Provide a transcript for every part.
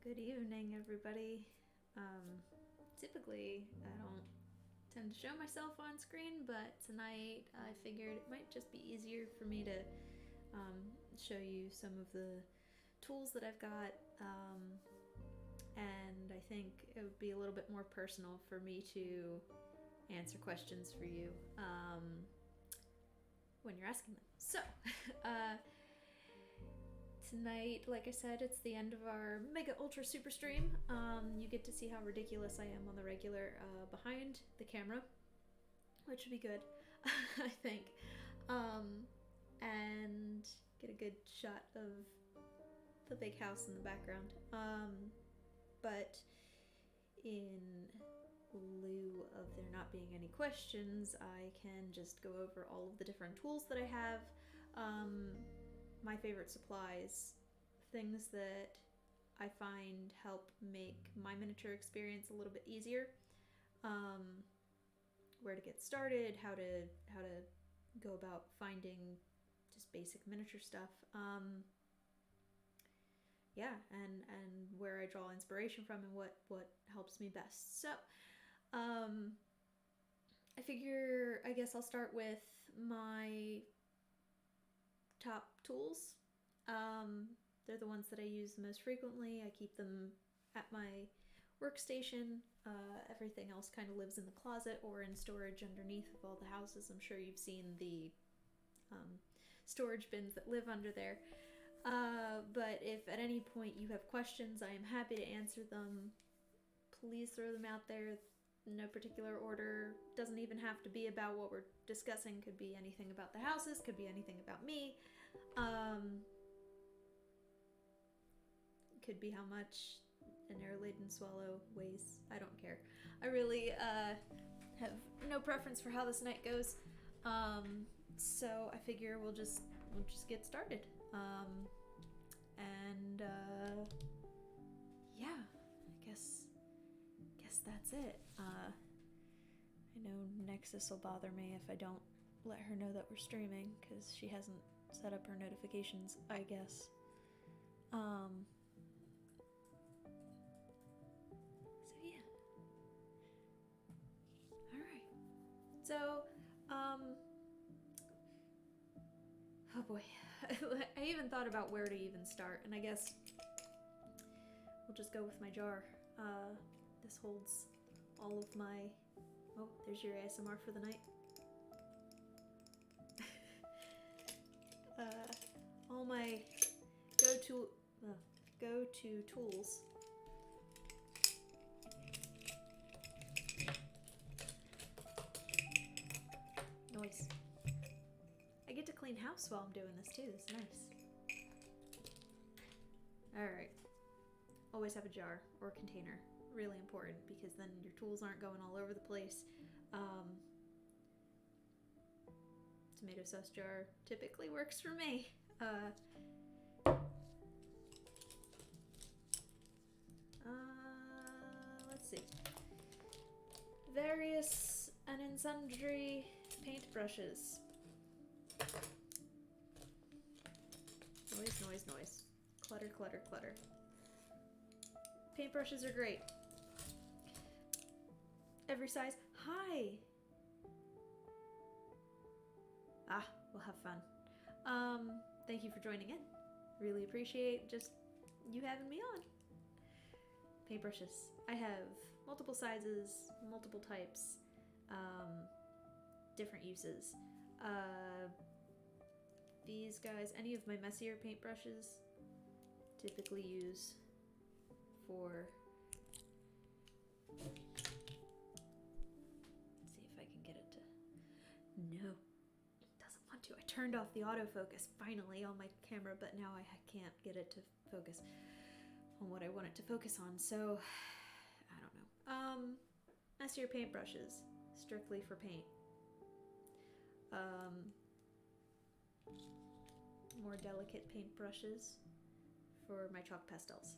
Good evening, everybody. Typically, I don't tend to show myself on screen, but tonight I figured it might just be easier for me to show you some of the tools that I've got, and I think it would be a little bit more personal for me to answer questions for you when you're asking them. So, tonight, like I said, it's the end of our mega ultra super stream. You get to see how ridiculous I am on the regular behind the camera, which would be good, I think, and get a good shot of the big house in the background. But in lieu of there not being any questions, I can just go over all of the different tools that I have. My favorite supplies, things that I find help make my miniature experience a little bit easier, where to get started, how to go about finding just basic miniature stuff, and where I draw inspiration from and what helps me best. So I figure I guess I'll start with my top tools. They're the ones that I use the most frequently. I keep them at my workstation. Everything else kind of lives in the closet or in storage underneath of all the houses. I'm sure you've seen the storage bins that live under there. But if at any point you have questions, I am happy to answer them. Please throw them out there. No particular order. Doesn't even have to be about what we're discussing. Could be anything about the houses, could be anything about me. Could be how much an air-laden swallow weighs. I don't care. I really have no preference for how this night goes. So I figure we'll just get started. Yeah, I guess that's it. I know Nexus will bother me if I don't let her know that we're streaming, because she hasn't set up her notifications, I guess. So yeah. Alright. So, oh boy. I even thought about where to even start, and I guess we'll just go with my jar. This holds all of my... Oh, there's your ASMR for the night. All my go-to tools. Noise. I get to clean house while I'm doing this too. That's nice. Alright. Always have a jar or container. Really important, because then your tools aren't going all over the place. Tomato sauce jar typically works for me. Let's see. Various and sundry paintbrushes. Noise. Clutter. Paintbrushes are great. Every size. Hi! We'll have fun. Thank you for joining in. Really appreciate just you having me on. Paintbrushes. I have multiple sizes, multiple types, different uses. These guys, any of my messier paintbrushes, typically use for... Let's see if I can get it to... No, it doesn't want to. I turned off the autofocus finally on my camera, but now I can't get it to focus on what I want it to focus on, so I don't know. Messier paintbrushes, strictly for paint. More delicate paintbrushes for my chalk pastels.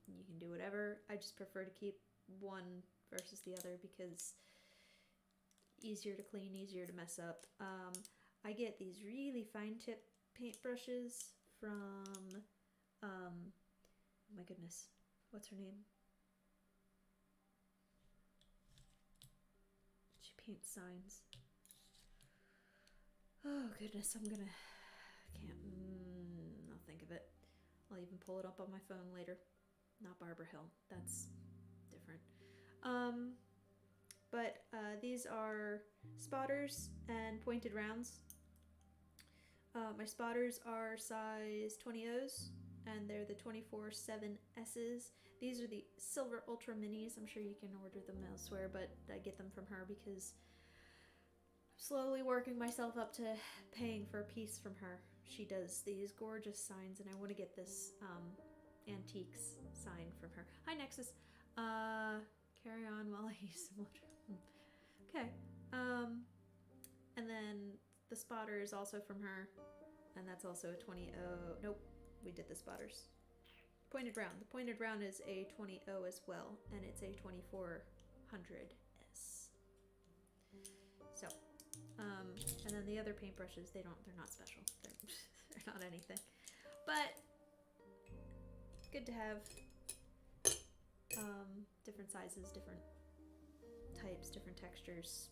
You can do whatever. I just prefer to keep one versus the other because easier to clean, easier to mess up. I get these really fine tip paintbrushes from, oh my goodness, what's her name? She paints signs. Oh goodness, I'll think of it. I'll even pull it up on my phone later. Not Barbara Hill, that's different. But these are spotters and pointed rounds. My spotters are size 20Os, and they're the 24/7Ss. These are the silver ultra minis. I'm sure you can order them elsewhere, but I get them from her because I'm slowly working myself up to paying for a piece from her. She does these gorgeous signs, and I want to get this antiques sign from her. Hi, Nexus. Carry on while I use some water. Okay. And then the spotter is also from her, and that's also a 20. Nope, we did the spotters. Pointed round. The pointed round is a 20 as well, and it's a 2400S. So, and then the other paintbrushes, they're not special. They're not anything, but good to have. Different sizes, different types, different textures.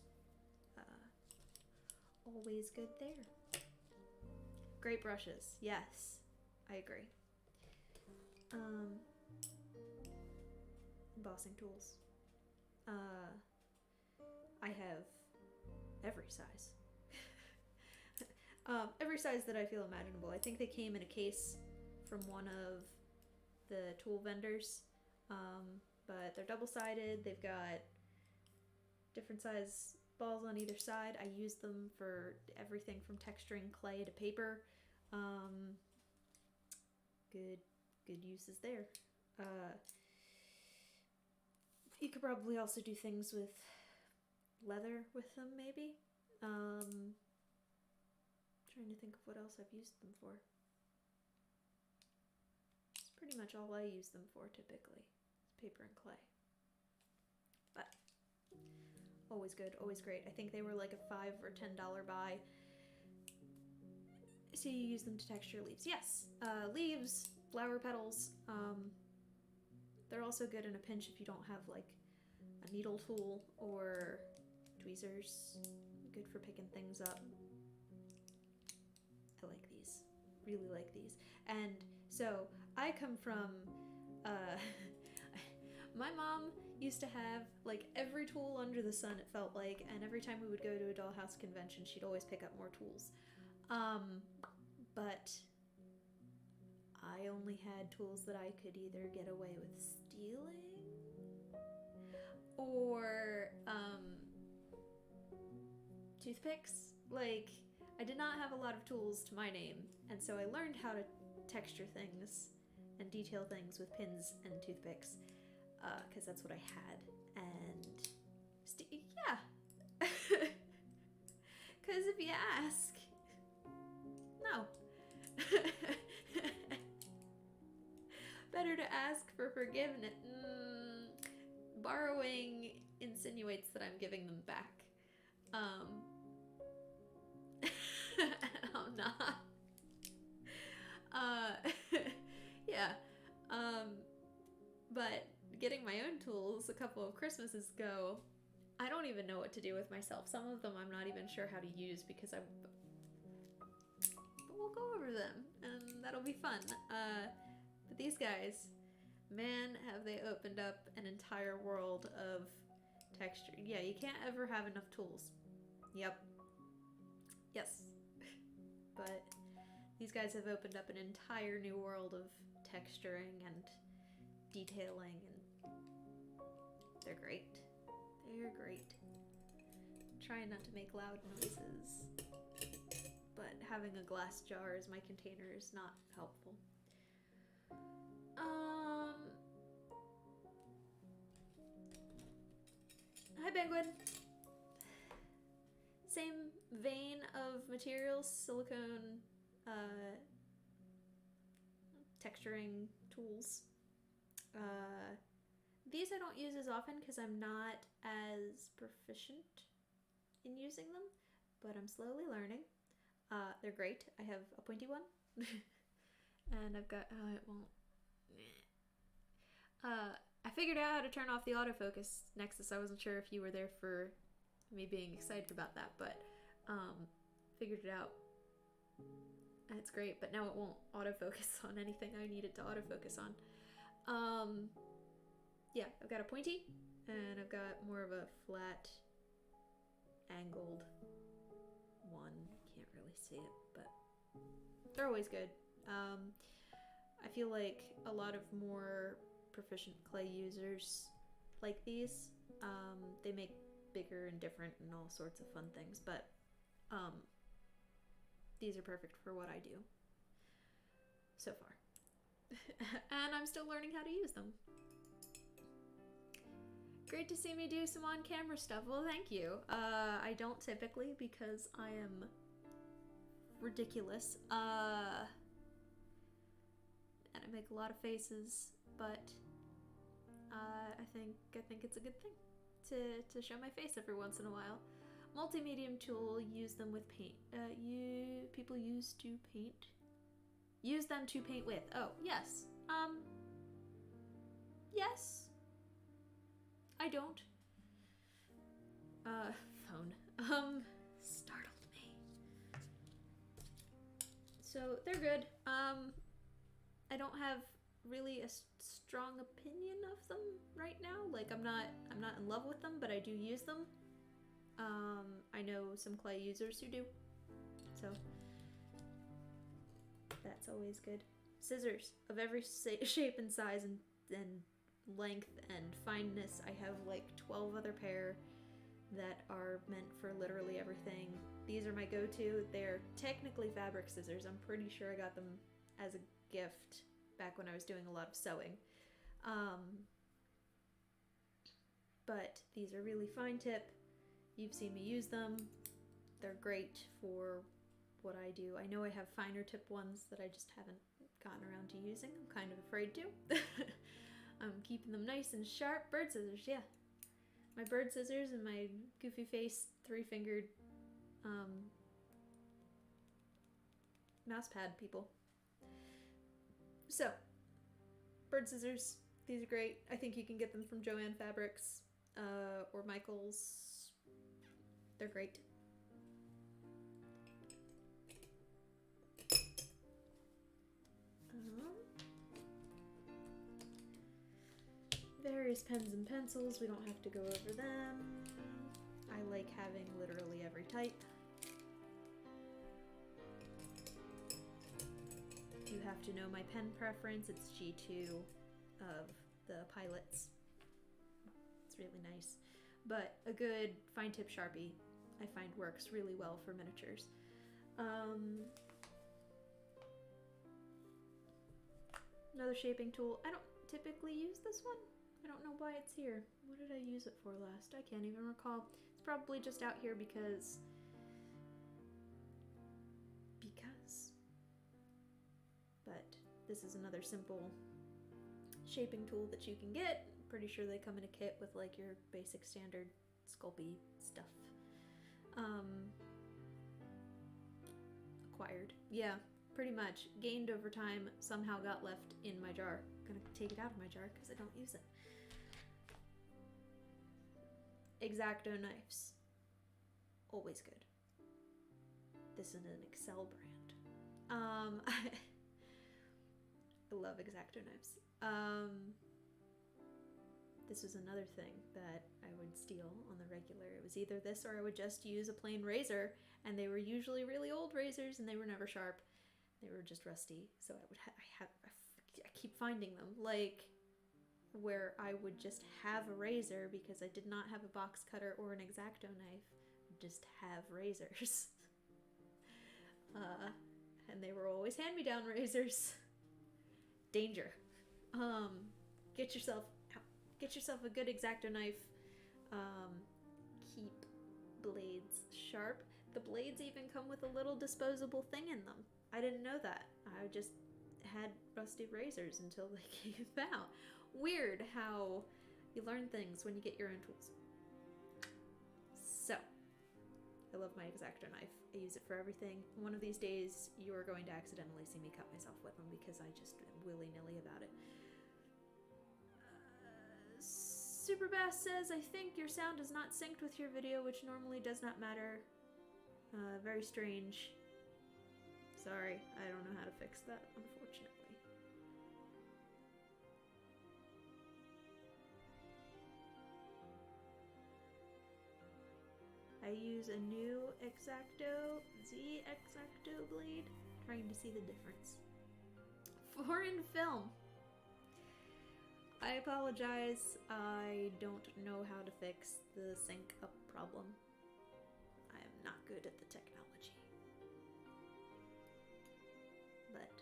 Always good there. Great brushes. Yes, I agree. Embossing tools. I have every size. Every size that I feel imaginable. I think they came in a case from one of the tool vendors. But they're double-sided. They've got different size balls on either side. I use them for everything from texturing clay to paper. Good uses there. You could probably also do things with leather with them, maybe. Trying to think of what else I've used them for. It's pretty much all I use them for typically. Paper and clay, but always good, always great. I think they were like a $5 or $10 buy. So you use them to texture leaves. Yes, leaves, flower petals. They're also good in a pinch if you don't have like a needle tool or tweezers. Good for picking things up. I like these, really like these. And so I come from my mom used to have like every tool under the sun, it felt like, and every time we would go to a dollhouse convention, she'd always pick up more tools. But I only had tools that I could either get away with stealing or toothpicks. Like, I did not have a lot of tools to my name, and so I learned how to texture things and detail things with pins and toothpicks. Because that's what I had, and yeah, because if you ask, no. Better to ask for forgiveness. Borrowing insinuates that I'm giving them back. I'm not. Yeah. But getting my own tools a couple of Christmases ago, I don't even know what to do with myself. Some of them I'm not even sure how to use because but we'll go over them and that'll be fun. But these guys, man, have they opened up an entire world of texture. Yeah, you can't ever have enough tools. Yep. Yes. But these guys have opened up an entire new world of texturing and detailing, and they're great. They're great. Trying not to make loud noises, but having a glass jar as my container is not helpful. Hi, Penguin. Same vein of materials, silicone, texturing tools. These I don't use as often because I'm not as proficient in using them, but I'm slowly learning. They're great. I have a pointy one. And I've got, oh, it won't. I figured out how to turn off the autofocus Nexus. I wasn't sure if you were there for me being excited about that, but figured it out. And it's great, but now it won't autofocus on anything I need it to autofocus on. Yeah, I've got a pointy, and I've got more of a flat, angled one. Can't really see it, but they're always good. I feel like a lot of more proficient clay users like these. They make bigger and different and all sorts of fun things, but these are perfect for what I do so far. And I'm still learning how to use them. Great to see me do some on-camera stuff. Well, thank you. I don't typically because I am ridiculous. And I make a lot of faces, but I think it's a good thing to show my face every once in a while. Multi-medium tool, use them with paint. People used to paint. Use them to paint with. Oh, yes. Yes. I don't. Phone. Startled me. So they're good. I don't have really a strong opinion of them right now. Like I'm not in love with them, but I do use them. I know some clay users who do. So that's always good. Scissors of every shape and size and length and fineness. I have like 12 other pair that are meant for literally everything. These are my go-to. They're technically fabric scissors. I'm pretty sure I got them as a gift back when I was doing a lot of sewing. But these are really fine tip. You've seen me use them. They're great for what I do. I know I have finer tip ones that I just haven't gotten around to using. I'm kind of afraid to. I'm keeping them nice and sharp. Bird scissors, yeah. My bird scissors and my goofy face 3-fingered mouse pad people. So, bird scissors, these are great. I think you can get them from Joann Fabrics or Michael's. They're great. Various pens and pencils, we don't have to go over them. I like having literally every type. You have to know my pen preference. It's G2 of the Pilots. It's really nice. But a good fine tip Sharpie I find works really well for miniatures. Another shaping tool. I don't typically use this one. I don't know why it's here. What did I use it for last? I can't even recall. It's probably just out here because. But this is another simple shaping tool that you can get. Pretty sure they come in a kit with like your basic standard Sculpey stuff. Acquired. Yeah, pretty much. Gained over time, somehow got left in my jar. I'm gonna take it out of my jar because I don't use it. X-Acto knives. Always good. This is an Excel brand. I love X-Acto knives. This was another thing that I would steal on the regular. It was either this or I would just use a plain razor, and they were usually really old razors and they were never sharp. They were just rusty. So I would I keep finding them, like where I would just have a razor because I did not have a box cutter or an X-Acto knife. Just have razors. And they were always hand-me-down razors. Danger. Get yourself a good X-Acto knife. Keep blades sharp. The blades even come with a little disposable thing in them. I didn't know that. I just had rusty razors until they came out. Weird how you learn things when you get your own tools. So, I I love my X-Acto knife. I use it for everything. One of these days, you are going to accidentally see me cut myself with them because I just am willy-nilly about it. Superbass says, I think your sound is not synced with your video, which normally does not matter. Very strange. Sorry, I don't know how to fix that, unfortunately. I use a new X-Acto, Z X-Acto blade, trying to see the difference. Foreign film. I apologize, I don't know how to fix the sync up problem. I am not good at the technology. But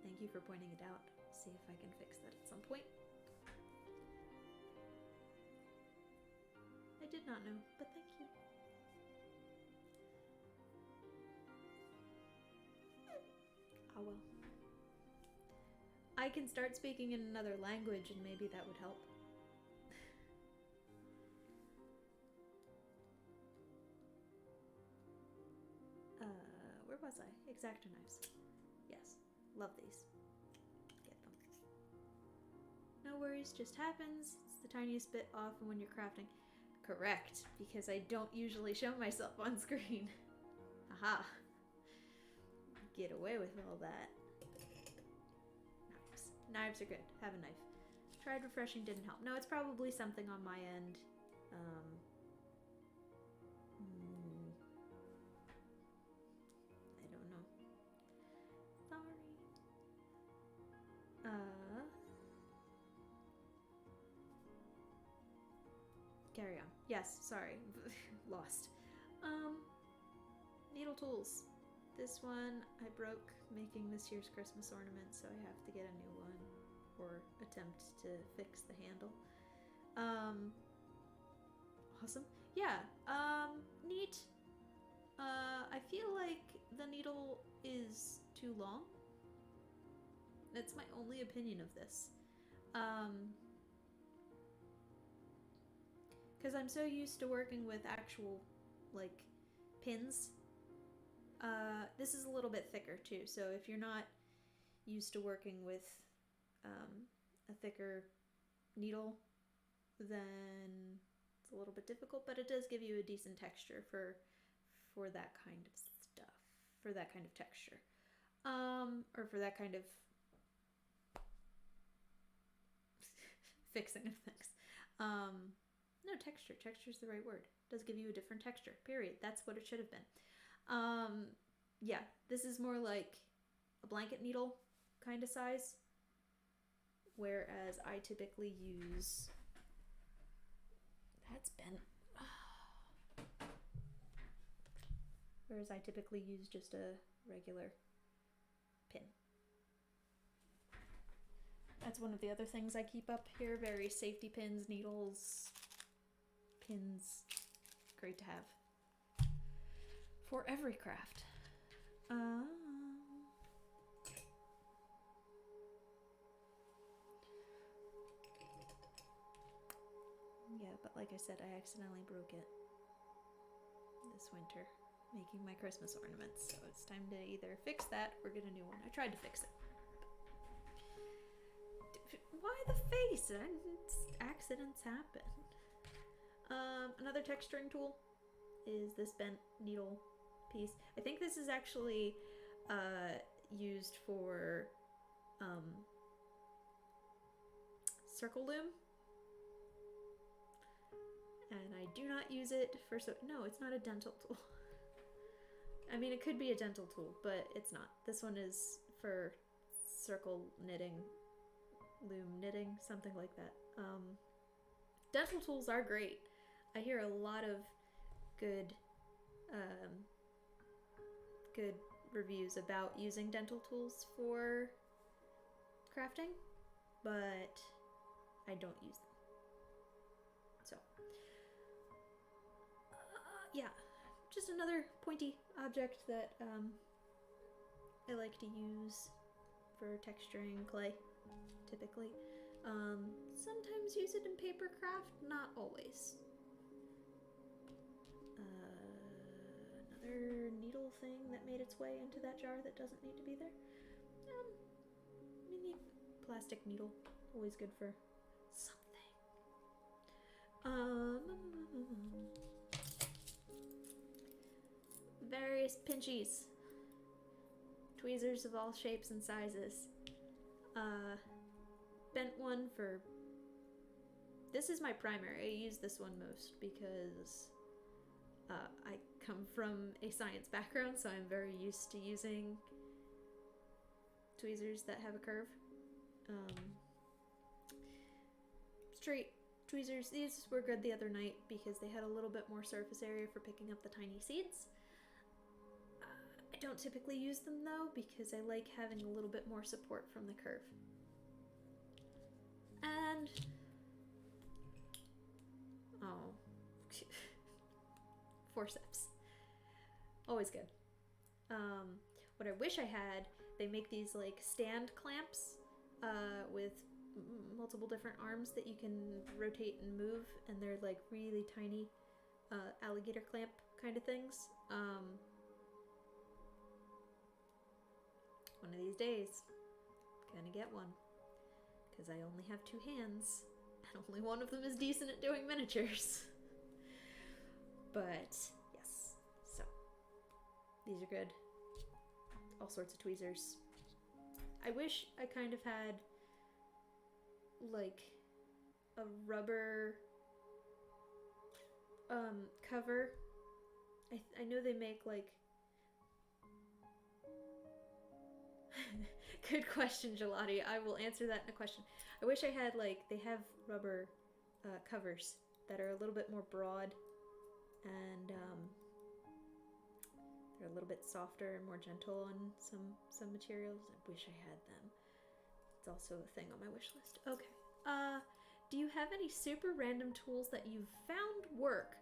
thank you for pointing it out. See if I can fix that at some point. I did not know, but thank you. Oh well. I can start speaking in another language and maybe that would help. Where was I? X-Acto knives. Yes. Love these. Get them. No worries, just happens. It's the tiniest bit off when you're crafting. Correct, because I don't usually show myself on screen. Aha. Get away with all that. Knives. Knives are good. Have a knife. Tried refreshing, didn't help. No, it's probably something on my end. I don't know. Sorry. Carry on. Yes, sorry. Lost. Needle tools. This one I broke making this year's Christmas ornament, so I have to get a new one or attempt to fix the handle. Awesome. Yeah, neat. I feel like the needle is too long. That's my only opinion of this. Because I'm so used to working with actual, like, pins. This is a little bit thicker too, so if you're not used to working with a thicker needle, then it's a little bit difficult, but it does give you a decent texture for that kind of stuff, for that kind of texture, or for that kind of fixing of things. No, texture's the right word. It does give you a different texture, period. That's what it should have been. Yeah, this is more like a blanket needle kind of size, whereas I typically use, that's bent. Whereas I typically use just a regular pin. That's one of the other things I keep up here. Various safety pins, needles, pins. Great to have for every craft. Yeah, but like I said, I accidentally broke it this winter making my Christmas ornaments, so it's time to either fix that or get a new one. I tried to fix it. Why the face? Accidents happen. Another texturing tool is this bent needle piece. I think this is actually used for circle loom, and I do not use it for no, it's not a dental tool. I mean, it could be a dental tool, but it's not. This one is for circle knitting, loom knitting, something like that. Dental tools are great. I hear a lot of good reviews about using dental tools for crafting, but I don't use them. So, yeah, just another pointy object that I like to use for texturing clay, typically. Sometimes use it in paper craft, not always. another needle thing that made its way into that jar that doesn't need to be there. Mini plastic needle, always good for something. Various pinchies, tweezers of all shapes and sizes. Bent one for. This is my primary. I use this one most because I come from a science background, so I'm very used to using tweezers that have a curve. Straight tweezers. These were good the other night because they had a little bit more surface area for picking up the tiny seeds. I don't typically use them though because I like having a little bit more support from the curve. And forceps. Always good. What I wish I had, they make these like stand clamps with multiple different arms that you can rotate and move, and they're like really tiny alligator clamp kind of things. One of these days, I'm gonna get one because I only have 2 hands and only one of them is decent at doing miniatures. But yes, so these are good. All sorts of tweezers. I wish I kind of had like a rubber cover. I know they make like good question, Gelati. I will answer that in a question. I wish I had like, they have rubber covers that are a little bit more broad and they're a little bit softer and more gentle on some materials. I wish I had them. It's also a thing on my wish list. Okay. Do you have any super random tools that you've found work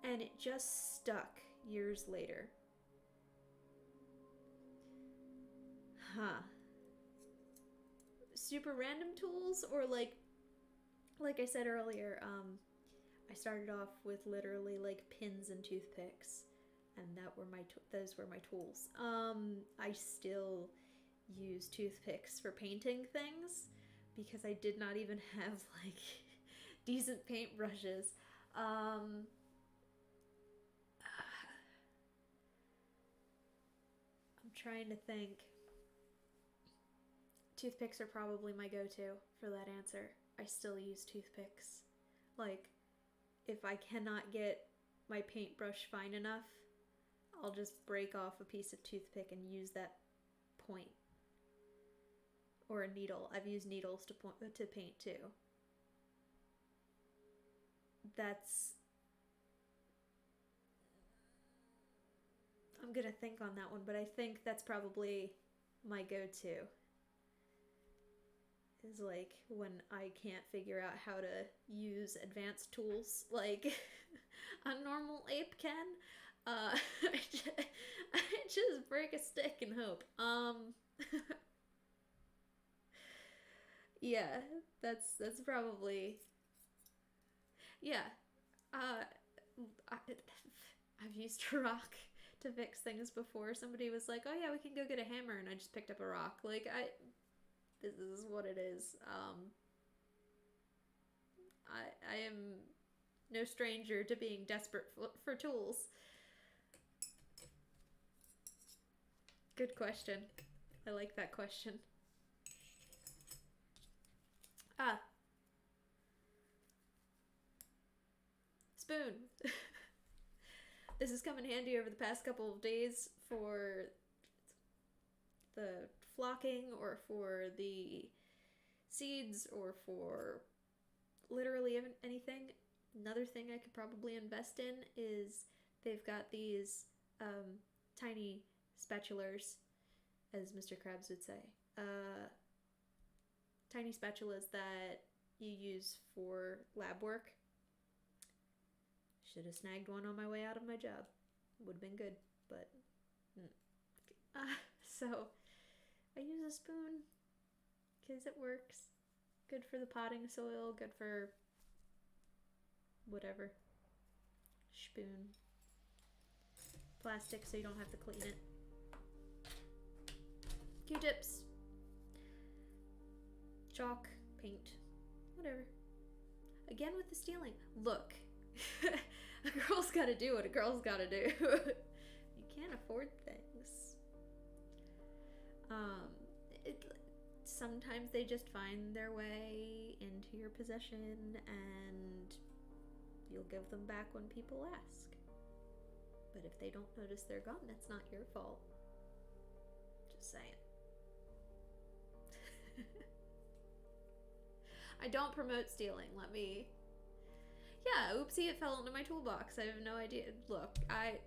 and it just stuck years later? Huh. Super random tools, or like I said earlier, I started off with literally like pins and toothpicks, and those were my tools. I still use toothpicks for painting things because I did not even have like decent paintbrushes. I'm trying to think. Toothpicks are probably my go-to for that answer. I still use toothpicks. Like, if I cannot get my paintbrush fine enough, I'll just break off a piece of toothpick and use that point. Or a needle. I've used needles to paint too. I'm gonna think on that one, but I think that's probably my go-to. Is like when I can't figure out how to use advanced tools like a normal ape can. I just break a stick and hope. Yeah, that's probably, yeah. I've used a rock to fix things before. Somebody was like, "Oh yeah, we can go get a hammer," and I just picked up a rock. Like this is what it is. I am no stranger to being desperate for tools. Good question. I like that question. Spoon. This has come in handy over the past couple of days for the flocking or for the seeds or for literally anything. Another thing I could probably invest in is they've got these tiny spatulas, as Mr. Krabs would say. Tiny spatulas that you use for lab work. Should have snagged one on my way out of my job. Would have been good, but so I use a spoon because it works. Good for the potting soil, good for whatever. Spoon. plastic so you don't have to clean it. Q-tips. Chalk, paint, whatever. Again with the stealing. Look, a girl's gotta do what a girl's gotta do. You can't afford things. Sometimes they just find their way into your possession and you'll give them back when people ask. But if they don't notice they're gone, that's not your fault. Just saying. I don't promote stealing. Yeah, oopsie, it fell into my toolbox. I have no idea. Look, I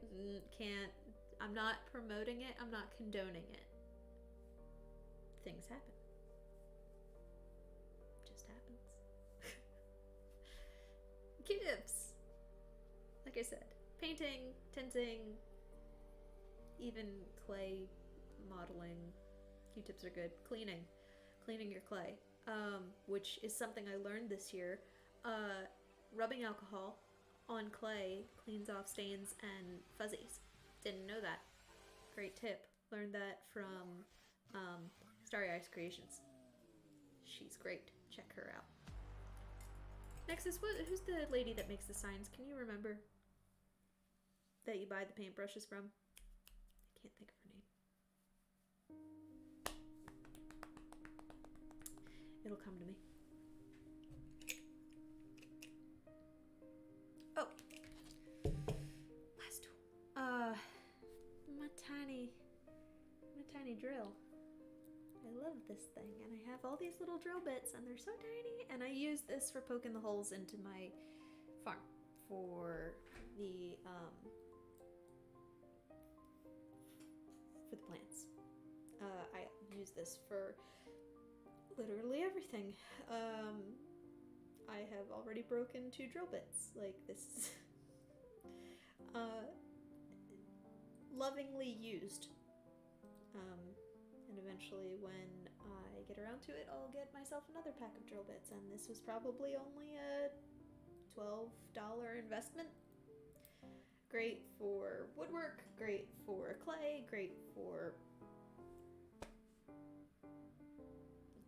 can't. I'm not promoting it. I'm not condoning it. Things happen. Just happens. Q-tips. Like I said, painting, tinting, even clay modeling. Q-tips are good. Cleaning your clay. Which is something I learned this year. Rubbing alcohol on clay cleans off stains and fuzzies. Didn't know that. Great tip. Learned that from Starry Eyes Creations. She's great. Check her out. Next is who's the lady that makes the signs? Can you remember? That you buy the paintbrushes from? I can't think of her name. It'll come to me. Oh. Last tool. My tiny drill. I love this thing, and I have all these little drill bits, and they're so tiny, and I use this for poking the holes into my farm for the plants. I use this for literally everything. I have already broken 2 drill bits. Like, this is lovingly used. And eventually when I get around to it, I'll get myself another pack of drill bits, and this was probably only a $12 investment. Great for woodwork, great for clay, great for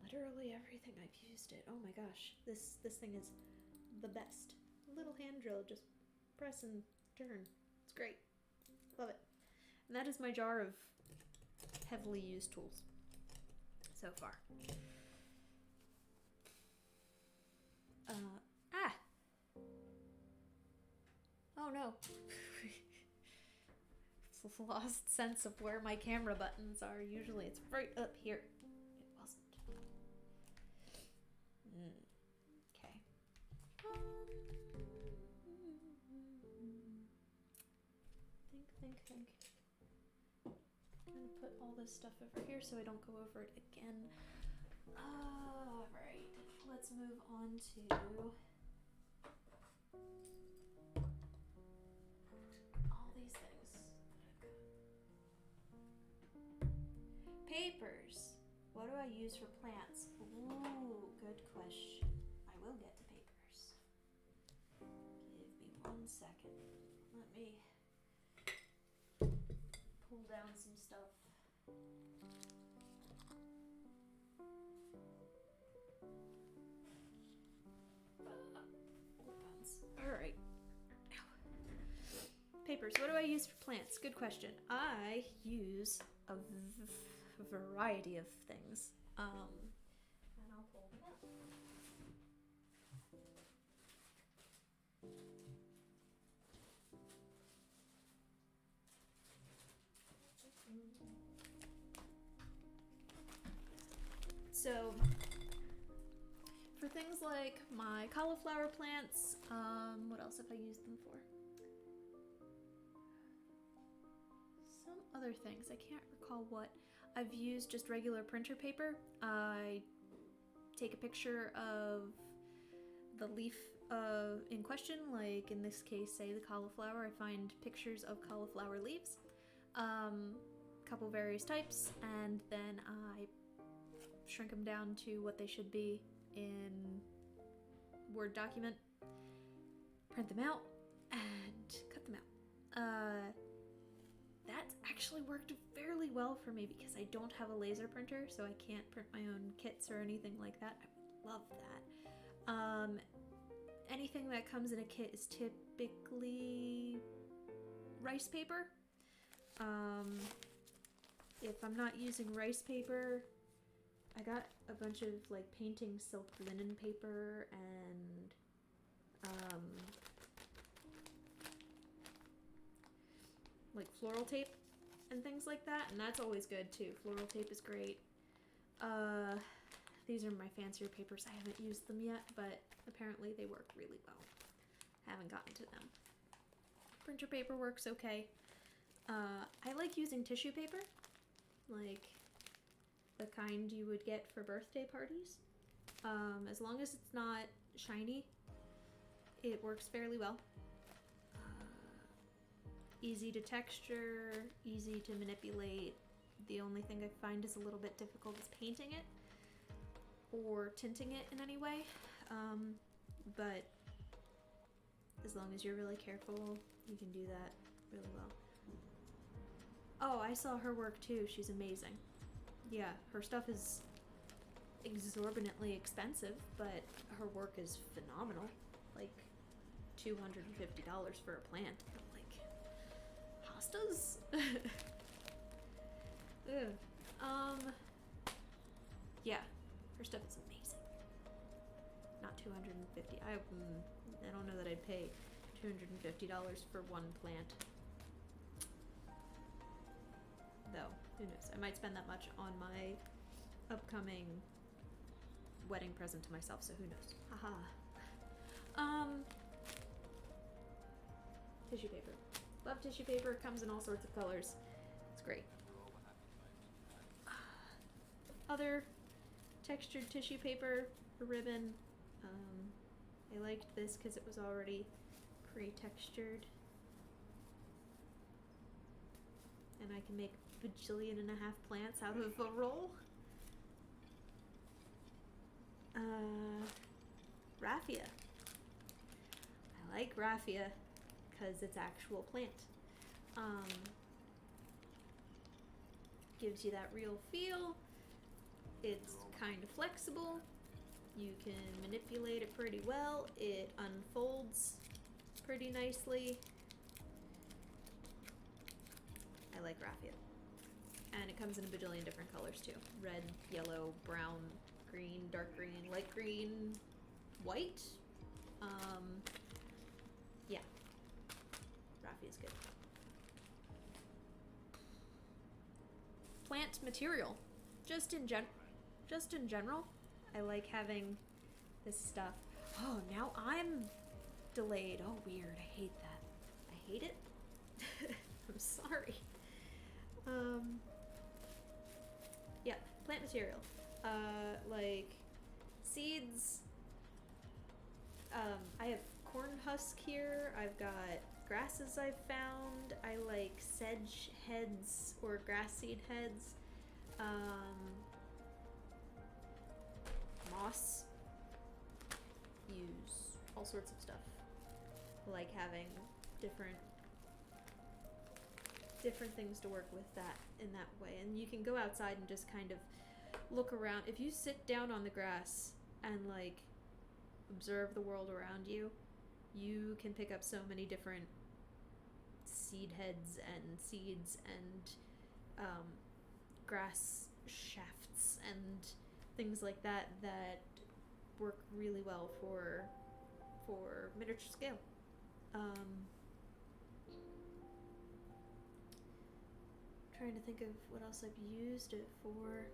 literally everything. I've used it. Oh my gosh, this thing is the best. Little hand drill, just press and turn. It's great. Love it. And that is my jar of heavily used tools so far. Oh no. Lost sense of where my camera buttons are. Usually it's right up here. It wasn't. Okay. Think. I'm gonna put all this stuff over here so I don't go over it again. Alright, let's move on to all these things. Papers. What do I use for plants? Ooh, good question. I will get to papers. Give me 1 second. Let me pull down some stuff. Alright. Papers. What do I use for plants? Good question. I use a variety of things. And I'll pull them out. So, for things like my cauliflower plants, what else have I used them for? Some other things. I can't recall what. I've used just regular printer paper. I take a picture of the leaf in question, like in this case, say the cauliflower. I find pictures of cauliflower leaves, couple various types, and then I shrink them down to what they should be in Word document, print them out, and cut them out. actually worked fairly well for me because I don't have a laser printer, so I can't print my own kits or anything like that. I would love that. Anything that comes in a kit is typically rice paper. If I'm not using rice paper, I got a bunch of like painting silk linen paper and like floral tape and things like that, and that's always good too. Floral tape is great. These are my fancier papers. I haven't used them yet, but apparently they work really well. Haven't gotten to them. Printer paper works okay. I like using tissue paper, like the kind you would get for birthday parties. As long as it's not shiny, it works fairly well. Easy to texture, easy to manipulate. The only thing I find is a little bit difficult is painting it or tinting it in any way. But as long as you're really careful, you can do that really well. Oh, I saw her work too. She's amazing. Yeah, her stuff is exorbitantly expensive, but her work is phenomenal. Like $250 for a plant. I'm like, pastas? Yeah, her stuff is amazing. Not $250. I don't know that I'd pay $250 for one plant. Though, who knows? I might spend that much on my upcoming wedding present to myself, so who knows? Haha. Tissue paper. Love tissue paper. Comes in all sorts of colors. It's great. Other textured tissue paper, a ribbon. I liked this because it was already pre-textured. And I can make a bajillion and a half plants out of a roll. Raffia. I like raffia because it's actual plant. Gives you that real feel. It's kind of flexible. You can manipulate it pretty well. It unfolds pretty nicely. I like raffia. And it comes in a bajillion different colors too. Red, yellow, brown, green, dark green, light green, white. Yeah. Raffia's good. Plant material. Just in general, I like having this stuff. Oh, now I'm delayed. Oh, weird. I hate that. I hate it. I'm sorry. Yeah, plant material. Like seeds. I have corn husk here. I've got grasses I've found. I like sedge heads or grass seed heads. Moss. Use all sorts of stuff. I like having different things to work with that in that way. And you can go outside and just kind of look around. If you sit down on the grass and like observe the world around you, you can pick up so many different seed heads and seeds and grass shafts and things like that that work really well for miniature scale. Trying to think of what else I've used it for.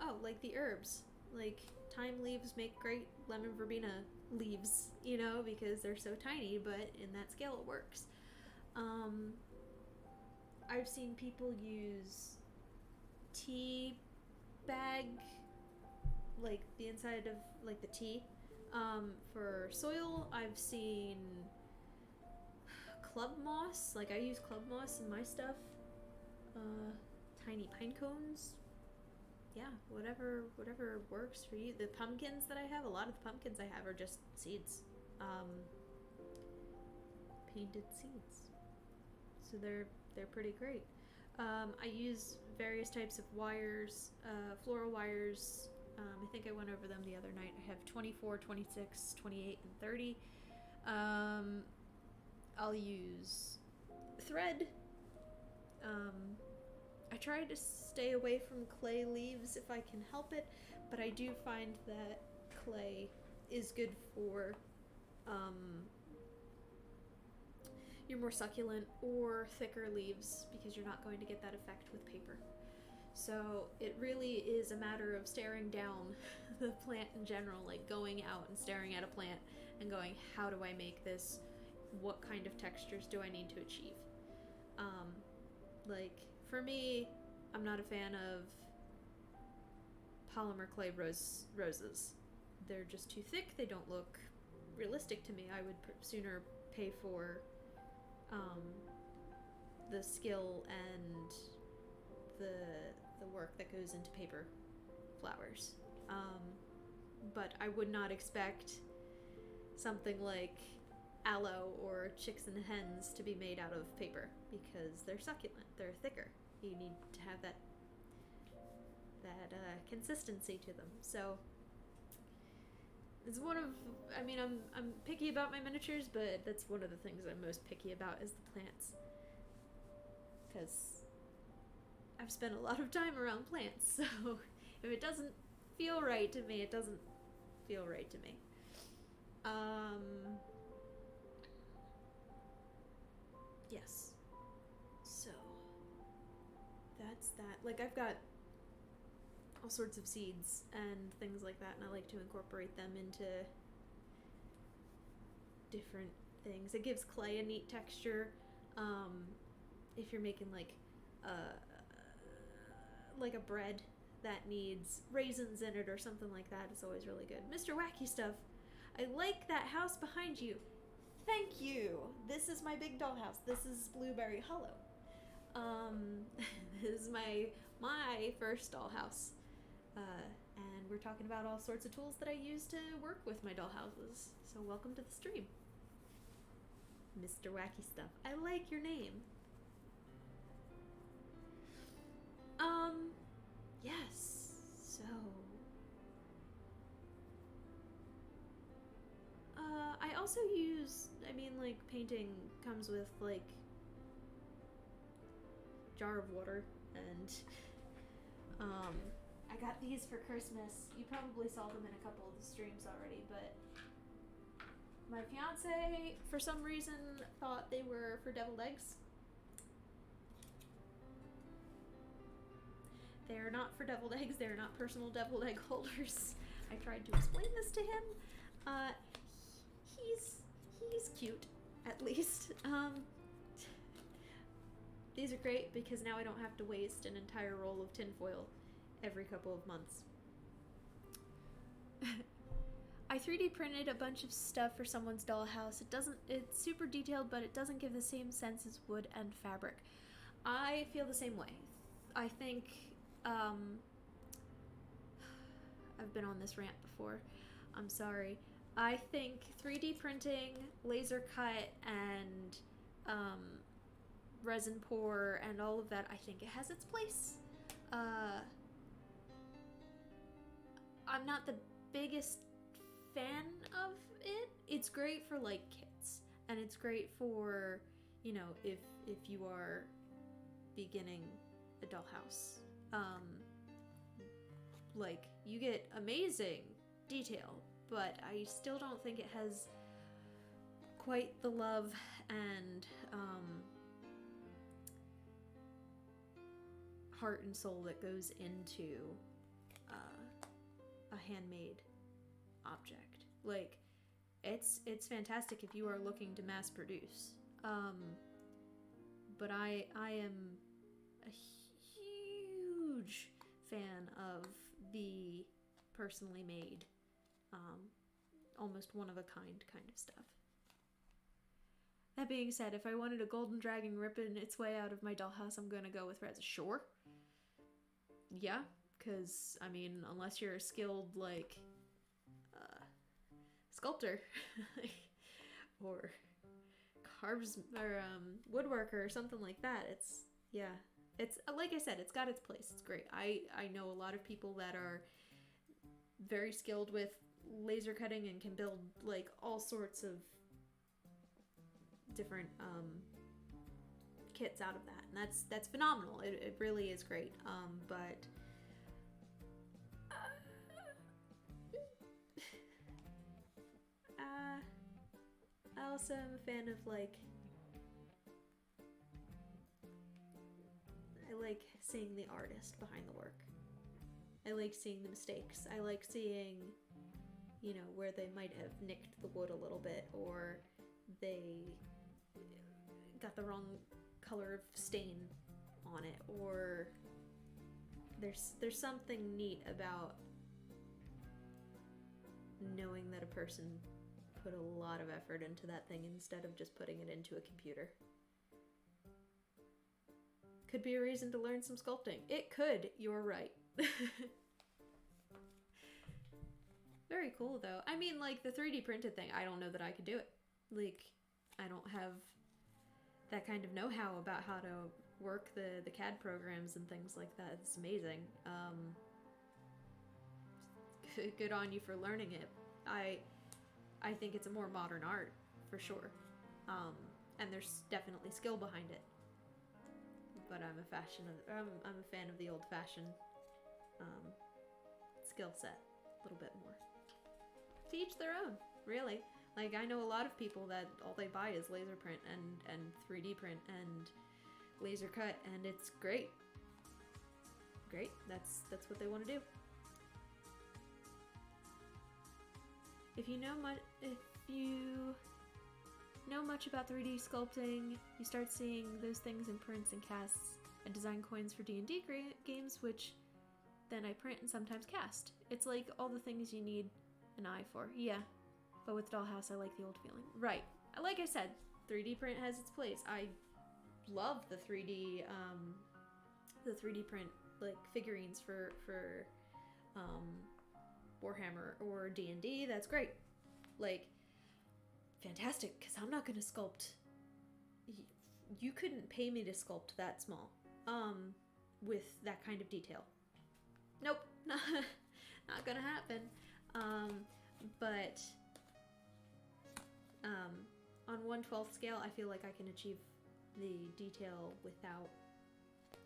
Oh, like the herbs. Like thyme leaves make great lemon verbena leaves, you know, because they're so tiny, but in that scale it works. I've seen people use tea bag, like the inside of like the tea, for soil. I've seen club moss. Like I use club moss in my stuff. Tiny pine cones. Yeah, whatever works for you. The pumpkins that I have, a lot of the pumpkins I have are just seeds. Painted seeds. So they're pretty great. I use various types of wires, floral wires. I think I went over them the other night. I have 24, 26, 28, and 30. I'll use thread. I try to stay away from clay leaves if I can help it, but I do find that clay is good for your more succulent or thicker leaves, because you're not going to get that effect with paper. So it really is a matter of staring down the plant in general, like going out and staring at a plant and going, how do I make this? What kind of textures do I need to achieve? Like, for me, I'm not a fan of polymer clay roses. They're just too thick. They don't look realistic to me. I would sooner pay for the skill and the work that goes into paper flowers. But I would not expect something like aloe or chicks and hens to be made out of paper, because they're succulent, they're thicker. You need to have that consistency to them. So it's one of, I mean, I'm picky about my miniatures, but that's one of the things I'm most picky about is the plants, because I've spent a lot of time around plants. So if it doesn't feel right to me, it doesn't feel right to me. Yes. So that's that. Like, I've got all sorts of seeds and things like that, and I like to incorporate them into different things. It gives clay a neat texture. If you're making like a bread that needs raisins in it or something like that, it's always really good. Mr. Wacky Stuff, I like that house behind you. Thank you. This is my big dollhouse. This is Blueberry Hollow. This is my first dollhouse. And we're talking about all sorts of tools that I use to work with my dollhouses. So welcome to the stream, Mr. Wacky Stuff. I like your name. Yes. So, I also use, I mean, like, painting comes with, like, jar of water, and, I got these for Christmas. You probably saw them in a couple of the streams already, but my fiance, for some reason, thought they were for deviled eggs. They're not for deviled eggs. They're not personal deviled egg holders. I tried to explain this to him. He's cute, at least. These are great because now I don't have to waste an entire roll of tinfoil every couple of months. I 3D printed a bunch of stuff for someone's dollhouse. It's super detailed, but it doesn't give the same sense as wood and fabric. I feel the same way. I think, I've been on this rant before. I'm sorry. I think 3D printing, laser cut, and resin pour, and all of that, I think it has its place. I'm not the biggest fan of it. It's great for, like, kits, and it's great for, you know, if you are beginning a dollhouse. Like, you get amazing detail, but I still don't think it has quite the love and heart and soul that goes into a handmade object. Like, it's fantastic if you are looking to mass produce, but I am a huge fan of the personally made, almost one of a kind of stuff. That being said, if I wanted a golden dragon ripping its way out of my dollhouse, I'm gonna go with resin. Sure. Yeah, because, I mean, unless you're a skilled, like, sculptor or woodworker or something like that, it's, yeah, It's like I said, it's got its place. It's great. I know a lot of people that are very skilled with laser cutting and can build like all sorts of different kits out of that, and that's phenomenal. It really is great. But I also am a fan of like, I like seeing the artist behind the work. I like seeing the mistakes. I like seeing, you know, where they might have nicked the wood a little bit, or they got the wrong color of stain on it, or there's something neat about knowing that a person put a lot of effort into that thing instead of just putting it into a computer. Could be a reason to learn some sculpting. It could, you're right. Very cool though. I mean, like the 3D printed thing, I don't know that I could do it. Like, I don't have that kind of know-how about how to work the CAD programs and things like that. It's amazing. Good on you for learning it. I think it's a more modern art for sure, and there's definitely skill behind it. But I'm a fan of the old-fashioned skill set a little bit more. To each their own, really. Like, I know a lot of people that all they buy is laser print and 3D print and laser cut, and it's great. Great. That's what they want to do. If you know much about 3D sculpting, you start seeing those things in prints and casts. I design coins for D&D games, which then I print and sometimes cast. It's like all the things you need an eye for. Yeah, but with Dollhouse, I like the old feeling. Right. Like I said, 3D print has its place. I love the 3D print like figurines for Warhammer or D&D. That's great. Like, fantastic, because I'm not going to sculpt. You couldn't pay me to sculpt that small with that kind of detail. Nope, not gonna happen. But on 1/12 scale, I feel like I can achieve the detail without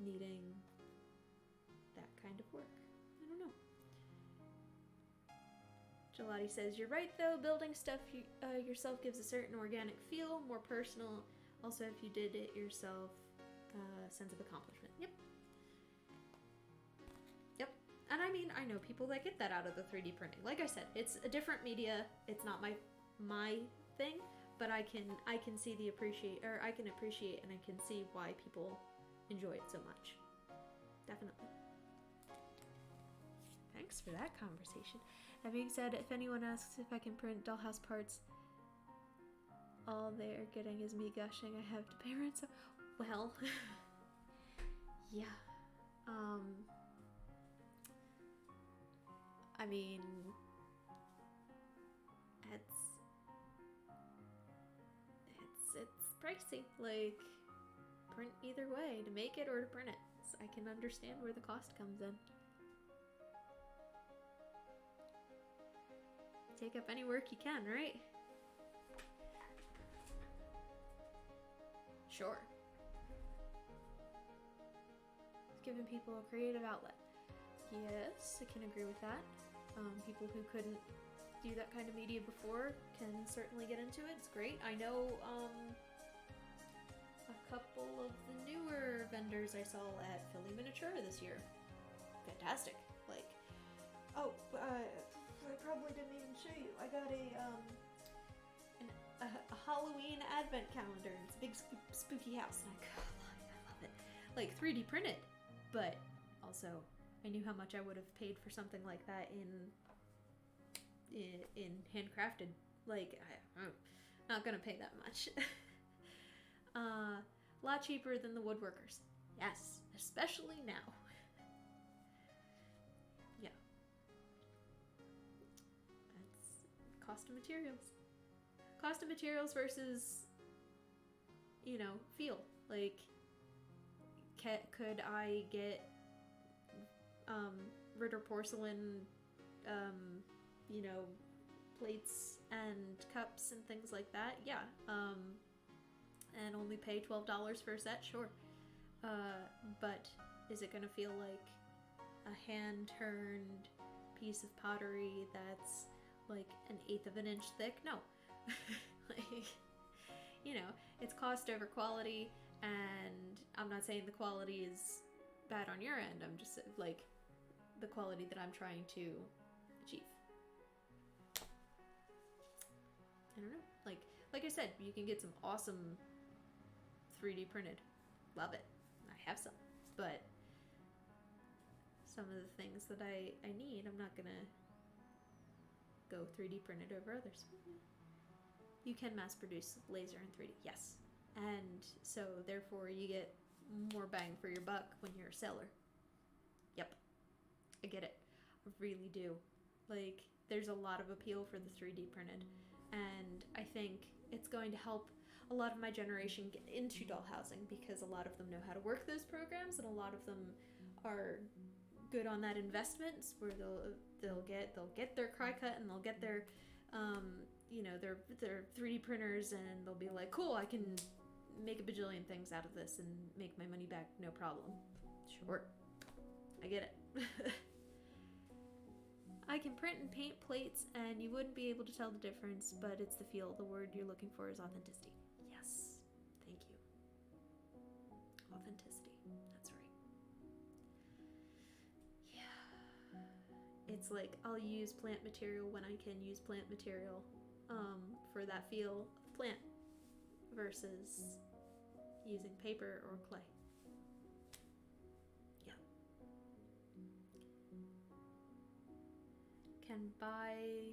needing that kind of work. I don't know. Gelati says, you're right though, building stuff yourself gives a certain organic feel, more personal. Also, if you did it yourself, sense of accomplishment. Yep. And I mean, I know people that get that out of the 3D printing. Like I said, it's a different media. It's not my thing, but I can appreciate and I can see why people enjoy it so much. Definitely. Thanks for that conversation. That being said, if anyone asks if I can print dollhouse parts, all they're getting is me gushing. I have to pay ransom. Well, yeah. I mean, it's pricey. Like, print either way, to make it or to print it. So I can understand where the cost comes in. Take up any work you can, right? Sure. It's giving people a creative outlet. Yes, I can agree with that. People who couldn't do that kind of media before can certainly get into it. It's great. I know a couple of the newer vendors I saw at Philly Miniatura this year. Fantastic. Like, oh, I probably didn't even show you. I got a Halloween advent calendar. It's a big spooky house, and I love it. Like 3D printed, but also I knew how much I would have paid for something like that in handcrafted. Like, I'm not gonna pay that much. Lot cheaper than the woodworkers. Yes, especially now. Yeah. That's cost of materials. Cost of materials versus, feel. Like, could I get Ritter porcelain, you know, plates and cups and things like that? Yeah. And only pay $12 for a set? Sure. But is it gonna feel like a hand-turned piece of pottery that's like 1/8 of an inch thick? No. Like, you know, it's cost over quality, and I'm not saying the quality is bad on your end. I'm just like the quality that I'm trying to achieve. I don't know. Like I said, you can get some awesome 3D printed. Love it. I have some, but some of the things that I need, I'm not gonna go 3D printed over others. You can mass produce laser in 3D, yes. And so therefore you get more bang for your buck when you're a seller. Yep, I get it. I really do. Like, there's a lot of appeal for the 3D printed, and I think it's going to help a lot of my generation get into doll housing, because a lot of them know how to work those programs, and a lot of them are good on that investment, where they'll get their cry cut, and they'll get their you know, their 3D printers, and they'll be like, cool, I can make a bajillion things out of this and make my money back, no problem. Sure, I get it. I can print and paint plates, and you wouldn't be able to tell the difference, but it's the feel. The word you're looking for is authenticity. Yes, thank you. Authenticity, that's right. Yeah. It's like, I'll use plant material when I can use plant material for that feel of plant versus using paper or clay. Yeah. Can buy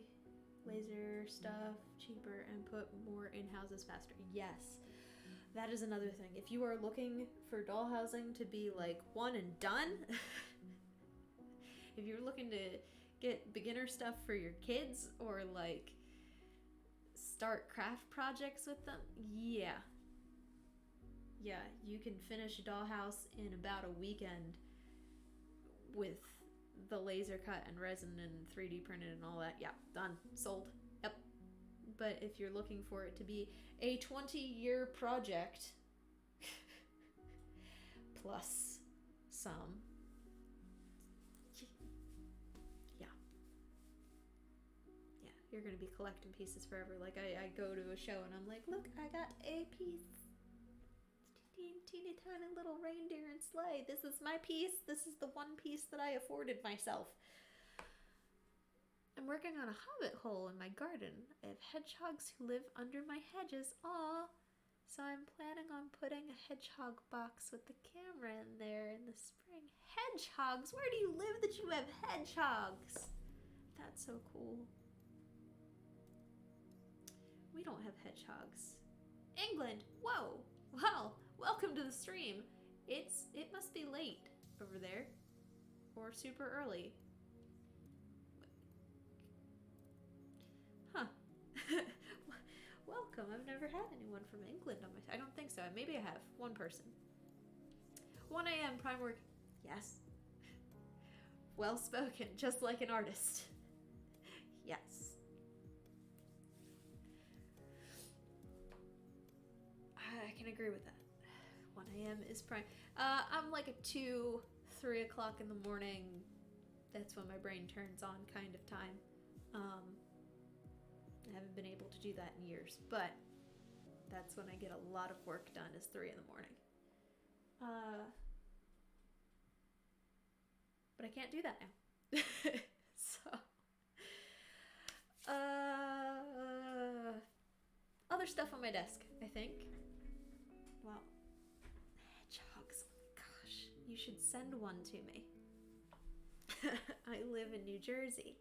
laser stuff cheaper and put more in houses faster. Yes. That is another thing. If you are looking for doll housing to be like one and done, if you're looking to get beginner stuff for your kids, or like start craft projects with them, yeah, you can finish a dollhouse in about a weekend with the laser cut and resin and 3D printed and all that. Yeah, done, sold. Yep. But if you're looking for it to be a 20-year project plus some, you're gonna be collecting pieces forever. Like, I go to a show and I'm like, look, I got a piece. Teeny tiny little reindeer and sleigh. This is my piece. This is the one piece that I afforded myself. I'm working on a hobbit hole in my garden. I have hedgehogs who live under my hedges. Aw. So I'm planning on putting a hedgehog box with the camera in there in the spring. Hedgehogs? Where do you live that you have hedgehogs? That's so cool. We don't have hedgehogs. England! Whoa! Well, welcome to the stream. It must be late over there. Or super early. Huh. Welcome. I've never had anyone from England on my... I don't think so. Maybe I have. One person. 1 a.m. prime work. Yes. Well spoken. Just like an artist. Yes. I can agree with that. 1 a.m. is prime. I'm like a 2, 3 o'clock in the morning. That's when my brain turns on kind of time. I haven't been able to do that in years, but that's when I get a lot of work done, is 3 in the morning. But I can't do that now. So, other stuff on my desk, I think. Wow. Hedgehogs. Oh my gosh. You should send one to me. I live in New Jersey.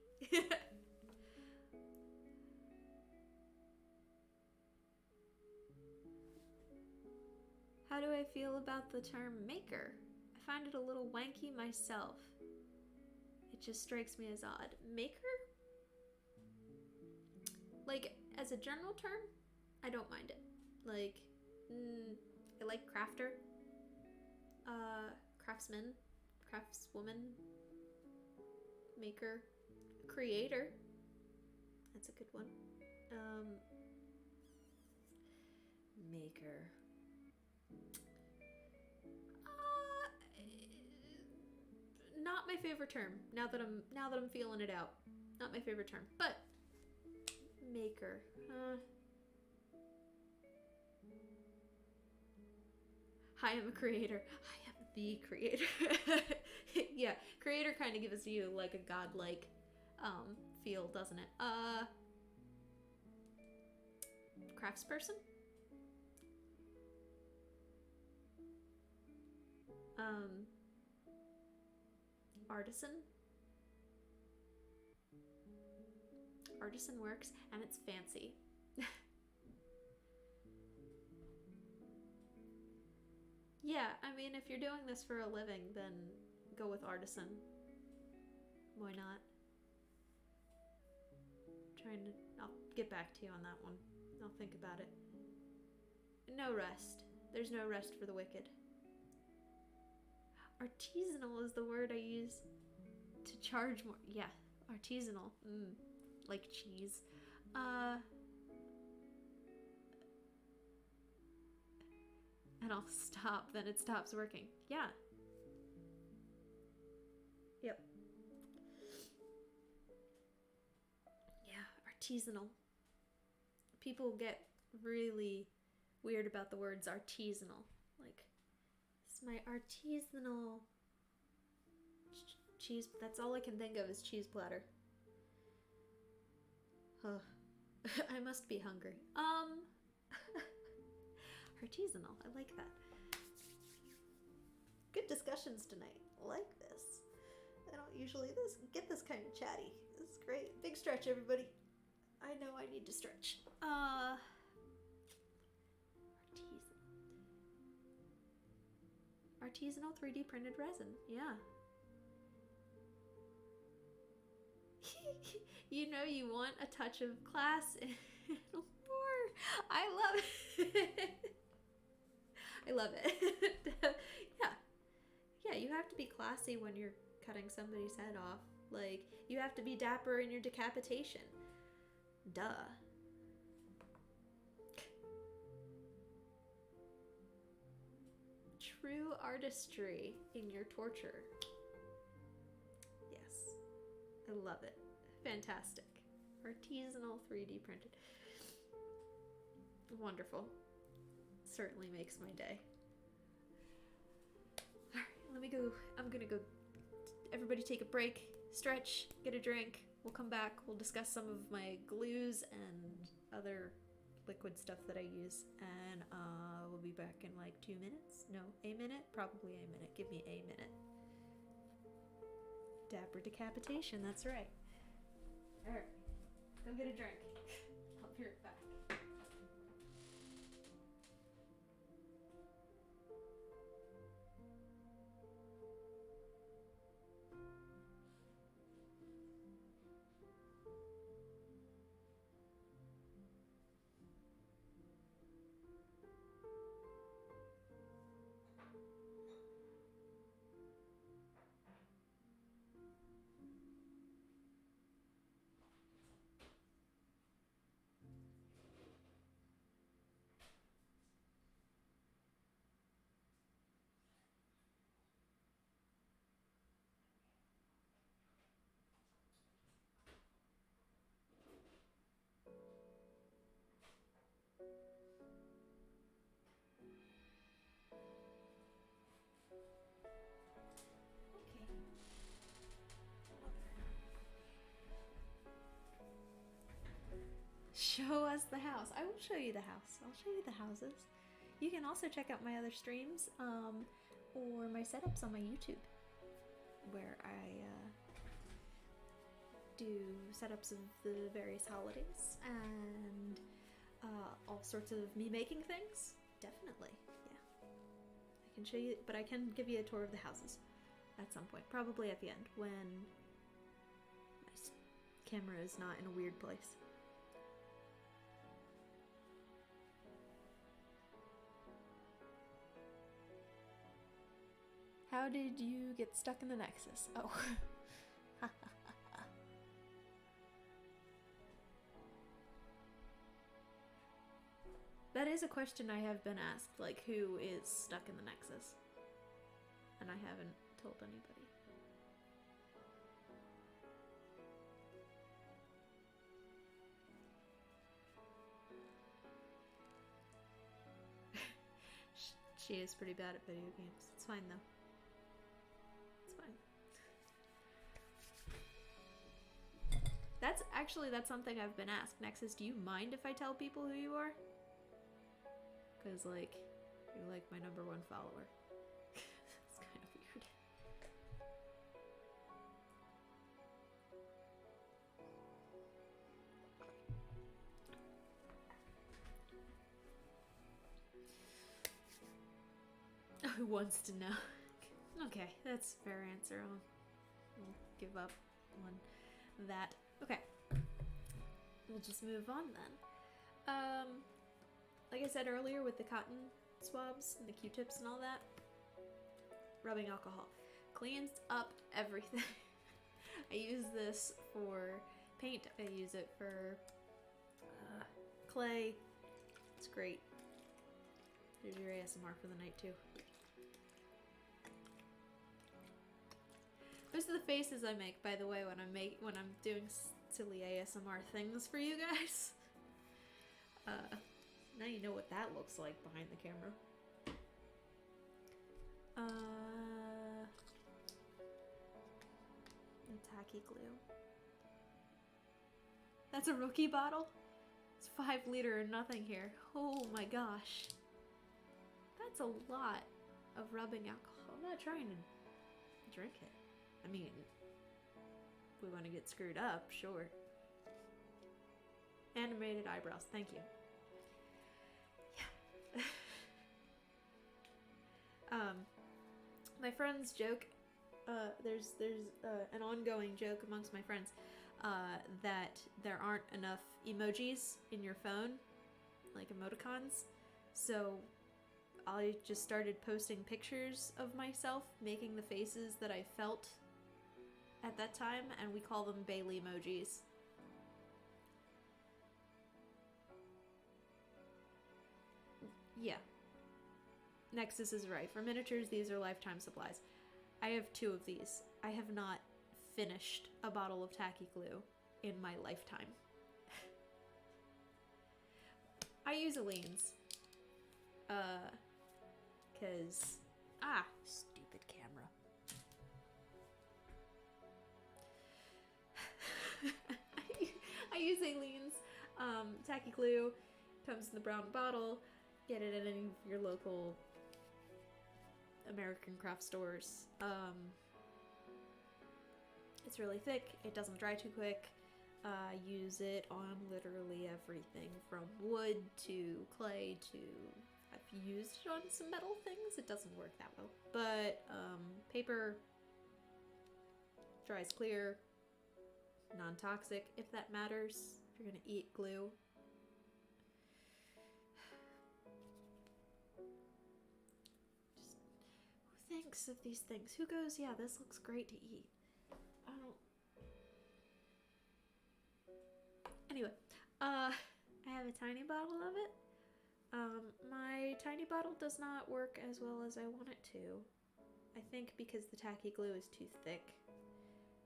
How do I feel about the term maker? I find it a little wanky myself. It just strikes me as odd. Maker? Like, as a general term, I don't mind it. Like, I like crafter. Craftsman, craftswoman, maker, creator. That's a good one. Maker. Not my favorite term. Now that I'm feeling it out, not my favorite term. But maker. I am a creator. I am the creator. Yeah, creator kind of gives you like a godlike feel, doesn't it? Craftsperson? Artisan? Artisan works, and it's fancy. Yeah, I mean, if you're doing this for a living, then go with artisan. Why not? I'll get back to you on that one. I'll think about it. No rest. There's no rest for the wicked. Artisanal is the word I use to charge more. Yeah, artisanal. Like cheese. And I'll stop, then it stops working. Yeah. Yep. Yeah, artisanal. People get really weird about the words artisanal. Like, it's my artisanal cheese. That's all I can think of is cheese platter. I must be hungry. Artisanal. I like that. Good discussions tonight. I like this. I don't usually get this kind of chatty. This is great. Big stretch, everybody. I know I need to stretch. Artisanal 3D printed resin. Yeah. You know you want a touch of class and more. I love it. I love it. Yeah, you have to be classy when you're cutting somebody's head off. Like, you have to be dapper in your decapitation. Duh. True artistry in your torture. Yes. I love it. Fantastic. Artisanal 3D printed. Wonderful. Certainly makes my day. Alright, let me go. I'm gonna go. Everybody take a break, stretch, get a drink. We'll come back. We'll discuss some of my glues and other liquid stuff that I use. And we'll be back in like 2 minutes. No, a minute? Probably a minute. Give me a minute. Dapper decapitation, that's right. Alright, go get a drink. I'll be right back. Show us the house. I will show you the house. I'll show you the houses. You can also check out my other streams or my setups on my YouTube, where I do setups of the various holidays and all sorts of me making things. Definitely, yeah. I can show you, but I can give you a tour of the houses at some point, probably at the end when my camera is not in a weird place. How did you get stuck in the Nexus? Oh. That is a question I have been asked, like, who is stuck in the Nexus? And I haven't told anybody. She is pretty bad at video games. It's fine, though. It's fine. That's something I've been asked. Nexus, do you mind if I tell people who you are? Because, like, you're like my #1 follower. It's kind of weird. Who wants to know? Okay, that's a fair answer. I'll give up on that. Okay. We'll just move on then. Like I said earlier with the cotton swabs and the Q-tips and all that, rubbing alcohol cleans up everything. I use this for paint. I use it for clay. It's great. There's your ASMR for the night too. Most of the faces I make, by the way, when I'm doing silly ASMR things for you guys. Now you know what that looks like behind the camera. The tacky glue. That's a rookie bottle? It's 5 liter and nothing here. Oh my gosh. That's a lot of rubbing alcohol. I'm not trying to drink it. I mean, if we want to get screwed up, sure. Animated eyebrows, thank you. Yeah. My friends joke, there's an ongoing joke amongst my friends, that there aren't enough emojis in your phone, like emoticons, so I just started posting pictures of myself making the faces that I felt at that time, and we call them Bailey emojis. Yeah. Nexus is right. For miniatures, these are lifetime supplies. I have 2 of these. I have not finished a bottle of tacky glue in my lifetime. I use Aleene's. Cause... stupid camera. I use Aleene's. Tacky glue. Comes in the brown bottle. Get it in any of your local American craft stores. It's really thick. It doesn't dry too quick. Use it on literally everything from wood to clay to... I've used it on some metal things. It doesn't work that well. But paper dries clear, non-toxic if that matters. If you're gonna eat glue. Just, who thinks of these things? Who goes, yeah, this looks great to eat? I don't... Anyway, I have a tiny bottle of it. My tiny bottle does not work as well as I want it to. I think because the tacky glue is too thick.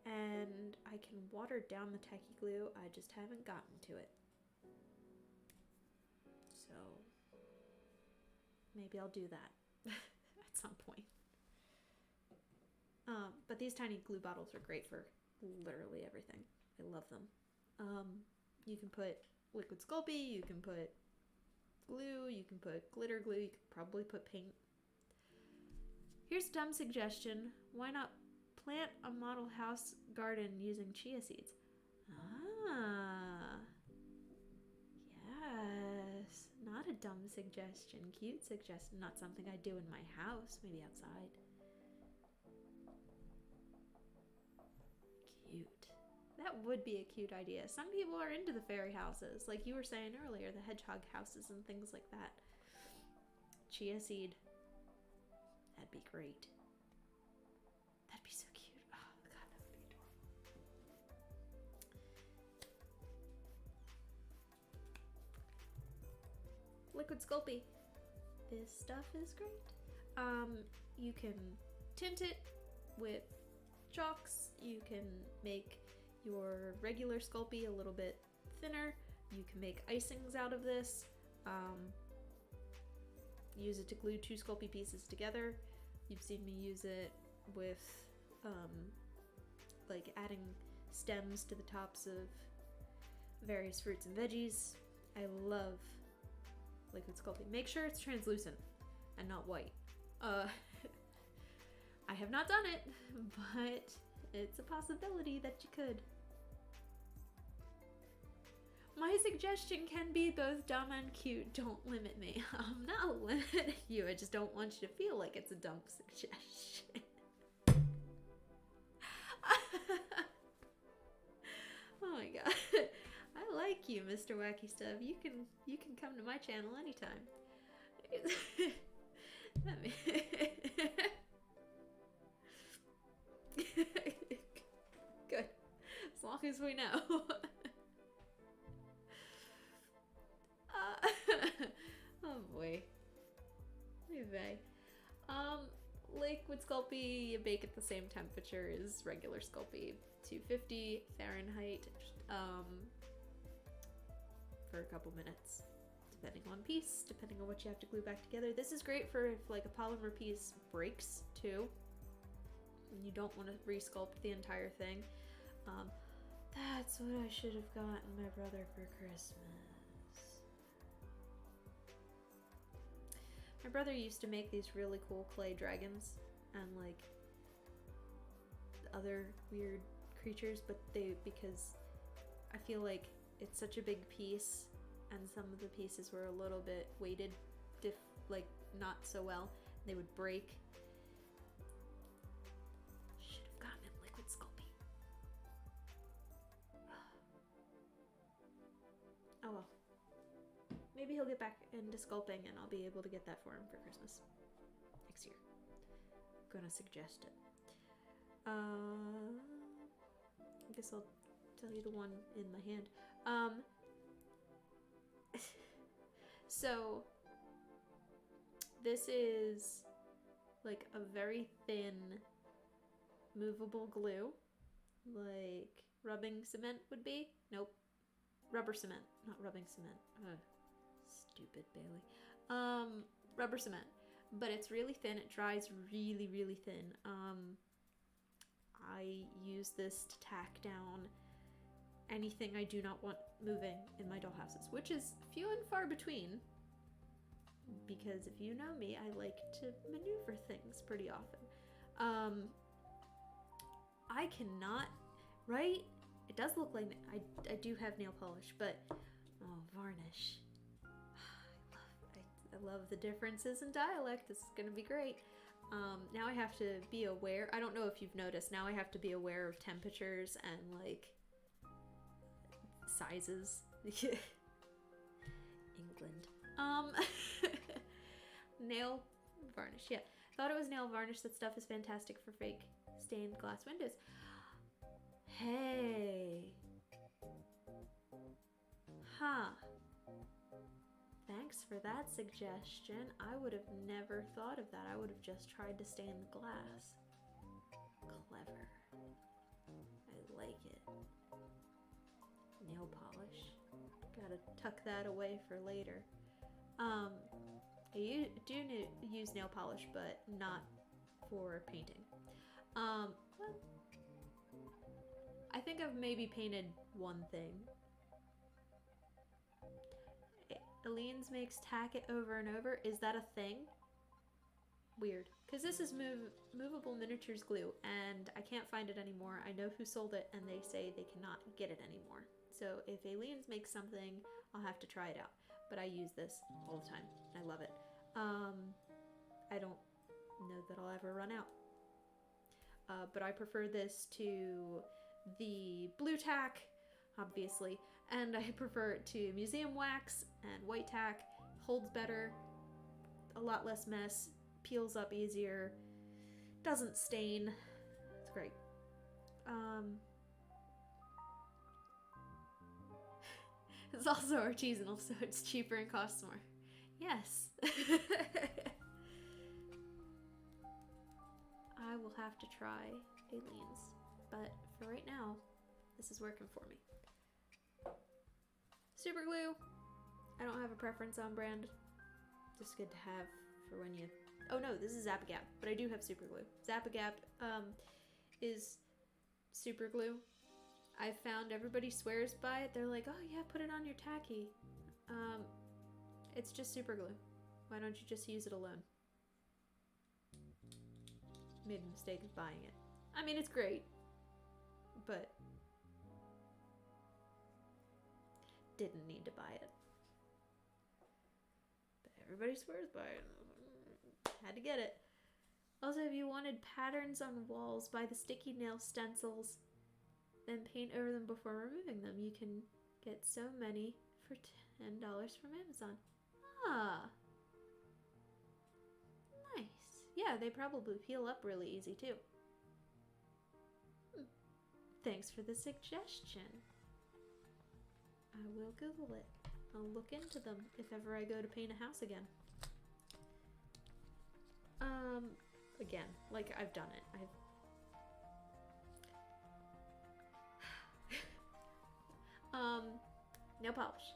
And I can water down the tacky glue, I just haven't gotten to it. So, maybe I'll do that at some point. But these tiny glue bottles are great for literally everything. I love them. You can put liquid Sculpey, you can put glue, you can put glitter glue, you could probably put paint. Here's a dumb suggestion. Why not plant a model house garden using chia seeds? Ah. Yes. Not a dumb suggestion. Cute suggestion. Not something I do in my house. Maybe outside. Cute. That would be a cute idea. Some people are into the fairy houses. Like you were saying earlier, the hedgehog houses and things like that. Chia seed. That'd be great. liquid Sculpey. This stuff is great. You can tint it with chalks. You can make your regular Sculpey a little bit thinner. You can make icings out of this. Use it to glue 2 Sculpey pieces together. You've seen me use it with like adding stems to the tops of various fruits and veggies. I love liquid Sculpey. Make sure it's translucent and not white. I have not done it, but it's a possibility that you could. My suggestion can be both dumb and cute. Don't limit me. I'm not limiting you. I just don't want you to feel like it's a dumb suggestion. Oh my god. I like you, Mr. Wacky Stuff. You can come to my channel anytime. Good. As long as we know. Oh boy. Anyway. Liquid Sculpey, you bake at the same temperature as regular Sculpey. 250 Fahrenheit. For a couple minutes. Depending on piece, depending on what you have to glue back together. This is great for if like a polymer piece breaks too. And you don't want to re-sculpt the entire thing. That's what I should have gotten my brother for Christmas. My brother used to make these really cool clay dragons and like other weird creatures, but because I feel like it's such a big piece and some of the pieces were a little bit weighted like not so well, they would break. Should have gotten him liquid Sculpey. Oh well. Maybe he'll get back into sculpting and I'll be able to get that for him for Christmas next year. I'm gonna suggest it. I guess I'll tell you the one in my hand. So this is like a very thin movable glue, like rubbing cement would be. Nope, rubber cement, not rubbing cement. Stupid Bailey. Rubber cement, but it's really thin. It dries really, really thin. I use this to tack down anything I do not want moving in my dollhouses, which is few and far between, because if you know me, I like to maneuver things pretty often. I cannot, right? It does look like I do have nail polish, but oh, varnish. I love the differences in dialect. This is gonna be great. Now I have to be aware. I don't know if you've noticed. Now I have to be aware of temperatures and like sizes. England. Nail varnish. Yeah, thought it was nail varnish. That stuff is fantastic for fake stained glass windows. Hey. Huh. Thanks for that suggestion. I would have never thought of that. I would have just tried to stain the glass. Clever. I like it. Nail polish. Gotta tuck that away for later. I do use nail polish, but not for painting. Well, I think I've maybe painted one thing. Aleen's makes tack it over and over. Is that a thing? Weird. Because this is movable miniatures glue, and I can't find it anymore. I know who sold it, and they say they cannot get it anymore. So if Aleen's makes something, I'll have to try it out. But I use this all the time. I love it. I don't know that I'll ever run out. But I prefer this to the blue tack, obviously, and I prefer it to museum wax and white tack. Holds better, a lot less mess, peels up easier, doesn't stain. It's great. It's also artisanal, so it's cheaper and costs more. Yes. I will have to try Aliens, but for right now, this is working for me. Super glue. I don't have a preference on brand. Just good to have for when you... Oh no, this is Zap-A-Gap, but I do have super glue. Zap-A-Gap is super glue. I've found everybody swears by it. They're like, oh yeah, put it on your tacky. It's just super glue. Why don't you just use it alone? Made the mistake of buying it. I mean, it's great, but didn't need to buy it. But everybody swears by it. Had to get it. Also, if you wanted patterns on walls, buy the sticky nail stencils, then paint over them before removing them. You can get so many for $10 from Amazon. Ah. Nice. Yeah, they probably peel up really easy too. Thanks for the suggestion. I will Google it. I'll look into them if ever I go to paint a house again. Again, like I've done it. Nail polish.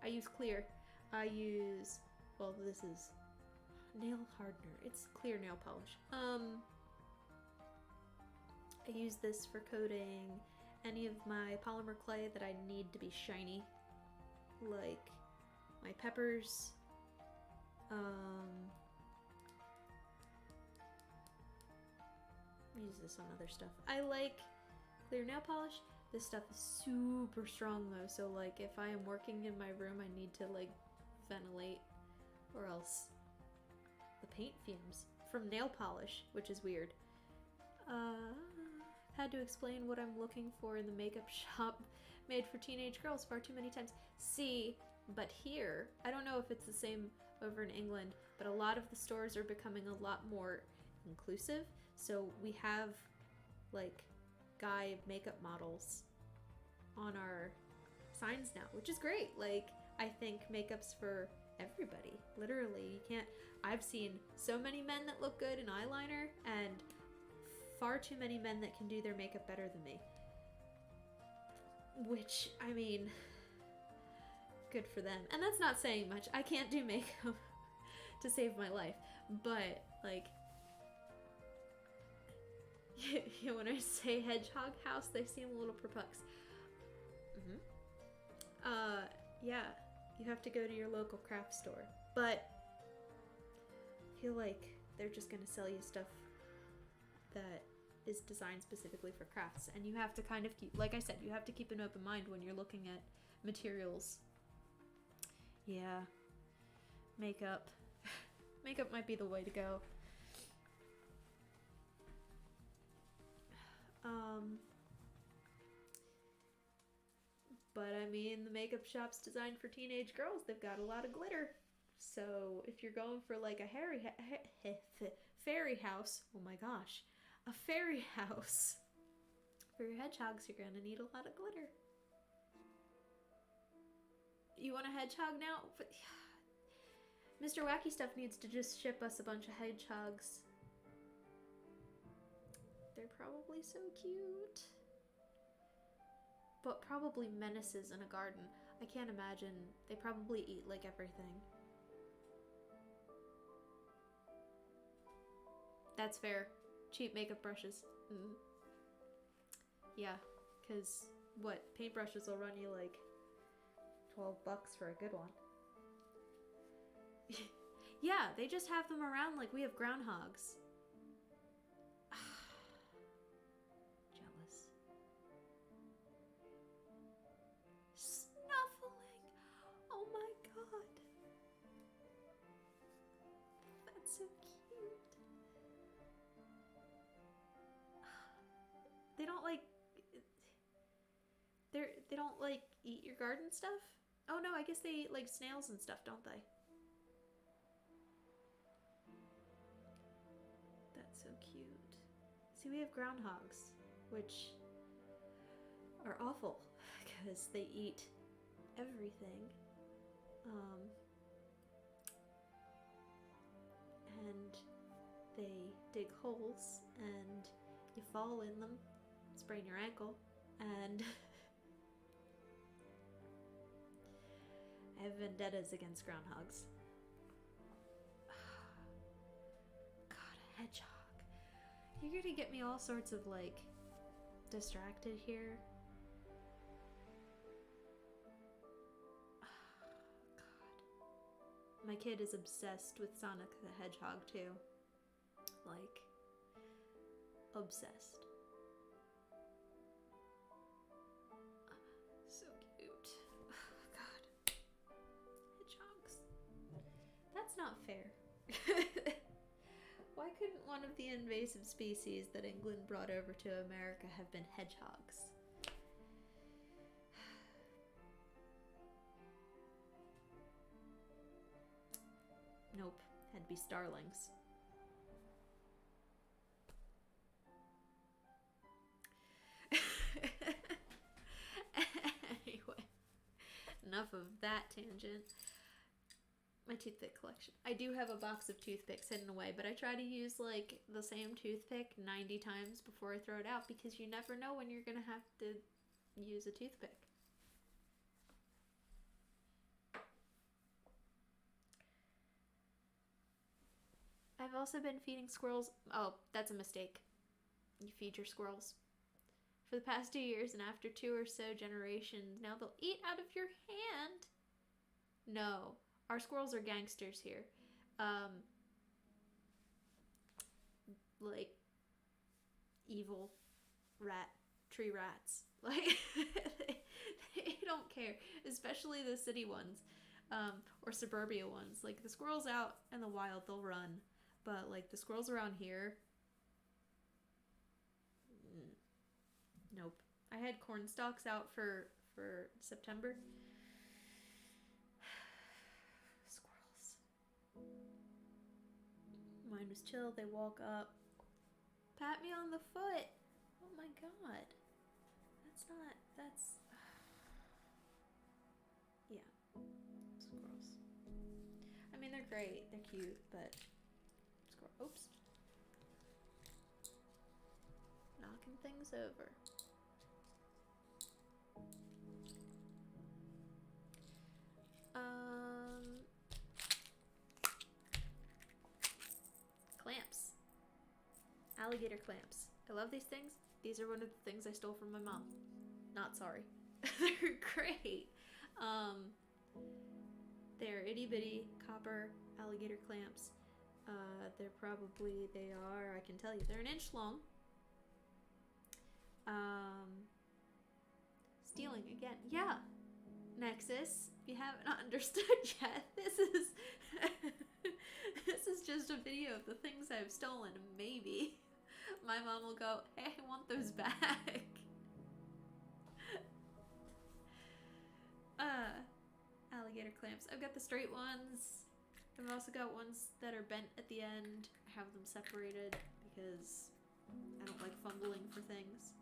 I use clear. I use, well, this is nail hardener. It's clear nail polish. I use this for coating any of my polymer clay that I need to be shiny, like my peppers. Use this on other stuff. I like clear nail polish. This stuff is super strong though, so like if I am working in my room, I need to like ventilate, or else the paint fumes from nail polish, which is weird. Had to explain what I'm looking for in the makeup shop made for teenage girls far too many times. See, but here, I don't know if it's the same over in England, but a lot of the stores are becoming a lot more inclusive. So we have like guy makeup models on our signs now, which is great. Like, I think makeup's for everybody. Literally, you can't... I've seen so many men that look good in eyeliner, and far too many men that can do their makeup better than me. Which, I mean, good for them. And that's not saying much. I can't do makeup to save my life. But, like, when I say hedgehog house, they seem a little perplexed. Yeah, you have to go to your local craft store. But I feel like they're just gonna sell you stuff that is designed specifically for crafts, and you have to kind of keep, like I said, you have to keep an open mind when you're looking at materials. Yeah, makeup. Makeup might be the way to go. But I mean, the makeup shop's designed for teenage girls. They've got a lot of glitter. So if you're going for like a fairy house, oh my gosh, a fairy house for your hedgehogs, you're gonna need a lot of glitter. You want a hedgehog now? But Mr. Wacky Stuff needs to just ship us a bunch of hedgehogs. They're probably so cute. But probably menaces in a garden. I can't imagine. They probably eat like everything. That's fair. Cheap makeup brushes. Yeah, because what? Paintbrushes will run you like $12 for a good one. Yeah, they just have them around like we have groundhogs. Jealous. Snuffling. Oh my god. That's so cute. They don't like... They don't like eat your garden stuff? Oh no, I guess they eat like snails and stuff, don't they? That's so cute. See, we have groundhogs, which are awful because they eat everything. and they dig holes, and you fall in them, sprain your ankle, and I have vendettas against groundhogs. God, a hedgehog. You're gonna get me all sorts of, like, distracted here. God. My kid is obsessed with Sonic the Hedgehog, too. Like, obsessed. So cute. God. Hedgehogs. That's not fair. Why couldn't one of the invasive species that England brought over to America have been hedgehogs? Nope, had to be starlings. Anyway, enough of that tangent. My toothpick collection. I do have a box of toothpicks hidden away, but I try to use, like, the same toothpick 90 times before I throw it out, because you never know when you're gonna have to use a toothpick. I've also been feeding squirrels. Oh, that's a mistake. You feed your squirrels. For the past 2 years, and after 2 or so generations, now they'll eat out of your hand. No. Our squirrels are gangsters here. Like, evil tree rats. Like, they don't care. Especially the city ones, or suburbia ones. Like, the squirrels out in the wild, they'll run. But, like, the squirrels around here, nope. I had corn stalks out for September. Mine was chill. They walk up, pat me on the foot. Oh my god. That's yeah. Squirrels. I mean, they're great. They're cute, but oops. Knocking things over. Clamps. Alligator clamps. I love these things. These are one of the things I stole from my mom. Not sorry. They're great. They're itty bitty copper alligator clamps. They are, I can tell you, they're 1 inch long. Stealing again. Yeah. Nexus, if you haven't understood yet, this is just a video of the things I've stolen. Maybe my mom will go, hey, I want those back. Alligator clamps. I've got the straight ones. I've also got ones that are bent at the end. I have them separated because I don't like fumbling for things.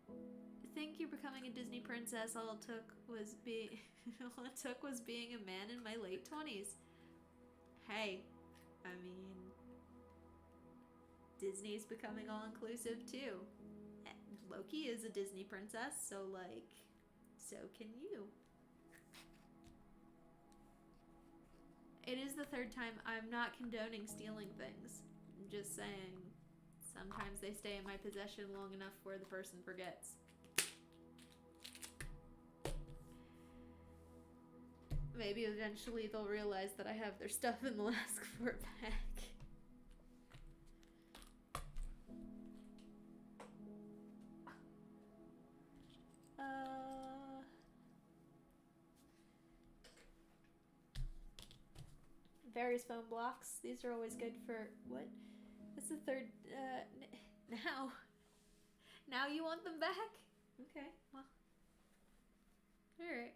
I think you're becoming a Disney princess. All it took was being a man in my late 20s. Hey, I mean, Disney's becoming all-inclusive too. Loki is a Disney princess, so can you. It is the 3rd time. I'm not condoning stealing things. I'm just saying, sometimes they stay in my possession long enough where the person forgets. Maybe eventually they'll realize that I have their stuff and they'll ask for it back. Various foam blocks. These are always good for what? That's the 3rd. Now you want them back? Okay. Well. All right.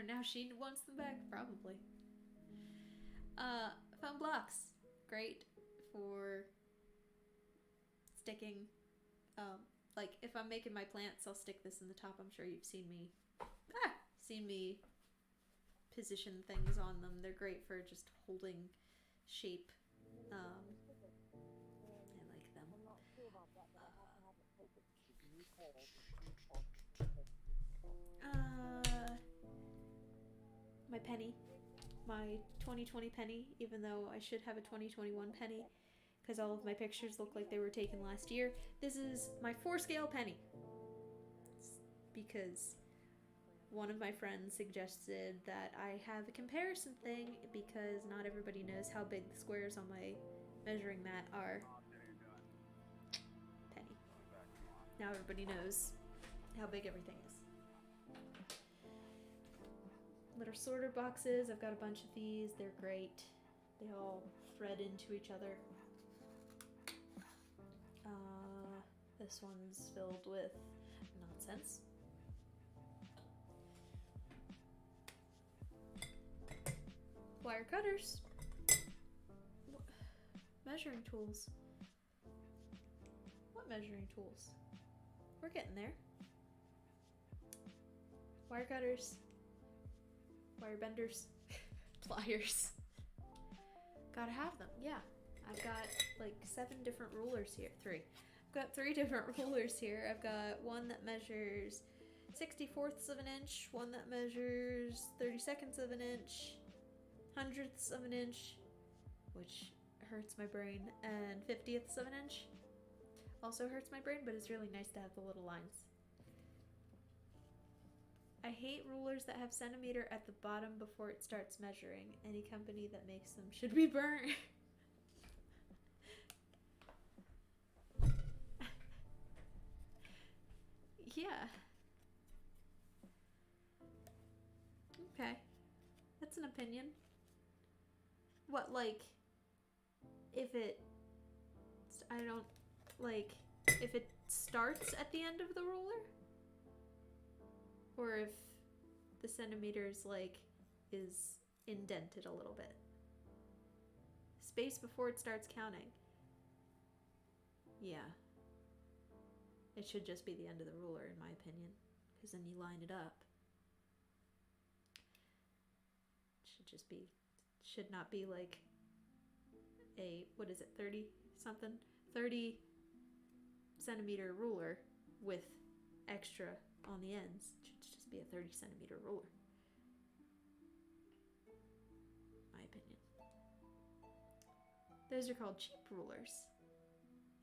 Now she wants them back, probably. Foam blocks, great for sticking. Like if I'm making my plants, I'll stick this in the top. I'm sure you've seen me position things on them. They're great for just holding shape. I like them. My penny. My 2020 penny, even though I should have a 2021 penny, because all of my pictures look like they were taken last year. This is my 4-scale penny. It's because one of my friends suggested that I have a comparison thing, because not everybody knows how big the squares on my measuring mat are. Penny. Now everybody knows how big everything is. Little sorter boxes. I've got a bunch of these. They're great. They all thread into each other. This one's filled with nonsense. Wire cutters. Measuring tools. What measuring tools? We're getting there. Wire cutters. Wire benders. Pliers. Gotta have them, yeah. I've got like 7 different rulers here. 3. I've got 3 different rulers here. I've got one that measures 64ths of an inch, one that measures 32nds of an inch, 100ths of an inch, which hurts my brain, and 50ths of an inch. Also hurts my brain, but it's really nice to have the little lines. I hate rulers that have centimeter at the bottom before it starts measuring. Any company that makes them should be burnt. Yeah. Okay. That's an opinion. What, like, if it... I don't... Like, if it starts at the end of the ruler? Or if the centimeters, like, is indented a little bit. Space before it starts counting. Yeah. It should just be the end of the ruler, in my opinion. Because then you line it up. It should just be... Should not be, like, a... What is it? 30 something? 30 centimeter ruler with extra on the ends. It should just be a 30 centimeter ruler. My opinion. Those are called cheap rulers.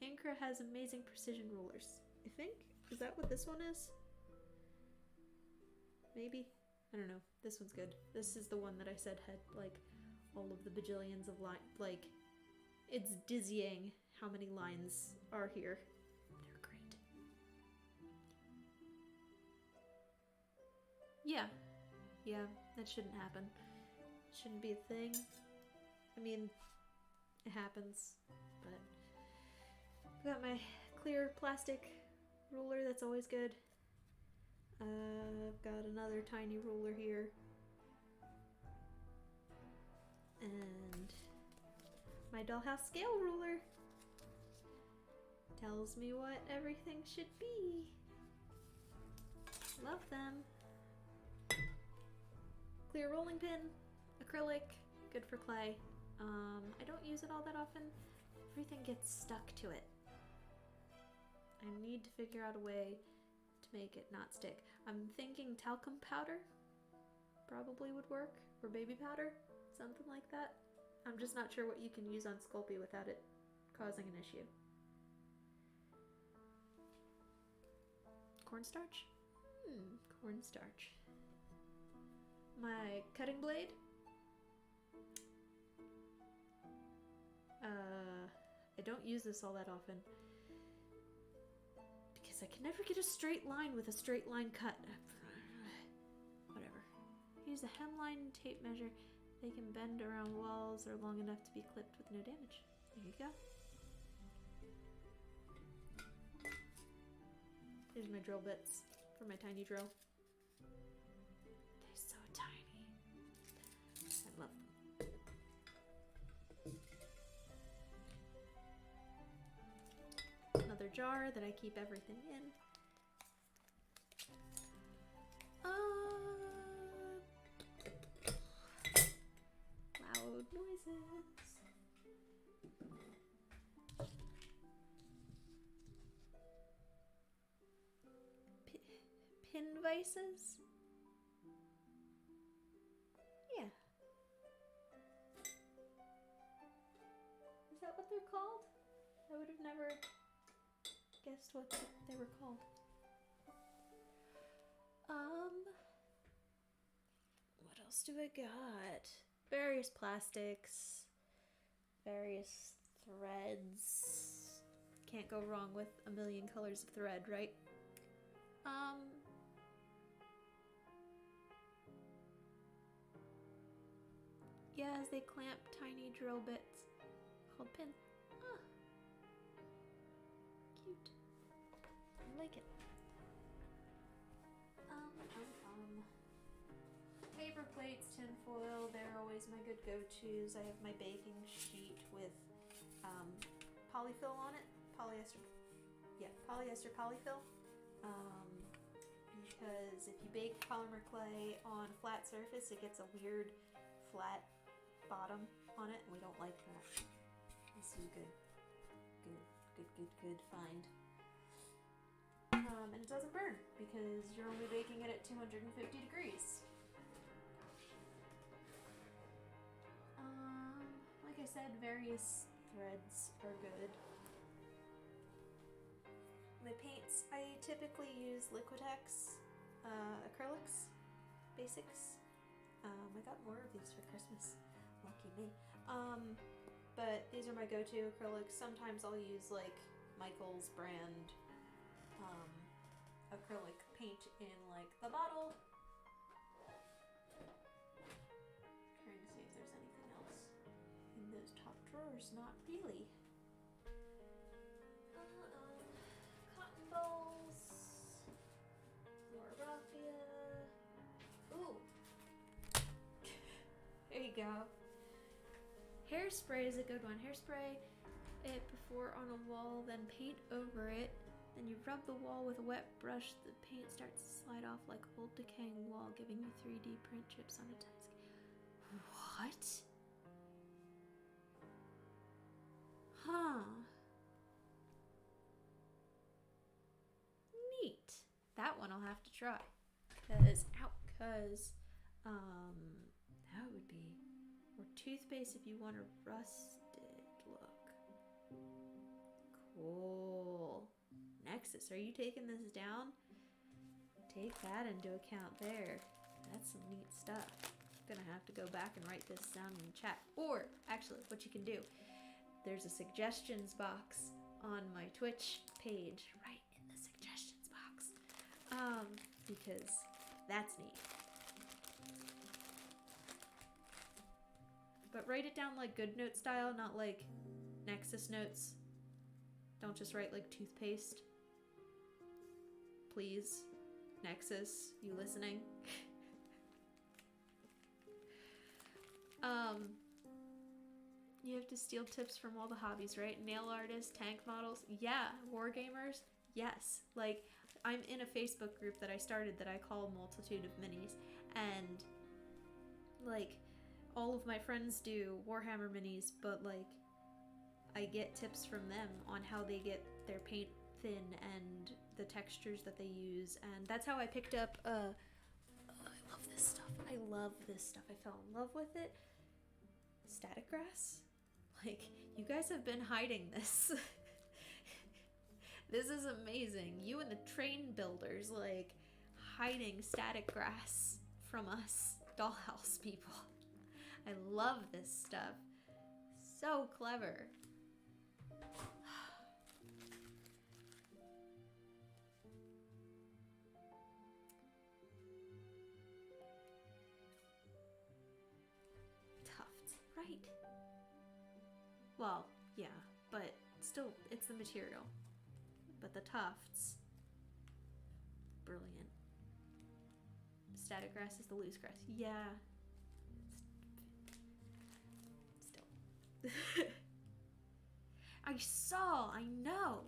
Incra has amazing precision rulers. I think? Is that what this one is? Maybe? I don't know. This one's good. This is the one that I said had, like, all of the bajillions of lines. Like, it's dizzying how many lines are here. They're great. Yeah. Yeah, that shouldn't happen. Shouldn't be a thing. I mean, it happens, but... I've got my clear plastic ruler, that's always good. I've got another tiny ruler here. And my dollhouse scale ruler tells me what everything should be. Love them. Clear rolling pin, acrylic, good for clay. I don't use it all that often. Everything gets stuck to it. I need to figure out a way to make it not stick. I'm thinking talcum powder probably would work, or baby powder, something like that. I'm just not sure what you can use on Sculpey without it causing an issue. Cornstarch? Cornstarch. My cutting blade. I don't use this all that often because I can never get a straight line with a straight line cut. Whatever. Use a hemline tape measure. They can bend around walls or long enough to be clipped with no damage. There you go. Here's my drill bits for my tiny drill. They're so tiny. I love them. Another jar that I keep everything in. pin vices. Yeah. Is that what they're called? I would have never guessed what they were called. What else do I got? Various plastics, various threads. Can't go wrong with a million colors of thread, right? Yeah, as they clamp tiny drill bits called pins. Ah, cute. I like it. Paper plates, tin foil, they're always my good go-tos. I have my baking sheet with polyfill on it. Polyester polyfill. Because if you bake polymer clay on a flat surface, it gets a weird flat bottom on it, and we don't like that. This is good find. And it doesn't burn because you're only baking it at 250 degrees. Like I said, various threads are good. My paints, I typically use Liquitex acrylics, basics. I got more of these for Christmas, lucky me. But these are my go-to acrylics. Sometimes I'll use like Michael's brand acrylic paint in like the bottle. Trying to see if there's anything else in those top drawers. Not really. Cotton balls. Flora Raffia. Ooh. There you go. Hairspray is a good one. Hairspray it before on a wall, then paint over it. Then you rub the wall with a wet brush. The paint starts to slide off like old decaying wall, giving you 3D print chips on a desk. What? Huh. Neat. That one I'll have to try. Cause that would be, or toothpaste if you want a rusted look. Cool. Nexus, are you taking this down? Take that into account there. That's some neat stuff. I'm gonna have to go back and write this down in the chat. Or, actually, what you can do, there's a suggestions box on my Twitch page, right in the suggestions box. Because that's neat. But write it down like GoodNote style, not like Nexus notes. Don't just write like toothpaste. Please. Nexus, you listening? You have to steal tips from all the hobbies, right? Nail artists, tank models. Yeah. Wargamers. Yes. Like, I'm in a Facebook group that I started that I call Multitude of Minis. And, like, all of my friends do Warhammer minis, but, like, I get tips from them on how they get their paint thin and the textures that they use. And that's how I picked up, I love this stuff. I love this stuff. I fell in love with it. Static grass. Like, you guys have been hiding this. This is amazing. You and the train builders, like, hiding static grass from us dollhouse people. I love this stuff. So clever. Tufts, right? Well, yeah, but still, it's the material. But the tufts, brilliant. Static grass is the loose grass. Yeah. Still. I know.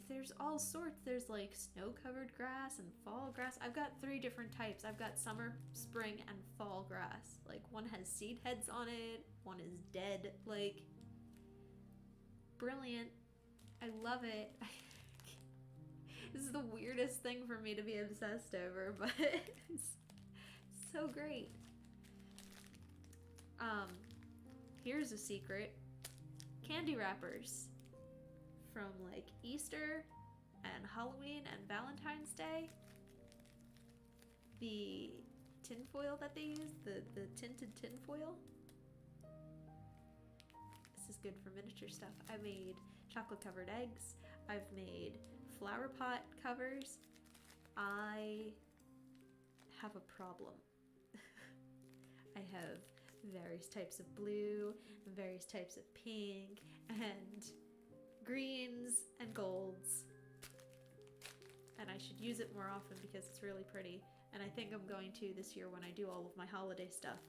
There's all sorts. There's like snow-covered grass and fall grass. I've got 3 different types. I've got summer, spring, and fall grass. Like, one has seed heads on it, one is dead. Like, brilliant. I love it. This is the weirdest thing for me to be obsessed over, but it's so great. Here's a secret. Candy wrappers from like Easter and Halloween and Valentine's Day. The tinfoil that they use, the tinted tinfoil. This is good for miniature stuff. I made chocolate covered eggs. I've made flower pot covers. I have a problem. I have various types of blue, and various types of pink, and greens, and golds. And I should use it more often because it's really pretty. And I think I'm going to this year when I do all of my holiday stuff.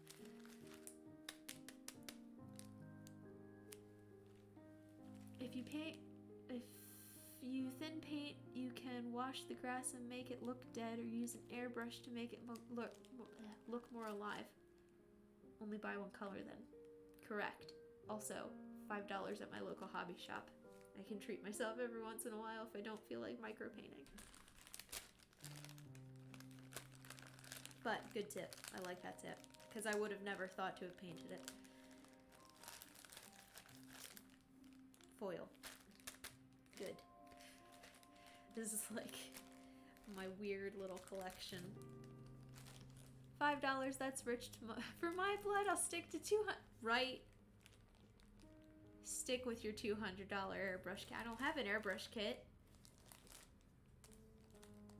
If you thin paint, you can wash the grass and make it look dead, or use an airbrush to make it look more alive. Only buy one color then. Correct. Also, $5 at my local hobby shop. I can treat myself every once in a while if I don't feel like micro painting. But good tip. I like that tip because I would have never thought to have painted it. Foil. Good. This is like my weird little collection. $5, that's rich for my blood. I'll stick to $200. Right? Stick with your $200 airbrush kit. I don't have an airbrush kit.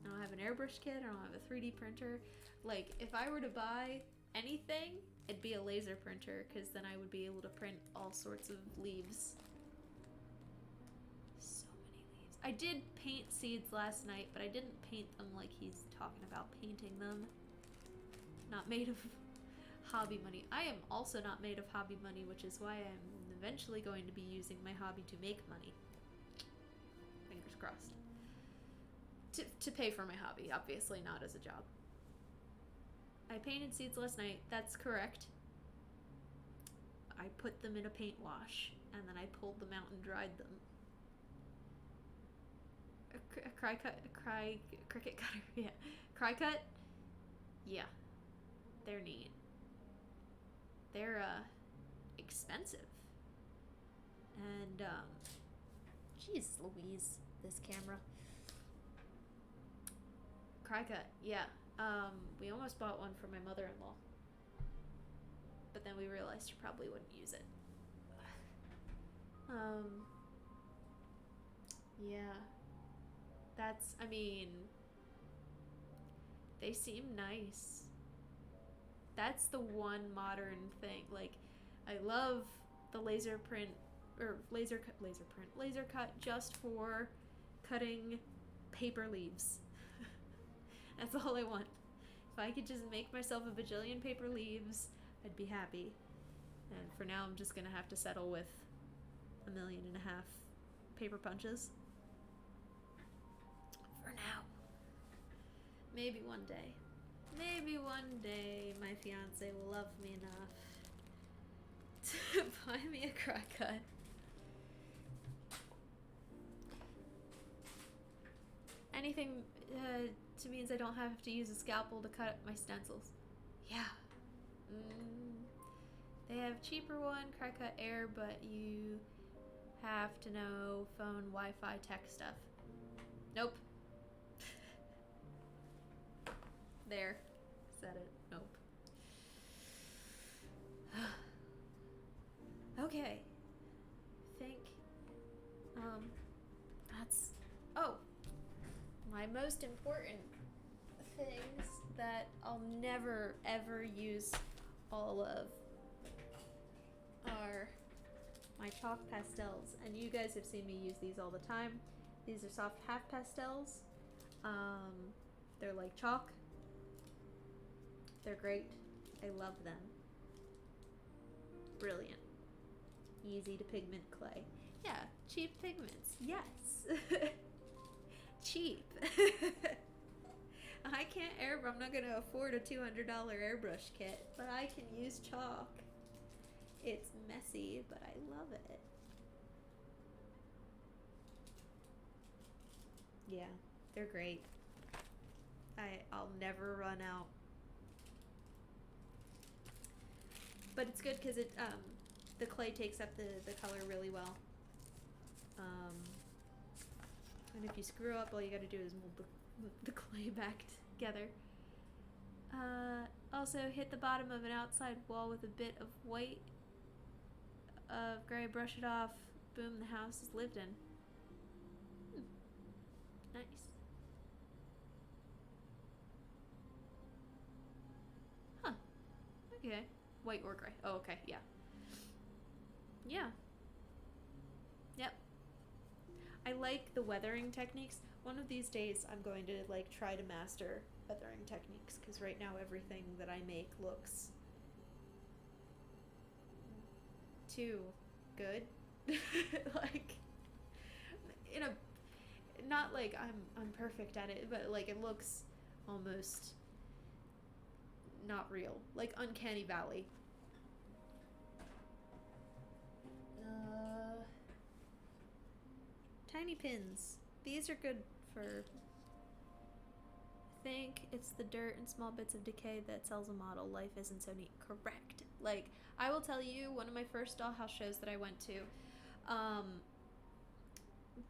I don't have an airbrush kit. I don't have a 3D printer. Like, if I were to buy anything, it'd be a laser printer, because then I would be able to print all sorts of leaves. So many leaves. I did paint seeds last night, but I didn't paint them like he's talking about painting them. Not made of hobby money. I am also not made of hobby money, which is why I'm eventually going to be using my hobby to make money. Fingers crossed. To pay for my hobby, obviously not as a job. I painted seeds last night, that's correct. I put them in a paint wash, and then I pulled them out and dried them. Cricket cutter, yeah. Cry cut? Yeah. They're neat. They're, expensive. And, jeez Louise, this camera. Cry cut, yeah. We almost bought one for my mother-in-law. But then we realized she probably wouldn't use it. Yeah. That's, I mean, they seem nice. That's the one modern thing. Like, I love the laser print, or laser cut just for cutting paper leaves. That's all I want. If I could just make myself a bajillion paper leaves, I'd be happy. And for now, I'm just gonna have to settle with 1.5 million paper punches. For now. Maybe one day. Maybe one day my fiance will love me enough to buy me a crack cut. Anything to means I don't have to use a scalpel to cut my stencils. Yeah. They have cheaper one, Cry Cut Air, but you have to know phone, Wi-Fi, tech stuff. Nope. There. Said it. Nope. Okay. I think that's my most important things that I'll never ever use all of are my chalk pastels, and you guys have seen me use these all the time. These are soft half pastels. They're like chalk. They're great. I love them. Brilliant. Easy to pigment clay. Yeah, cheap pigments. Yes. Cheap. I can't I'm not going to afford a $200 airbrush kit, but I can use chalk. It's messy, but I love it. Yeah. They're great. I'll never run out. But it's good because the clay takes up the color really well. And if you screw up, all you gotta do is mold the clay back together. Also hit the bottom of an outside wall with a bit of white of gray, brush it off, boom, the house is lived in. Nice. Huh. Okay. White or gray. Oh, okay, yeah. Yeah. Yep. I like the weathering techniques. One of these days I'm going to like try to master weathering techniques, because right now everything that I make looks too good. Like, in a, not like I'm perfect at it, but like it looks almost not real, like Uncanny Valley. Tiny pins. These are good for, I think it's the dirt and small bits of decay that sells a model. Life isn't so neat. Correct. Like, I will tell you, one of my first dollhouse shows that I went to,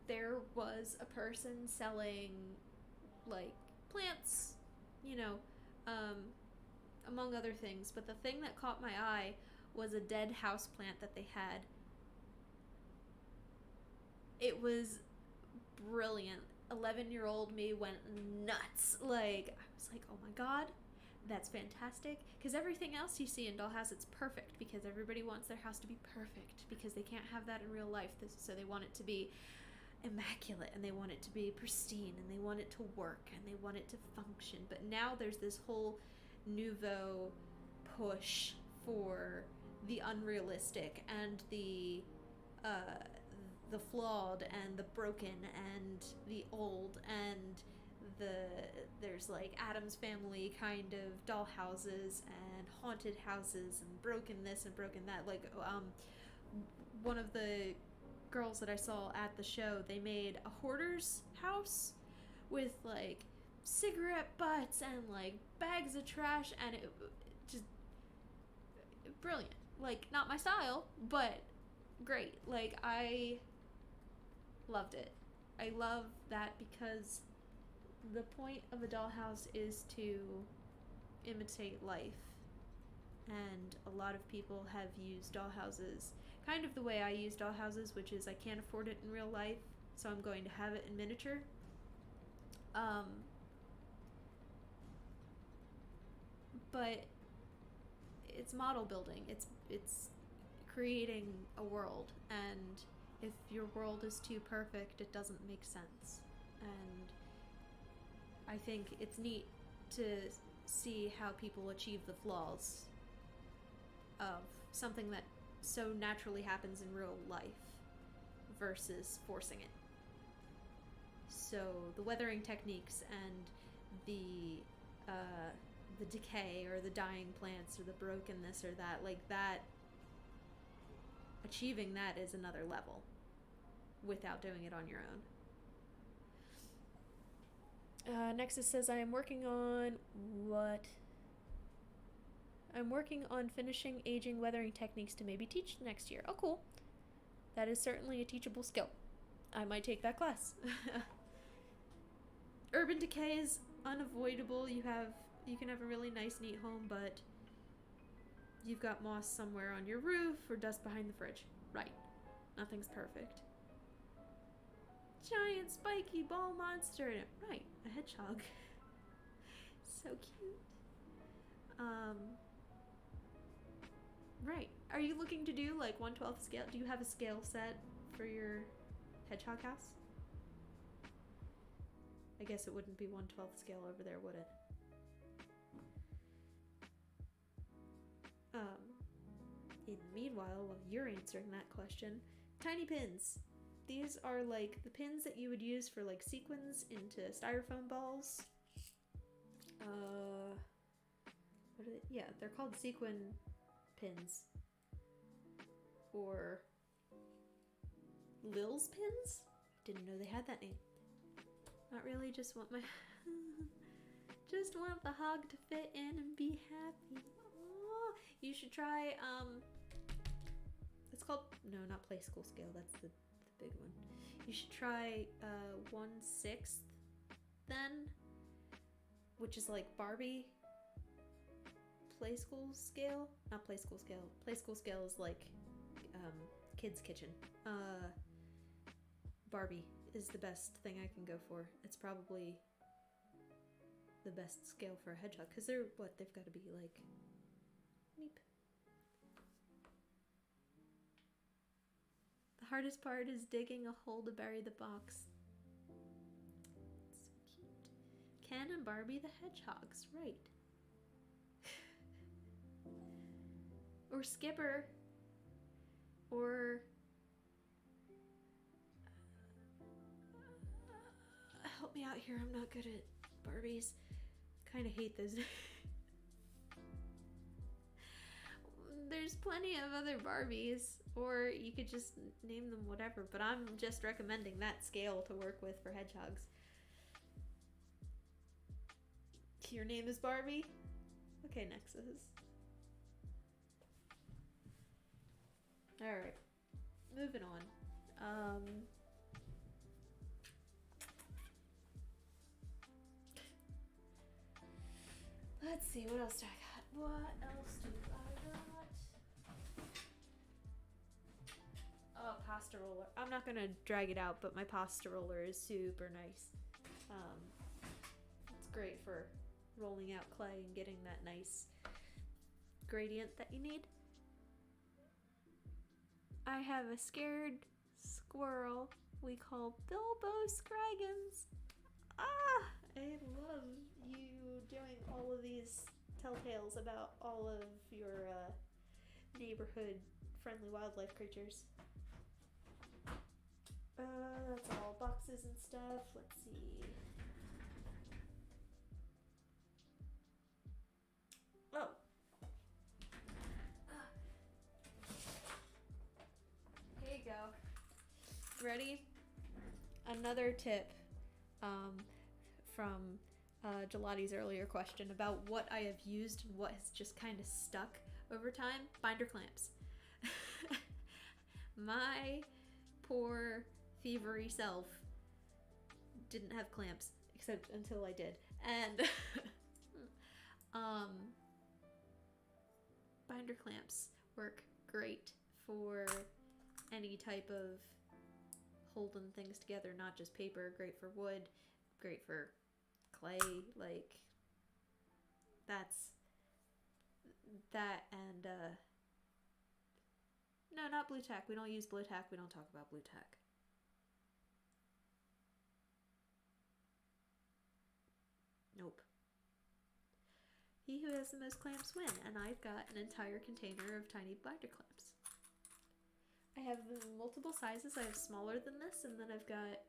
there was a person selling, like, plants, you know, among other things. But the thing that caught my eye was a dead house plant that they had. It was brilliant. 11-year-old me went nuts. Like, I was like, oh my god, that's fantastic. Because everything else you see in Dollhouse, it's perfect, because everybody wants their house to be perfect, because they can't have that in real life. So they want it to be immaculate, and they want it to be pristine, and they want it to work, and they want it to function. But now there's this whole nouveau push for the unrealistic and the flawed and the broken and the old, and there's like Addams Family kind of dollhouses and haunted houses and broken this and broken that. Like, one of the girls that I saw at the show, they made a hoarder's house with like cigarette butts and like bags of trash, and it just brilliant. Like, not my style, but great. Like, I loved it. I love that, because the point of a dollhouse is to imitate life, and a lot of people have used dollhouses kind of the way I use dollhouses, which is I can't afford it in real life, so I'm going to have it in miniature. But it's model building. It's creating a world, and if your world is too perfect, it doesn't make sense. And I think it's neat to see how people achieve the flaws of something that so naturally happens in real life versus forcing it. So the weathering techniques and the decay or the dying plants or the broken this or that, like that, achieving that is another level without doing it on your own. Next it says, I'm working on finishing aging weathering techniques to maybe teach next year. Oh, cool. That is certainly a teachable skill. I might take that class. Urban decay is unavoidable. You can have a really nice, neat home, but you've got moss somewhere on your roof or dust behind the fridge. Right. Nothing's perfect. Giant spiky ball monster. Right. A hedgehog. So cute. Right. Are you looking to do like 1/12 scale? Do you have a scale set for your hedgehog house? I guess it wouldn't be 1/12 scale over there, would it? In the meanwhile, while you're answering that question, tiny pins. These are like the pins that you would use for like sequins into styrofoam balls. What are they? Yeah, they're called sequin pins. Or Lil's pins? Didn't know they had that name. Not really, just want my just want the hog to fit in and be happy. Aww. You should try it's called, no, not Play School Scale, that's the big one. You should try 1/6 then, which is like Barbie Play School Scale. Not Play School Scale. Play School Scale is like Kids Kitchen. Barbie is the best thing I can go for. It's probably the best scale for a hedgehog, because they're what, they've got to be like meep. The hardest part is digging a hole to bury the box. It's so cute. Ken and Barbie the hedgehogs, right? Or Skipper, or help me out here, I'm not good at Barbies. Kind of hate those. There's plenty of other Barbies, or you could just name them whatever, but I'm just recommending that scale to work with for hedgehogs. Your name is Barbie? Okay, Nexus. Alright, moving on. Let's see, what else do I got? What else do I got? Oh, pasta roller. I'm not gonna drag it out, but my pasta roller is super nice. It's great for rolling out clay and getting that nice gradient that you need. I have a scared squirrel we call Bilbo Scraggins. Ah! I love you doing all of these telltales about all of your neighborhood friendly wildlife creatures. That's all boxes and stuff. Let's see. Oh. Here you go. Ready? Another tip from Gelati's earlier question about what I have used and what has just kind of stuck over time. Binder clamps. My poor thievery self didn't have clamps, except until I did. And binder clamps work great for any type of holding things together, not just paper. Great for wood, great for clay. Like, that's that. And no, not blue tack. We don't use blue tack. We don't talk about blue tack. Nope. He who has the most clamps win, and I've got an entire container of tiny binder clamps. I have multiple sizes. I have smaller than this, and then I've got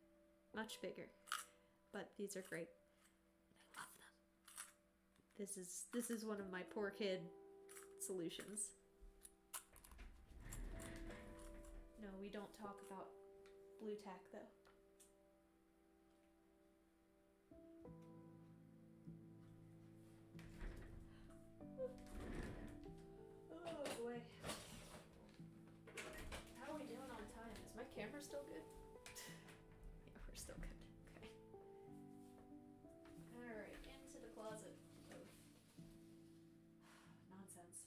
much bigger. But these are great. I love them. This is one of my poor kid solutions. No, we don't talk about blue tack though. Oh boy. How are we doing on time? Is my camera still good? Yeah, we're still good. Okay. Alright, into the closet of nonsense.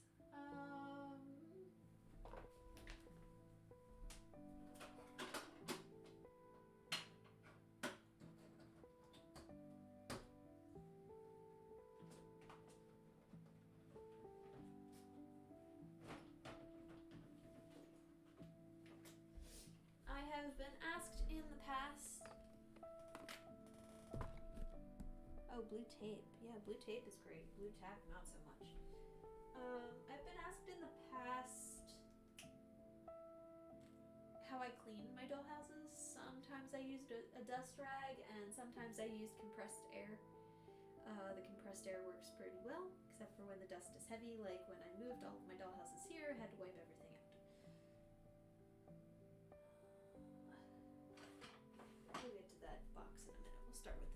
I have been asked in the past. Oh, blue tape. Yeah, blue tape is great. Blue tack, not so much. I've been asked in the past how I clean my dollhouses. Sometimes I used a dust rag, and sometimes I used compressed air. The compressed air works pretty well, except for when the dust is heavy, like when I moved all of my dollhouses here, I had to wipe everything out. We'll get to that box in a minute. We'll start with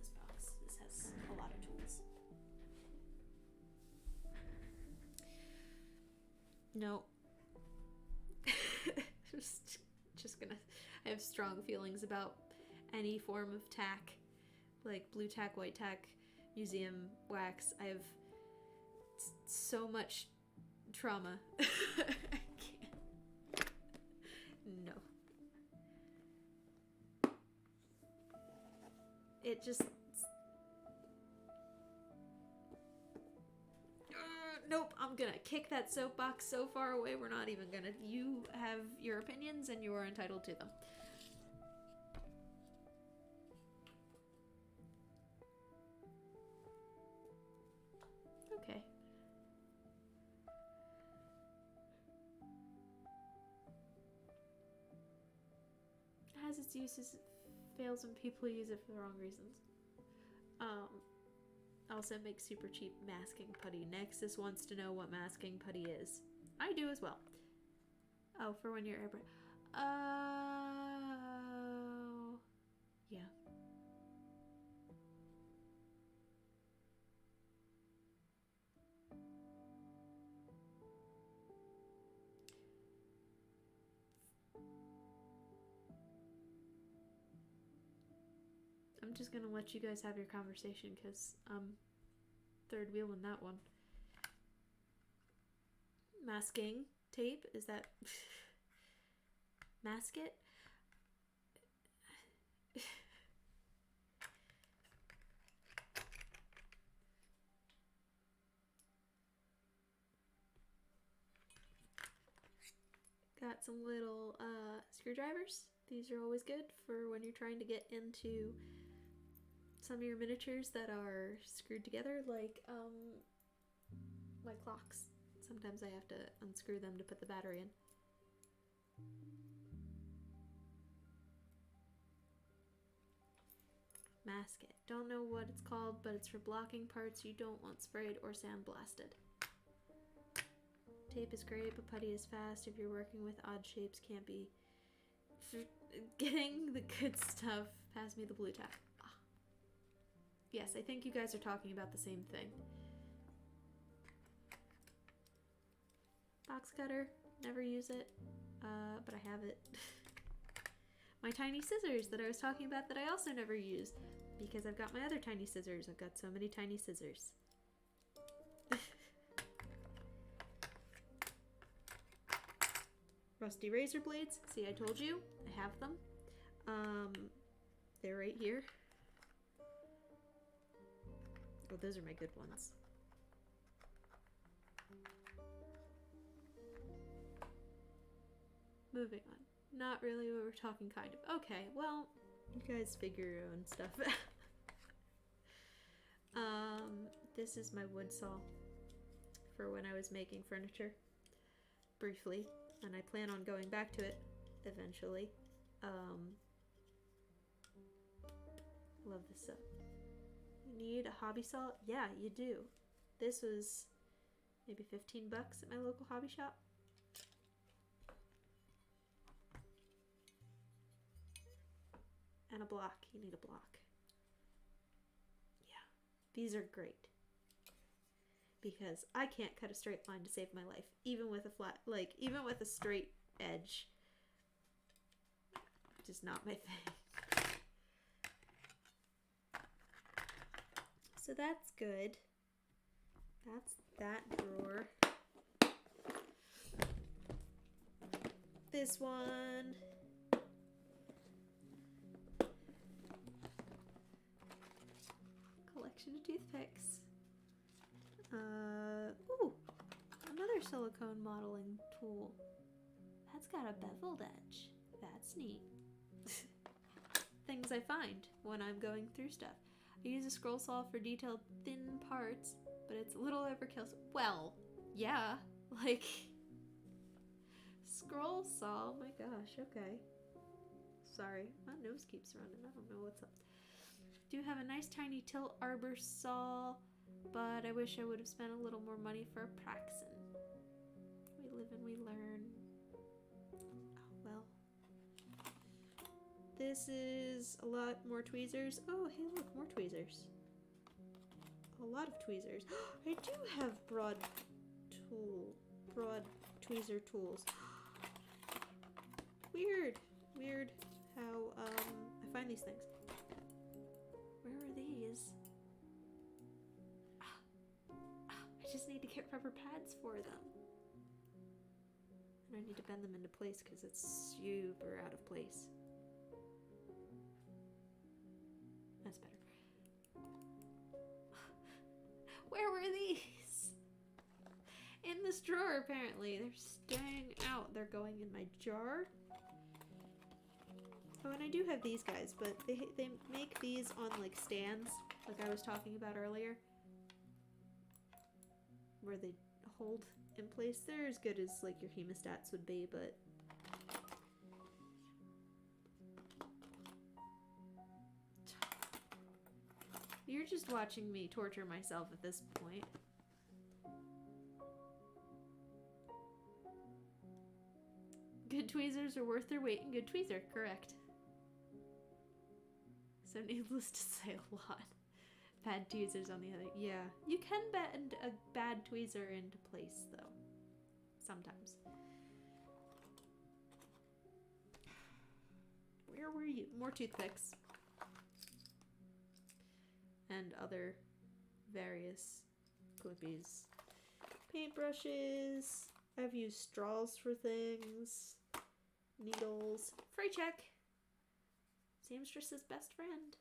No. just gonna... I have strong feelings about any form of tack. Like blue tack, white tack, museum wax. I have so much trauma. I can't. No. It just... nope, I'm gonna kick that soapbox so far away, we're not even gonna... You have your opinions and you are entitled to them. Okay. It has its uses, fails when people use it for the wrong reasons. Also makes super cheap masking putty. Nexus wants to know what masking putty is. I do as well. Oh, for when you're airbrush. Oh, yeah. I'm just gonna let you guys have your conversation because I'm third wheel in that one. Masking tape, is that mask it? Got some little screwdrivers. These are always good for when you're trying to get into some of your miniatures that are screwed together, like clocks. Sometimes I have to unscrew them to put the battery in. Mask it. Don't know what it's called, but it's for blocking parts you don't want sprayed or sandblasted. Tape is great, but putty is fast. If you're working with odd shapes, can't be. Getting the good stuff. Pass me the blue tack. Ah. Yes, I think you guys are talking about the same thing. Box cutter. Never use it, but I have it. My tiny scissors that I was talking about that I also never use because I've got my other tiny scissors. I've got so many tiny scissors. Rusty razor blades. See, I told you. I have them. They're right here. Oh, those are my good ones. Moving on. Not really what we're talking, kind of. Okay, well, you guys figure your own stuff out. This is my wood saw for when I was making furniture. Briefly. And I plan on going back to it eventually. Love this stuff. You need a hobby saw? Yeah, you do. This was maybe 15 bucks at my local hobby shop. And a block. You need a block. Yeah. These are great. Because I can't cut a straight line to save my life. Even with a flat, like, even with a straight edge. Just not my thing. So that's good. That's that drawer. This one. Collection of toothpicks. Ooh, another silicone modeling tool. That's got a beveled edge. That's neat. Things I find when I'm going through stuff. I use a scroll saw for detailed thin parts, but it's a little overkill. Well, yeah, like scroll saw. Oh my gosh, okay. Sorry, my nose keeps running. I don't know what's up. Do have a nice tiny tilt arbor saw, but I wish I would have spent a little more money for a Praxon. We live and we learn. Oh well. This is a lot more tweezers. Oh, hey look, more tweezers. A lot of tweezers. I do have broad tweezer tools. Weird how I find these things. Where are these? I just need to get rubber pads for them. And I need to bend them into place because it's super out of place. That's better. Where were these? In this drawer, apparently. They're staying out. They're going in my jar. Oh, and I do have these guys, but they make these on, like, stands, like I was talking about earlier, where they hold in place. They're as good as, like, your hemostats would be, but you're just watching me torture myself at this point. Good tweezers are worth their weight in good tweezer, correct. So needless to say, a lot. Bad tweezers on the other. Yeah, you can bend a bad tweezer into place, though. Sometimes. Where were you? More toothpicks. And other various clippies. Paintbrushes. I've used straws for things. Needles. Freight check. Seamstress's best friend.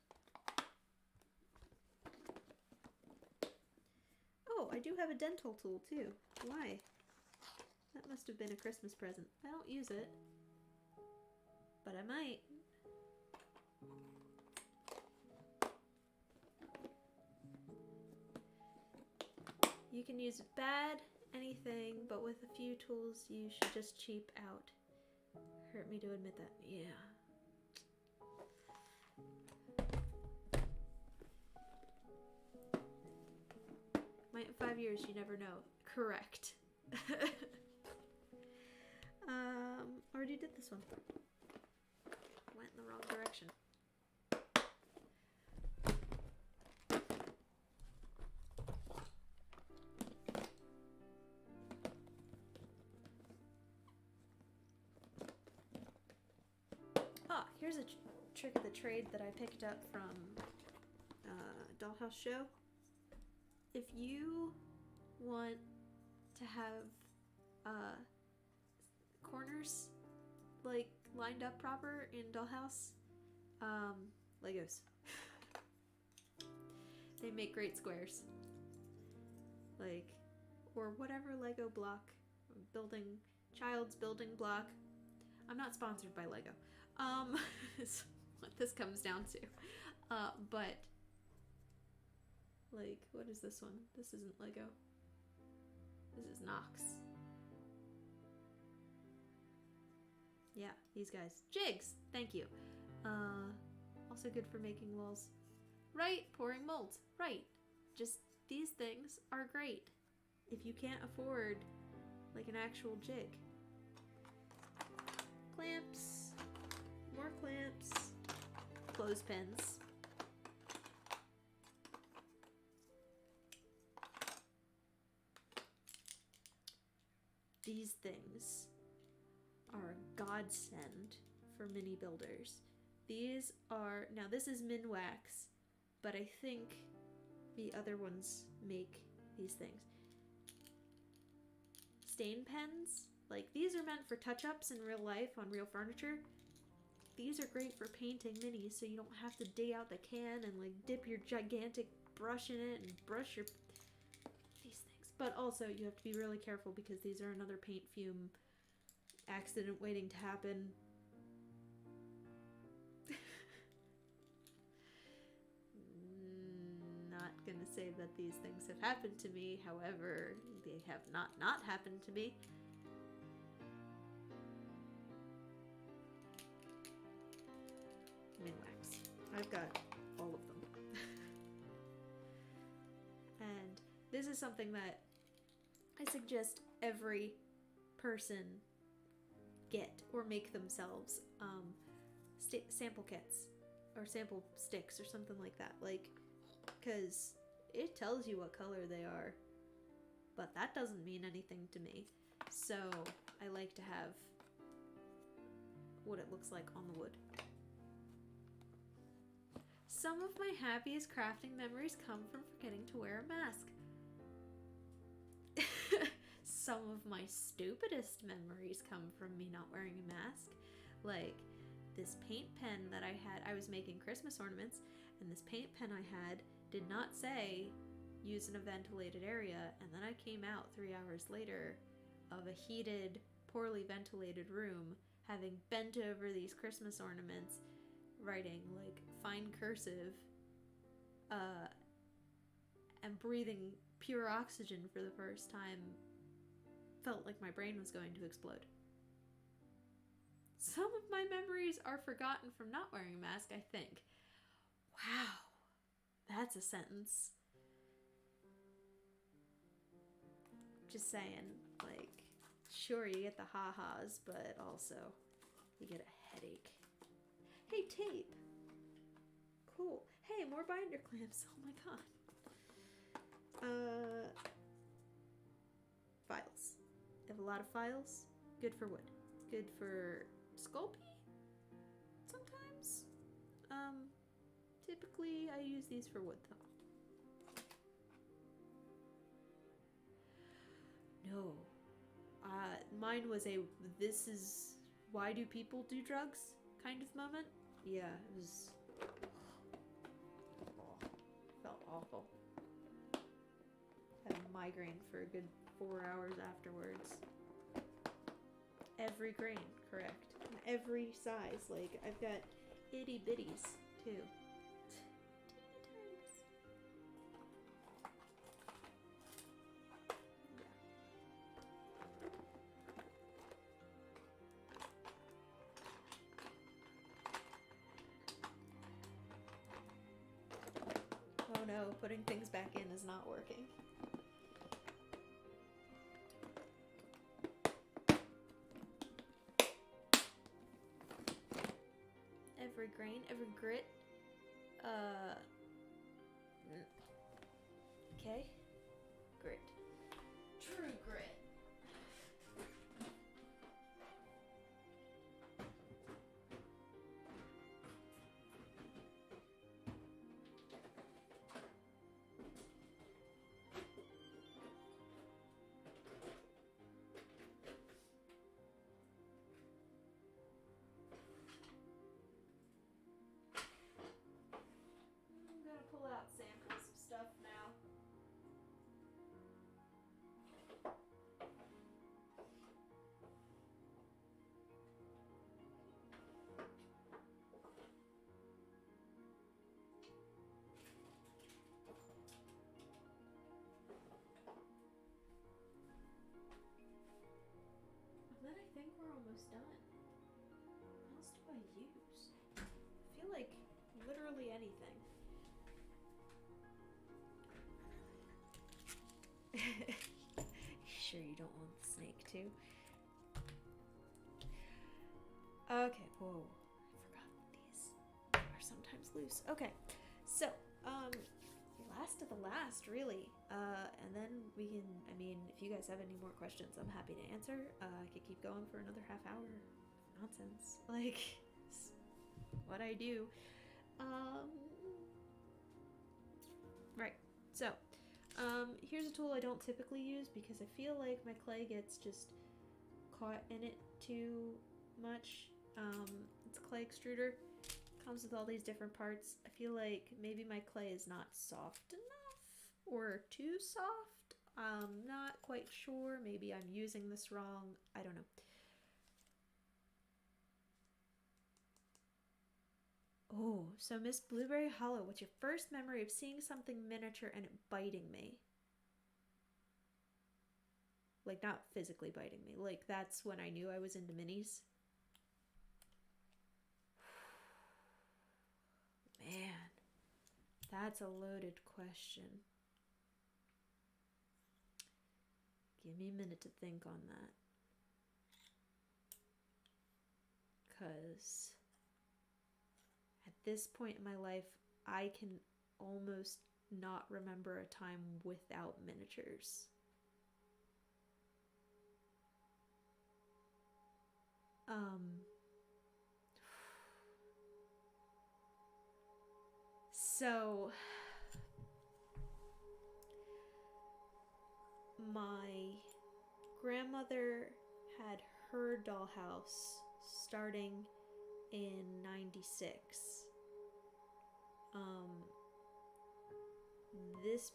Oh, I do have a dental tool too. Why? That must have been a Christmas present. I don't use it, but I might. You can use bad anything, but with a few tools you should just cheap out. Hurt me to admit that. Yeah. Might in 5 years, you never know. Correct. Already did this one. Went in the wrong direction. Here's a trick of the trade that I picked up from Dollhouse Show. If you want to have corners like lined up proper in Dollhouse, Legos. They make great squares. Like, or whatever Lego block, child's building block. I'm not sponsored by Lego. Is what this comes down to. But, like, what is this one? This isn't Lego. This is Knox. Yeah, these guys. Jigs! Thank you. Also good for making walls. Right, pouring molds. Right. Just, these things are great. If you can't afford, like, an actual jig. Clamps. More clamps, clothespins. These things are a godsend for mini builders. These are, now this is min wax, but I think the other ones make these things. Stain pens, like these are meant for touch-ups in real life on real furniture. These are great for painting minis, so you don't have to dig out the can and like dip your gigantic brush in it and brush these things. But also you have to be really careful because these are another paint fume accident waiting to happen. Not gonna say that these things have happened to me, however, they have not happened to me. Minwax. I've got all of them. And this is something that I suggest every person get or make themselves. Sample kits or sample sticks or something like that. Like, because it tells you what color they are, but that doesn't mean anything to me. So I like to have what it looks like on the wood. Some of my happiest crafting memories come from forgetting to wear a mask. Some of my stupidest memories come from me not wearing a mask. Like this paint pen that I had, I was making Christmas ornaments, and this paint pen I had did not say use in a ventilated area, and then I came out 3 hours later of a heated, poorly ventilated room, having bent over these Christmas ornaments, writing like fine cursive, and breathing pure oxygen for the first time. Felt like my brain was going to explode. Some of my memories are forgotten from not wearing a mask, I think. Wow, that's a sentence. Just saying, like, sure, you get the ha-has, but also you get a headache. Hey, tape. Cool. Hey, more binder clamps. Oh my god. Files. I have a lot of files. Good for wood. Good for Sculpey sometimes. Typically I use these for wood though. No. Mine was a this is why do people do drugs kind of moment. Yeah, it was felt awful. Had a migraine for a good 4 hours afterwards. Every grain, correct. Every size. Like, I've got itty bitties too. Oh no, putting things back in is not working. Every grain, every grit. Okay. Grit. True grit. Pull out samples of stuff now. And then I think we're almost done. What else do I use? I feel like literally anything. Sure you don't want the snake too? Okay, whoa. I forgot these are sometimes loose. Okay, so, last of the last, really. And then we can, I mean, if you guys have any more questions, I'm happy to answer. I could keep going for another half hour. Nonsense. Like, what I do. Right, so. Here's a tool I don't typically use because I feel like my clay gets just caught in it too much. It's a clay extruder. Comes with all these different parts. I feel like maybe my clay is not soft enough or too soft. Not quite sure. Maybe I'm using this wrong. I don't know. Oh, so Miss Blueberry Hollow, what's your first memory of seeing something miniature and it biting me? Like, not physically biting me. Like, that's when I knew I was into minis. Man, that's a loaded question. Give me a minute to think on that. 'Cause at this point in my life, I can almost not remember a time without miniatures. Um, so my grandmother had her dollhouse starting in 96. This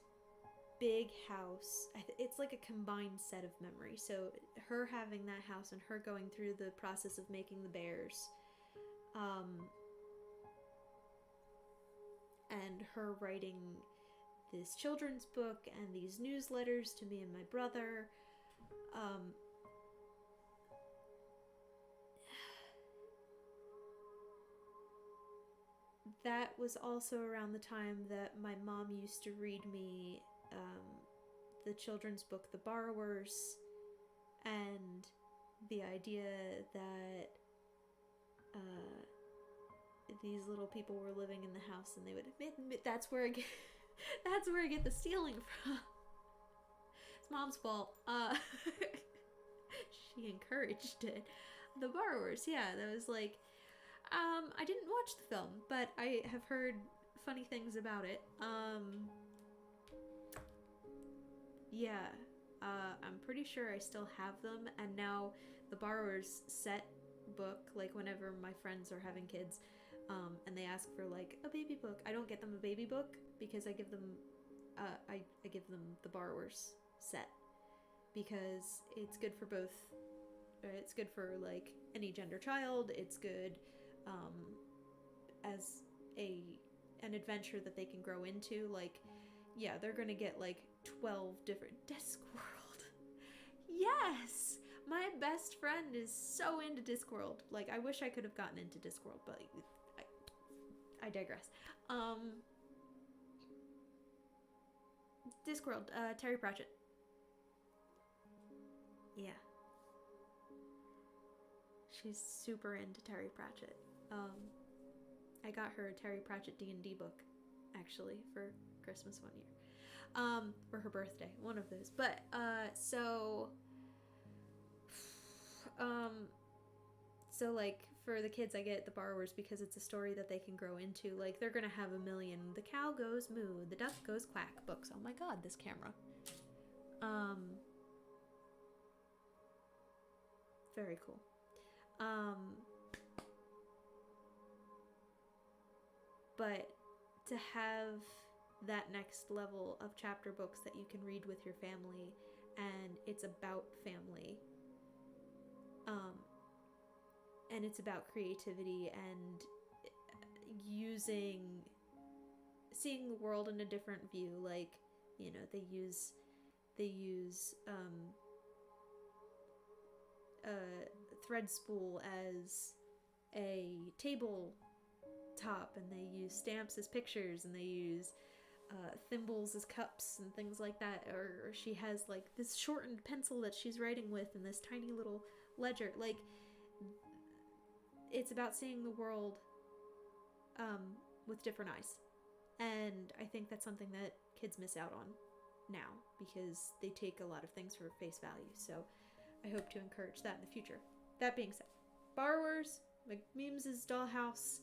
big house, it's like a combined set of memory. So her having that house and her going through the process of making the bears, and her writing this children's book and these newsletters to me and my brother. That was also around the time that my mom used to read me the children's book The Borrowers, and the idea that these little people were living in the house, and they would admit that's where I get the stealing from. It's Mom's fault. She encouraged it. The Borrowers, yeah, that was like, I didn't watch the film, but I have heard funny things about it. Yeah, I'm pretty sure I still have them, and now the Borrowers set book, like whenever my friends are having kids, and they ask for like a baby book, I don't get them a baby book because I give them I give them the Borrowers set, because it's good for both. It's good for like any gender child. It's good as an adventure that they can grow into. Like, yeah, they're gonna get like 12 different Discworld. Yes, my best friend is so into Discworld. Like, I wish I could have gotten into Discworld, but I digress. Discworld, Terry Pratchett. Yeah. She's super into Terry Pratchett. I got her a Terry Pratchett D&D book, actually, for Christmas one year. For her birthday, one of those. But, so like, for the kids, I get the Borrowers because it's a story that they can grow into. Like, they're gonna have a million the cow goes moo, the duck goes quack books. Oh my god, this camera. Very cool. But to have that next level of chapter books that you can read with your family, and it's about family, and it's about creativity and seeing the world in a different view. Like, you know, they use thread spool as a table top, and they use stamps as pictures, and they use thimbles as cups and things like that. Or she has like this shortened pencil that she's writing with, and this tiny little ledger. Like, it's about seeing the world with different eyes, and I think that's something that kids miss out on now because they take a lot of things for face value. So I hope to encourage that in the future. That being said, Borrowers, McMeems's Dollhouse.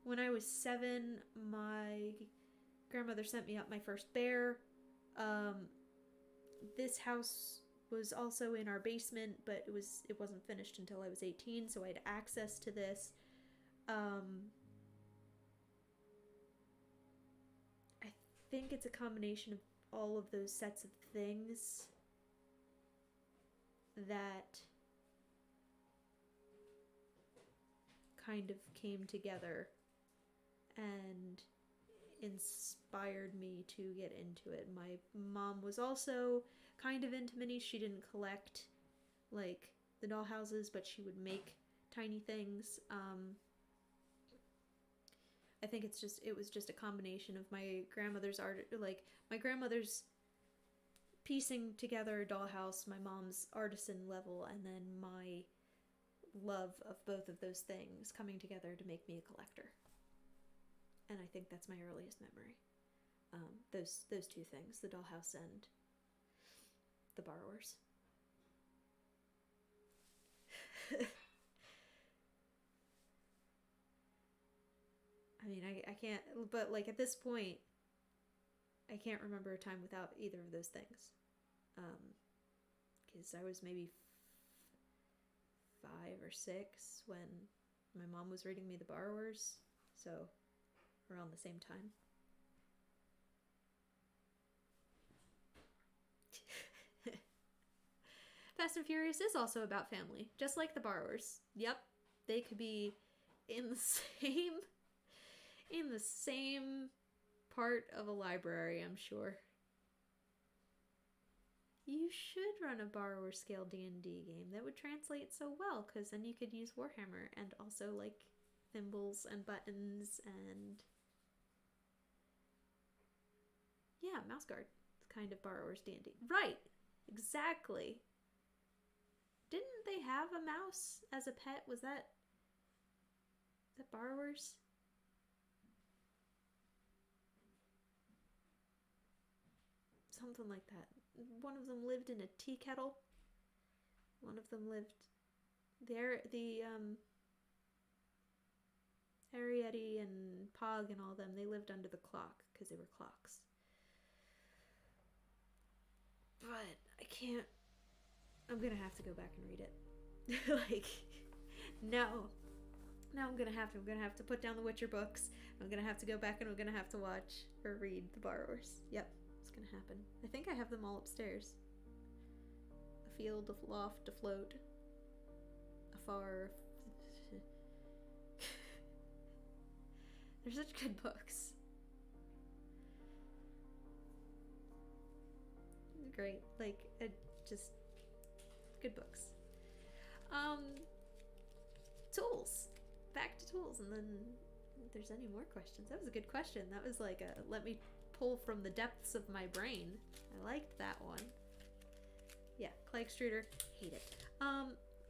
When I was 7, my grandmother sent me up my first bear. This house was also in our basement, but it wasn't finished until I was 18, so I had access to this. I think it's a combination of all of those sets of things that kind of came together and inspired me to get into it. My mom was also kind of into minis. She didn't collect like the dollhouses, but she would make tiny things. I think it was just a combination of my grandmother's art, like my grandmother's piecing together a dollhouse, my mom's artisan level, and then my love of both of those things coming together to make me a collector. And I think that's my earliest memory. Those two things, the dollhouse and the borrowers. I mean, I can't, but like at this point, I can't remember a time without either of those things. Because I was maybe 5 or 6 when my mom was reading me The Borrowers, so around the same time. Fast and Furious is also about family, just like The Borrowers. Yep, they could be in the same part of a library, I'm sure. You should run a borrower scale D&D game. That would translate so well, because then you could use Warhammer and also like thimbles and buttons and yeah, mouse guard. It's kind of borrower's D&D. Right, exactly. Didn't they have a mouse as a pet? Was that borrowers? Something like that. One of them lived in a tea kettle. One of them lived there. The Arietti and Pog and all them, they lived under the clock because they were clocks. But I can't. I'm gonna have to go back and read it. Like, no, I'm gonna have to put down the Witcher books. I'm gonna have to go back and I'm gonna have to watch or read The Borrowers. Yep. Gonna happen. I think I have them all upstairs. A field, a loft, afloat, afar. They're such good books. Great, like just good books. Tools. Back to tools, and then if there's any more questions. That was a good question. That was like a let me pull from the depths of my brain. I liked that one. Yeah, clay extruder, hate it.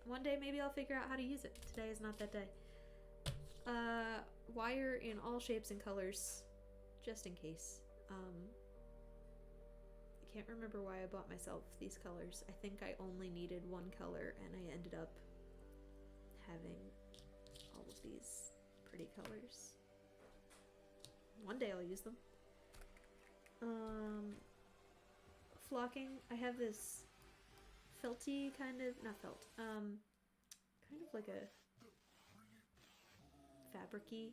One day maybe I'll figure out how to use it. Today is not that day. Wire in all shapes and colors, just in case. I can't remember why I bought myself these colors. I think I only needed one color and I ended up having all of these pretty colors. One day I'll use them. Flocking. I have this felty kind of, not felt, kind of like a fabric-y.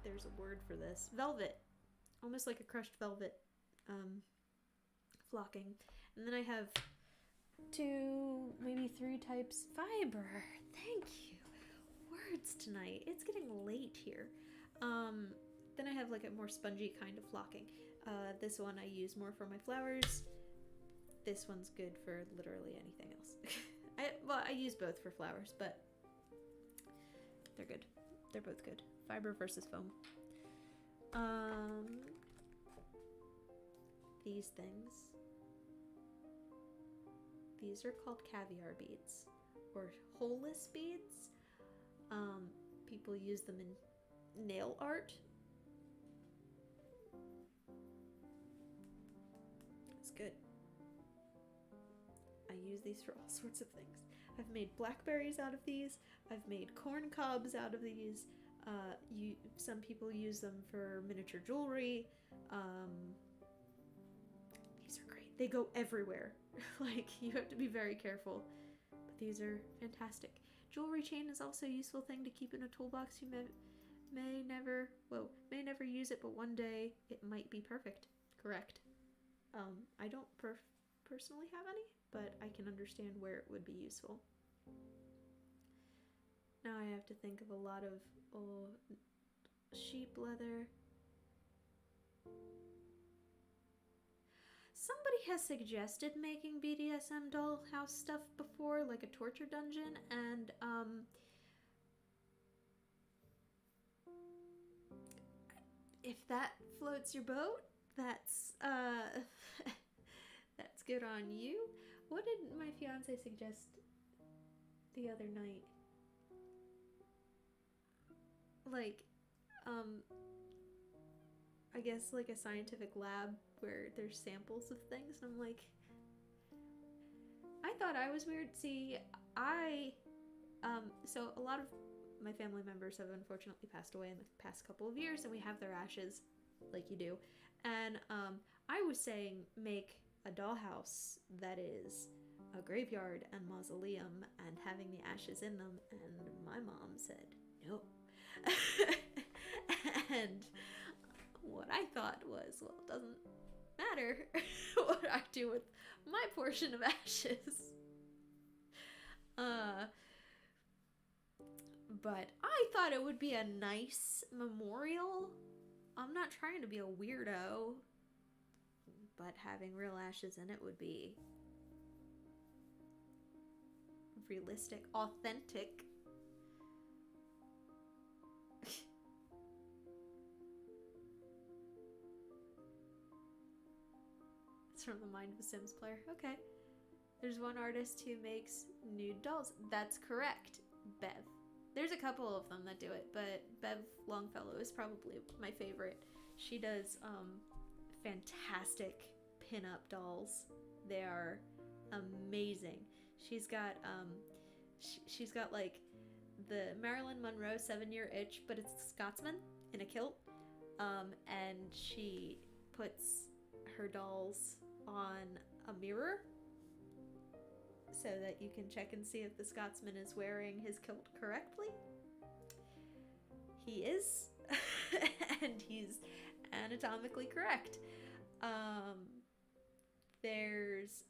There's a word for this. Velvet. Almost like a crushed velvet flocking. And then I have 2, maybe 3 types. Fiber. Thank you. Words tonight. It's getting late here. Then I have like a more spongy kind of flocking. This one I use more for my flowers. This one's good for literally anything else. I use both for flowers, but they're good. They're both good. Fiber versus foam. These things. These are called caviar beads or holeless beads. People use them in nail art. It's good. I use these for all sorts of things. I've made blackberries out of these. I've made corn cobs out of these. Some people use them for miniature jewelry. These are great. They go everywhere. Like, you have to be very careful. But these are fantastic. Jewelry chain is also a useful thing to keep in a toolbox. You may never use it, but one day it might be perfect. Correct. I don't personally have any, but I can understand where it would be useful. Now I have to think of a lot of sheep leather. Somebody has suggested making BDSM dollhouse stuff before, like a torture dungeon, and if that floats your boat, that's that's good on you. What did my fiance suggest the other night? Like, I guess, like a scientific lab where there's samples of things, and I'm like, I thought I was weird. See, so a lot of my family members have unfortunately passed away in the past couple of years, and we have their ashes, like you do. And I was saying make a dollhouse that is a graveyard and mausoleum and having the ashes in them, and my mom said no. And what I thought was, well, it doesn't matter what I do with my portion of ashes. But I thought it would be a nice memorial. I'm not trying to be a weirdo, but having real ashes in it would be realistic, authentic. It's from the mind of a Sims player. Okay. There's one artist who makes nude dolls. That's correct, Bev. There's a couple of them that do it, but Bev Longfellow is probably my favorite. She does fantastic pin-up dolls. They are amazing. She's got like the Marilyn Monroe 7-Year Itch, but it's a Scotsman in a kilt. And she puts her dolls on a mirror so that you can check and see if the Scotsman is wearing his kilt correctly. He is, and he's anatomically correct. There's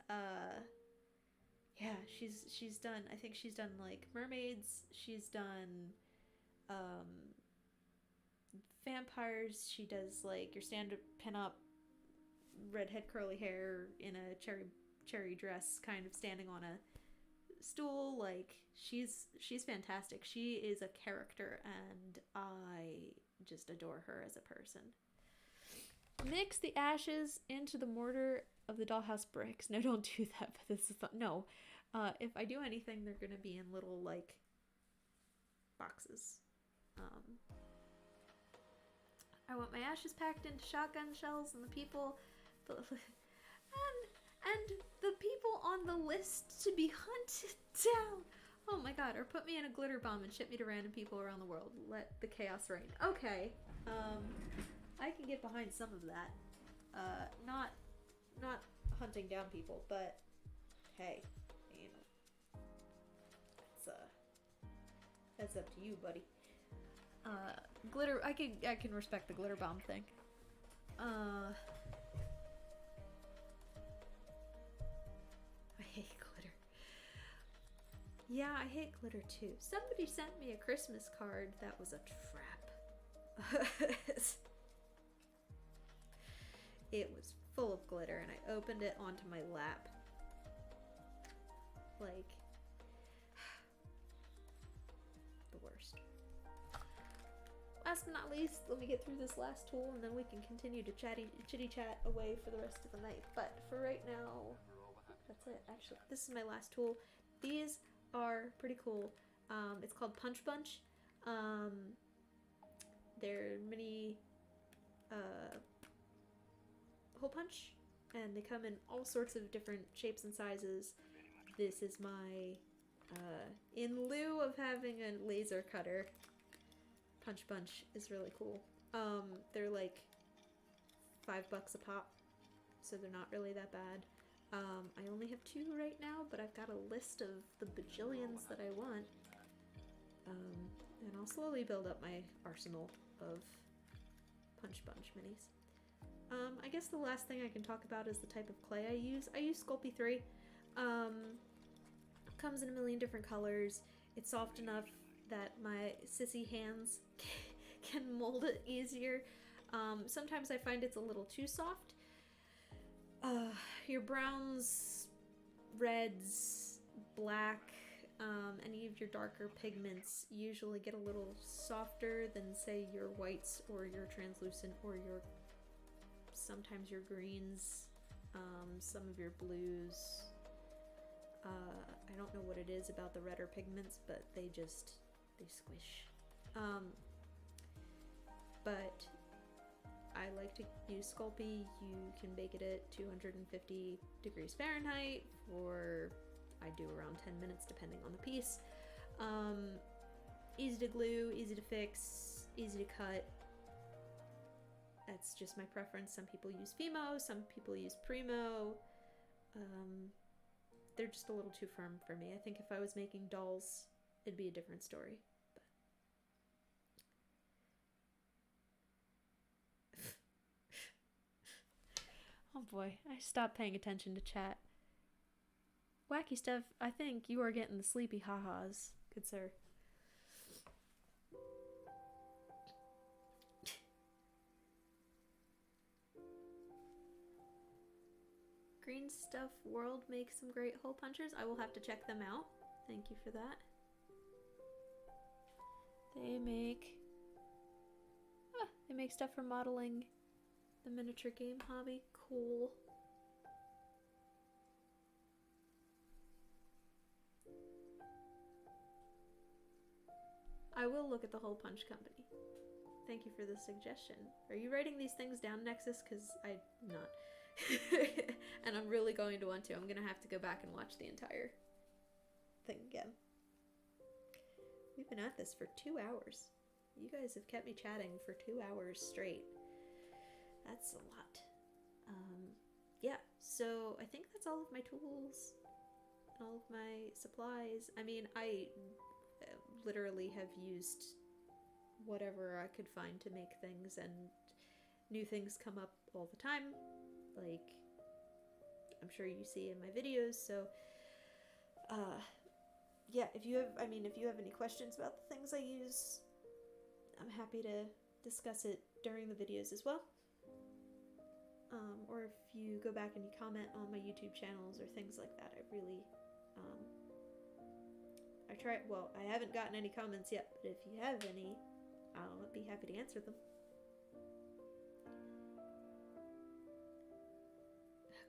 she's done, I think she's done like mermaids, she's done vampires, she does like your standard pin-up redhead curly hair in a cherry dress, kind of standing on a stool. Like, she's fantastic. She is a character, and I just adore her as a person. Mix the ashes into the mortar of the dollhouse bricks. No, don't do that. But this is no. If I do anything, they're gonna be in little like boxes. I want my ashes packed into shotgun shells, and the people, and the people on the list to be hunted down. Oh my god, or put me in a glitter bomb and ship me to random people around the world. Let the chaos reign. Okay. I can get behind some of that. Not hunting down people, but hey, you know, that's up to you, buddy. Glitter, I can respect the glitter bomb thing. I hate glitter. Yeah, I hate glitter too. Somebody sent me a Christmas card that was a trap. It was full of glitter, and I opened it onto my lap. Like, the worst. Last but not least, let me get through this last tool, and then we can continue to chitty chat away for the rest of the night. But for right now, that's it. Actually, this is my last tool. These are pretty cool. It's called Punch Bunch. They're mini hole punch, and they come in all sorts of different shapes and sizes. This is my in lieu of having a laser cutter, Punch Bunch is really cool. They're like $5 a pop, so they're not really that bad. I only have 2 right now, but I've got a list of the bajillions that I want. And I'll slowly build up my arsenal of Punch Bunch minis. I guess the last thing I can talk about is the type of clay I use. I use Sculpey 3. Comes in a million different colors. It's soft enough that my sissy hands can mold it easier. Sometimes I find it's a little too soft. Your browns, reds, black, any of your darker pigments usually get a little softer than, say, your whites or your translucent or your sometimes your greens, some of your blues. I don't know what it is about the redder pigments, but they squish. But I I like to use Sculpey. You can bake it at 250 degrees Fahrenheit for, I do around 10 minutes depending on the piece. Easy to glue, easy to fix, easy to cut. That's just my preference. Some people use Fimo, some people use Primo. They're just a little too firm for me. I think if I was making dolls, it'd be a different story. Oh boy, I stopped paying attention to chat. Wacky Stuff, I think you are getting the sleepy ha-has, good sir. Green Stuff World makes some great hole punchers. I will have to check them out. Thank you for that. They make stuff for modeling the miniature game hobby. Cool. I will look at the Hole Punch Company. Thank you for the suggestion. Are you writing these things down, Nexus? Because I'm not. And I'm really going to want to. I'm going to have to go back and watch the entire thing again. We've been at this for 2 hours. You guys have kept me chatting for 2 hours straight. That's a lot. Yeah, so I think that's all of my tools, all of my supplies. I mean, I literally have used whatever I could find to make things, and new things come up all the time, like I'm sure you see in my videos. So yeah, if you have any questions about the things I use, I'm happy to discuss it during the videos as well. Or if you go back and you comment on my YouTube channels or things like that, I really, I haven't gotten any comments yet, but if you have any, I'll be happy to answer them.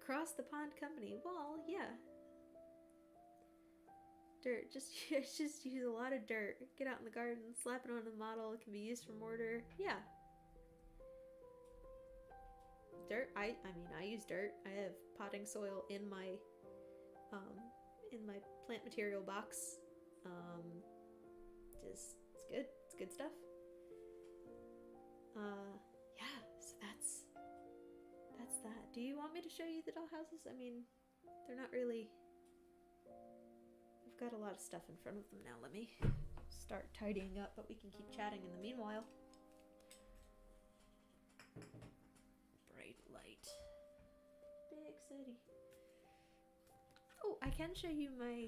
Across the Pond Company, well, yeah. Dirt, just use a lot of dirt. Get out in the garden, slap it on the model, it can be used for mortar, yeah. Dirt, I mean, I use dirt. I have potting soil in my plant material box. It's good stuff. Yeah, so that's that. Do you want me to show you the dollhouses? I mean, they're not really, I've got a lot of stuff in front of them now. Let me start tidying up, but we can keep chatting in the meanwhile. Big city. Oh, I can show you my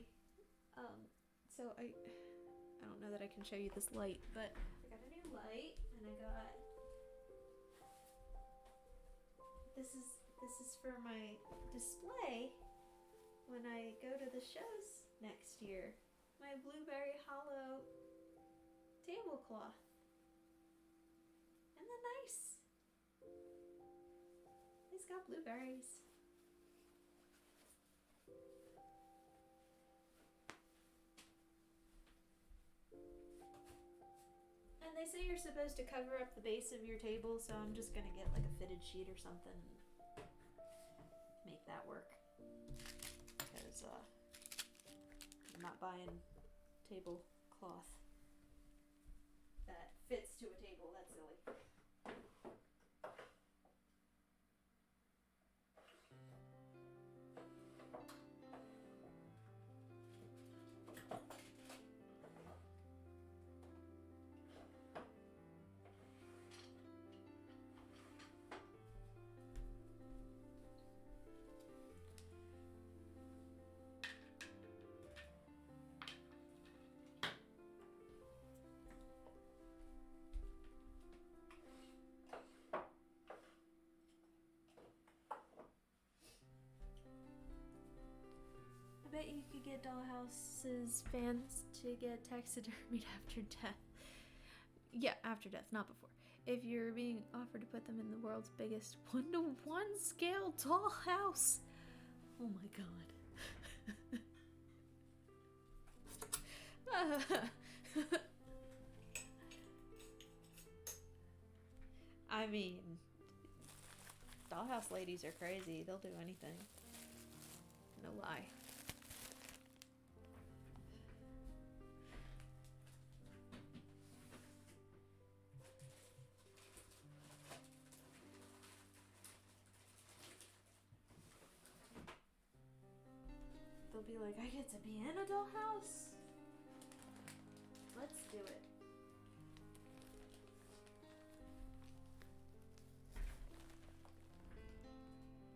so I don't know that I can show you this light, but I got a new light, and I got this is for my display when I go to the shows next year. My blueberry hollow tablecloth. Isn't that nice? It's got blueberries. And they say you're supposed to cover up the base of your table, so I'm just gonna get like a fitted sheet or something and make that work. Because I'm not buying tablecloth that fits to a table. That's silly. I bet you could get Dollhouses fans to get taxidermied after death. Yeah, after death, not before. If you're being offered to put them in the world's biggest 1-to-1 scale dollhouse. Oh my god. I mean, Dollhouse ladies are crazy. They'll do anything. No lie. They'll be like, I get to be in a dollhouse? Let's do it.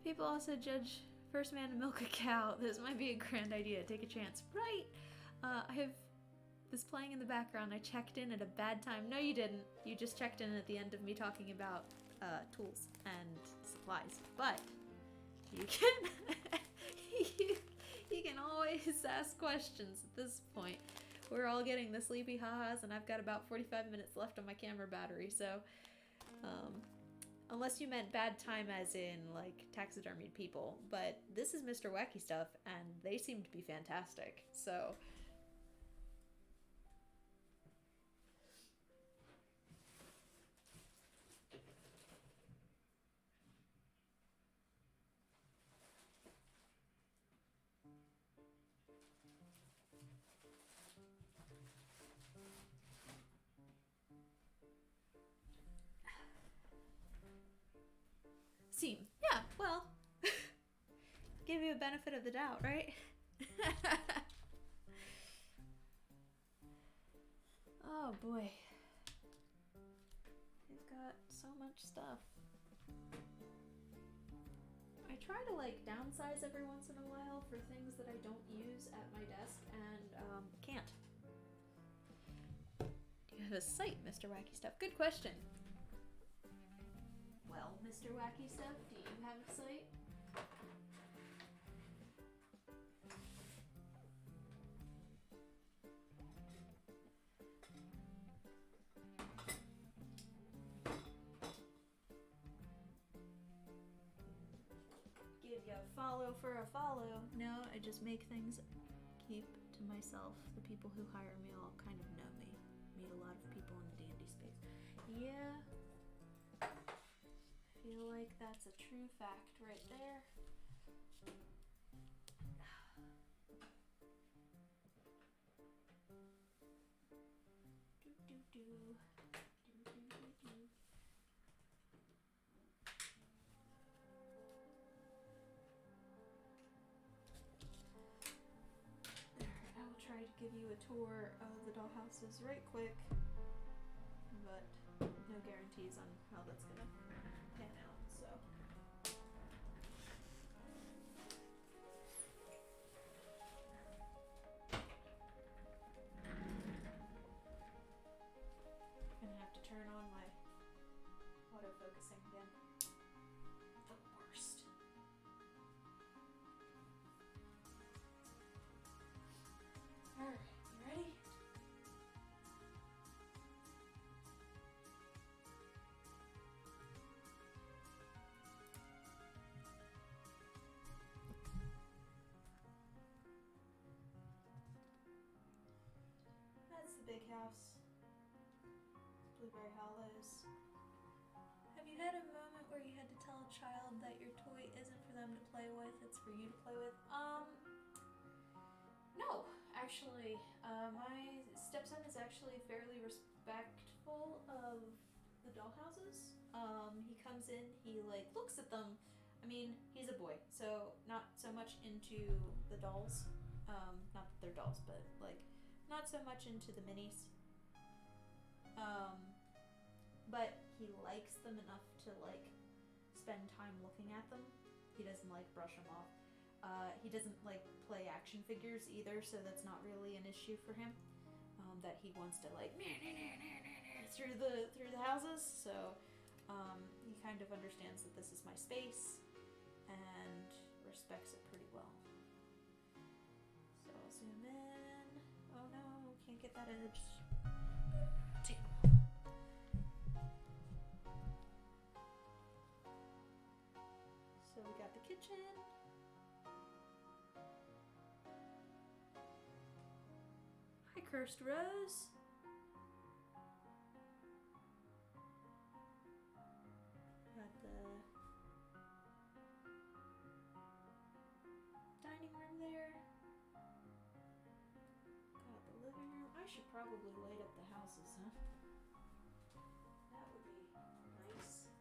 People also judge first man to milk a cow. This might be a grand idea. Take a chance. Right. I have this playing in the background. I checked in at a bad time. No, you didn't. You just checked in at the end of me talking about tools and supplies. But you can you can always ask questions at this point. We're all getting the sleepy ha-has, and I've got about 45 minutes left on my camera battery, so unless you meant bad time as in like taxidermied people, but this is Mr. Wacky Stuff and they seem to be fantastic, so yeah, well, give you a benefit of the doubt, right? Oh boy, we've got so much stuff. I try to like downsize every once in a while for things that I don't use at my desk and can't. Do you have a site, Mr. Wacky Stuff? Good question. Well, Mr. Wacky Stuff, do you have a site? Give you a follow for a follow. No, I just make things keep to myself. The people who hire me all kind of know me. Meet a lot of people in the D&D space. Yeah. Feel like that's a true fact right there. I will try to give you a tour of the dollhouses right quick, but no guarantees on how that's gonna pan out, so. I'm gonna have to turn on my autofocusing again. The worst. Alright, you ready? That's the big house. Blueberry Hollows. Have you had a moment where you had to tell a child that your toy isn't for them to play with, it's for you to play with? No, actually. My stepson is actually fairly respectful of the dollhouses. He comes in, he like looks at them. I mean, he's a boy, so not so much into the dolls. Not that they're dolls, but like not so much into the minis. But he likes them enough to like spend time looking at them. He doesn't like brush them off. He doesn't like play action figures either, so that's not really an issue for him. That he wants to like through the houses. So he kind of understands that this is my space and respects it pretty well. So I'll zoom in. Oh no, can't get that edge. So we got the kitchen. Hi, Cursed Rose. Got the I should probably light up the houses, huh? That would be nice.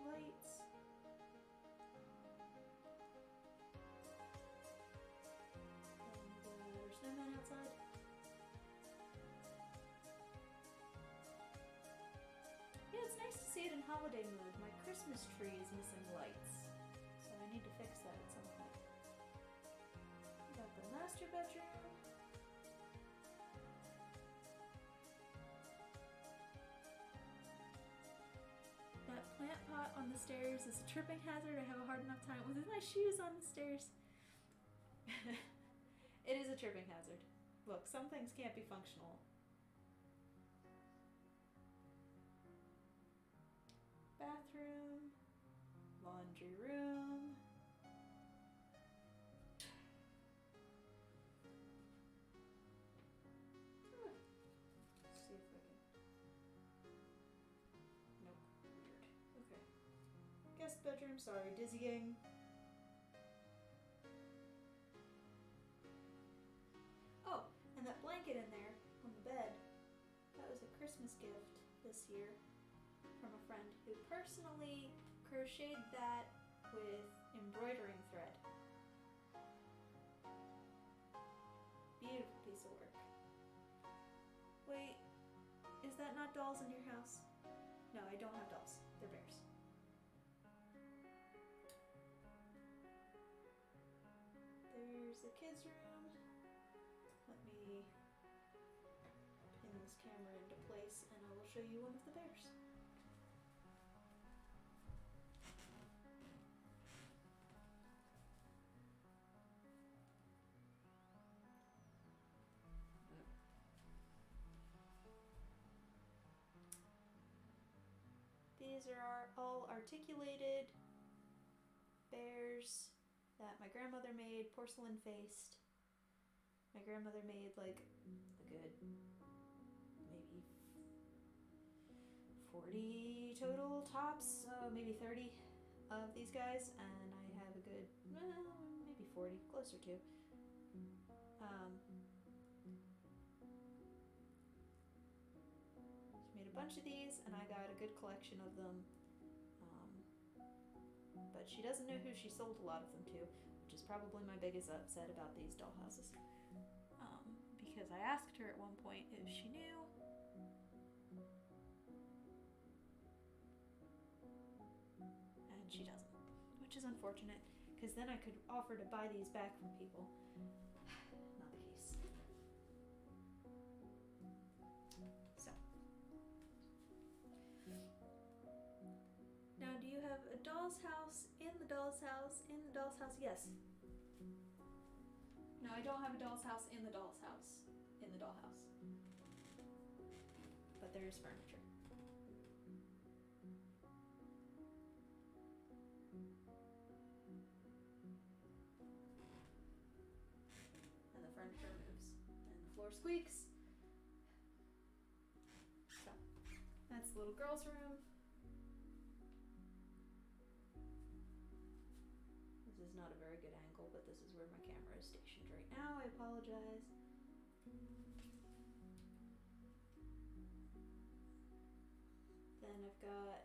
Lights. And there's snowman outside. Yeah, it's nice to see it in holiday mood. My Christmas tree is missing lights, so I need to fix that at some point. We got the master bedroom. That plant pot on the stairs is a tripping hazard. I have a hard enough time with my shoes on the stairs. It is a tripping hazard. Look, some things can't be functional. Bathroom, laundry room. Let's see if I can. Nope, weird. Okay. Guest bedroom, sorry, dizzying. Oh, and that blanket in there on the bed, that was a Christmas gift this year from a friend who personally crocheted that with embroidering thread. Beautiful piece of work. Wait, is that not dolls in your house? No, I don't have dolls. They're bears. There's the kids' room. Let me pin this camera into place and I will show you one of the bears. These are all articulated bears that my grandmother made, porcelain faced. My grandmother made like a good maybe 40 total tops, maybe 30 of these guys, and I have a good maybe 40, closer to. She made a bunch of these, and I got a good collection of them. But she doesn't know who she sold a lot of them to, which is probably my biggest upset about these dollhouses. Because I asked her at one point if she knew. And she doesn't, which is unfortunate, because then I could offer to buy these back from people. Not the case. So. Now, do you have a doll's house in the doll's house in the doll's house? Yes. No, I don't have a doll's house in the doll's house in the dollhouse. But there is furniture. And the furniture moves. And the floor squeaks. So, that's the little girl's room. This is not a very good angle, but this is where my camera is stationed right now. I apologize. Then I've got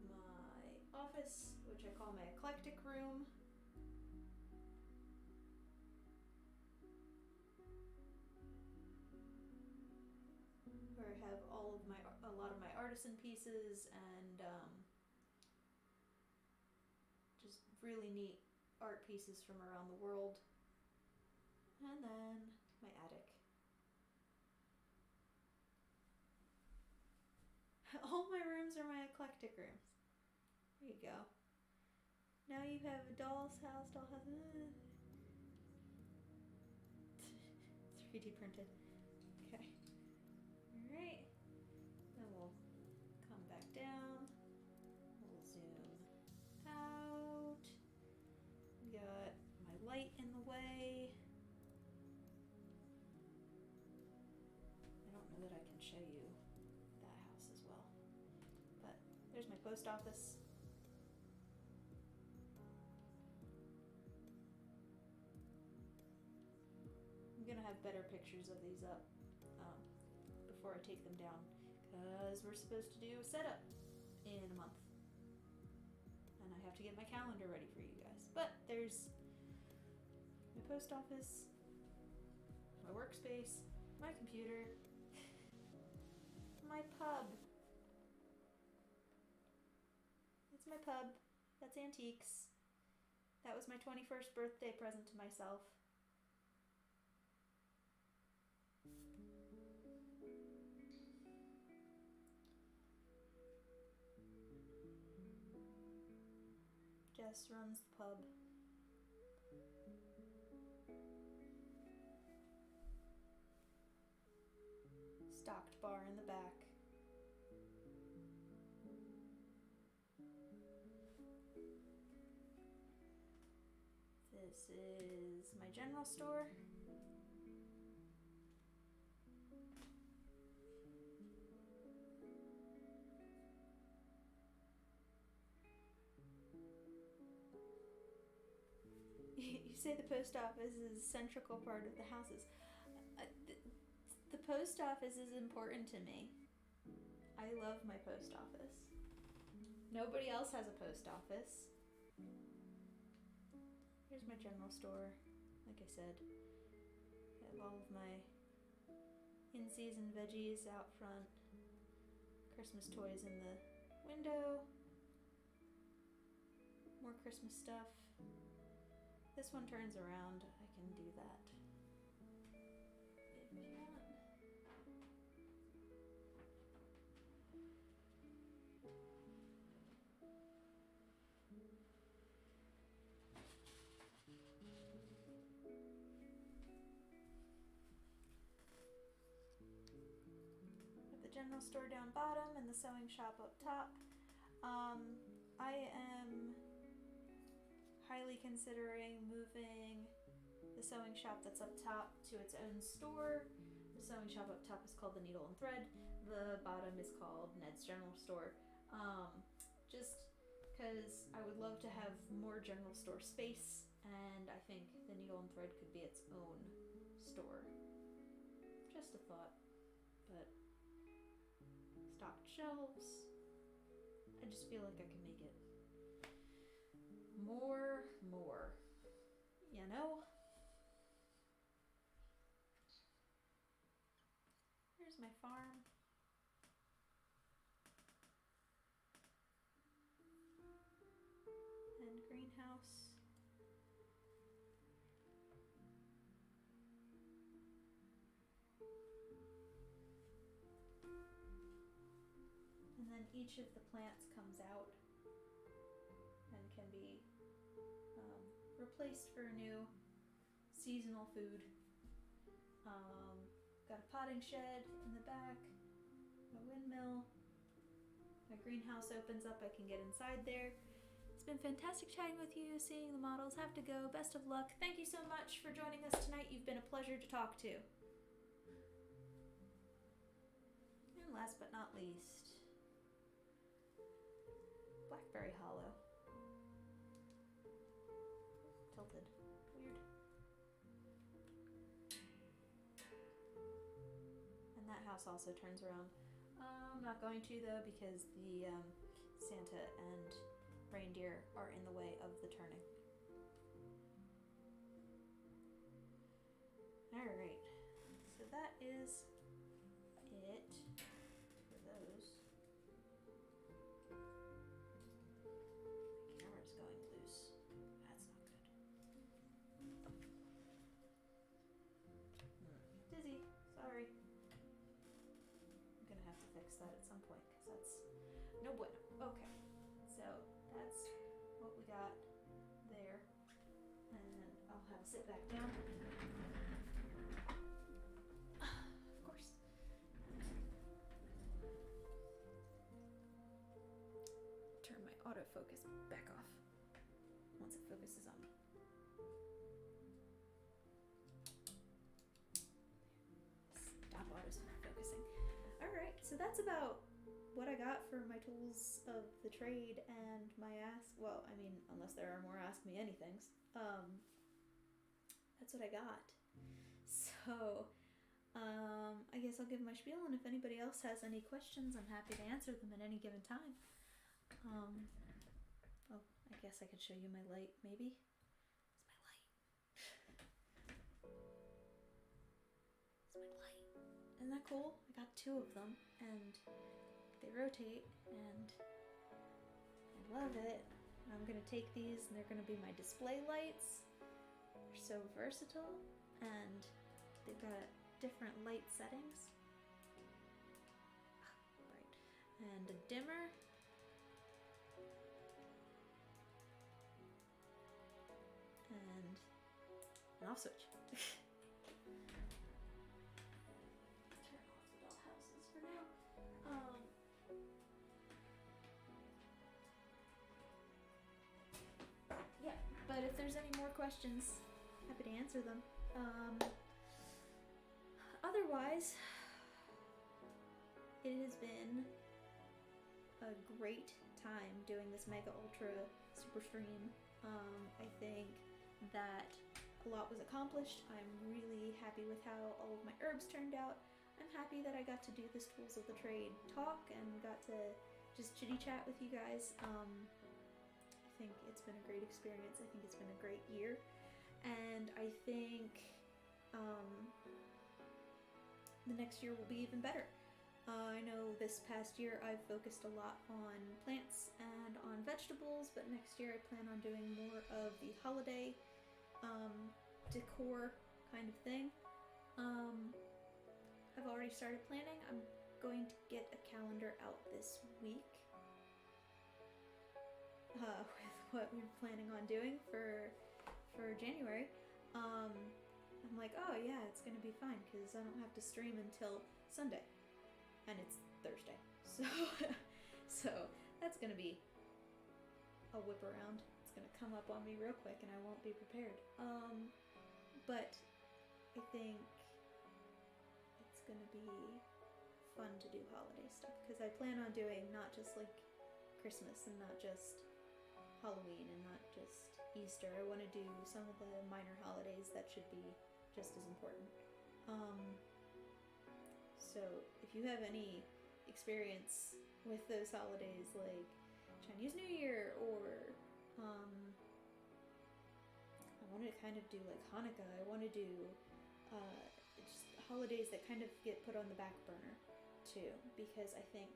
my office, which I call my eclectic room. Where I have a lot of my artisan pieces and just really neat art pieces from around the world. And then my attic. All my rooms are my eclectic rooms. There you go. Now you have a dollhouse. 3D printed. Okay. Alright. Then we'll come back down. We'll zoom out. We got my light in the way. show you that house as well. But there's my post office. I'm gonna have better pictures of these up before I take them down, because we're supposed to do a setup in a month. And I have to get my calendar ready for you guys. But there's my post office, my workspace, my computer, my pub. It's my pub. That's antiques. That was my 21st birthday present to myself. Jess runs the pub. Stocked bar in the back. This is my general store. You say the post office is a central part of the houses. The post office is important to me. I love my post office. Nobody else has a post office. Here's my general store. Like I said, I have all of my in-season veggies out front. Christmas toys in the window. More Christmas stuff. This one turns around. I can do that if you want. Have the general store down bottom and the sewing shop up top. I am highly considering moving the sewing shop that's up top to its own store. The sewing shop up top is called the Needle and Thread. The bottom is called Ned's General Store. Just because I would love to have more general store space, and I think the Needle and Thread could be its own store. Just a thought. But stocked shelves. I just feel like I can make it more, you know? Here's my farm. And greenhouse. And then each of the plants comes out and can be replaced for new seasonal food. Got a potting shed in the back, a windmill. My greenhouse opens up, I can get inside there. It's been fantastic chatting with you, seeing the models. Have to go. Best of luck. Thank you so much for joining us tonight. You've been a pleasure to talk to. And last but not least, Blackberry Hollow. Tilted. Weird. And that house also turns around. I'm not going to though, because the Santa and reindeer are in the way of the turning. Alright, so that is it for those. My camera's going loose. That's not good. Dizzy, sorry. I'm gonna have to fix that at some point, because that's no bueno. Okay, so that's what we got there. And I'll have to sit back down. Of course. Turn my autofocus back off once it focuses on me. Stop auto-focusing. Alright. so that's about what I got for my tools of the trade and my unless there are more Ask Me Anythings. That's what I got. So, I guess I'll give my spiel, and if anybody else has any questions, I'm happy to answer them at any given time. I guess I could show you my light, maybe? It's my light. It's my light. Isn't that cool? I got 2 of them, and they rotate, and I love it. I'm going to take these, and they're going to be my display lights. They're so versatile, and they've got different light settings. Right. And a dimmer. And an off switch. Turn off the dollhouses for now. Yeah, but if there's any more questions, happy to answer them. Otherwise, it has been a great time doing this Mega Ultra Super Stream. I think that a lot was accomplished. I'm really happy with how all of my herbs turned out. I'm happy that I got to do this Tools of the Trade talk and got to just chitty chat with you guys. I think it's been a great experience. I think it's been a great year. And I think the next year will be even better. I know this past year I've focused a lot on plants and on vegetables, but next year I plan on doing more of the holiday decor kind of thing. I've already started planning. I'm going to get a calendar out this week with what we're planning on doing for January. I'm like, oh yeah, it's gonna be fine because I don't have to stream until Sunday, and it's Thursday, so that's gonna be a whip around. It's gonna come up on me real quick, and I won't be prepared. But I think it's gonna be fun to do holiday stuff because I plan on doing not just like Christmas and not just Halloween and not just Easter. I want to do some of the minor holidays that should be just as important. So if you have any experience with those holidays like Chinese New Year or I want to kind of do like Hanukkah, I want to do just holidays that kind of get put on the back burner too, because I think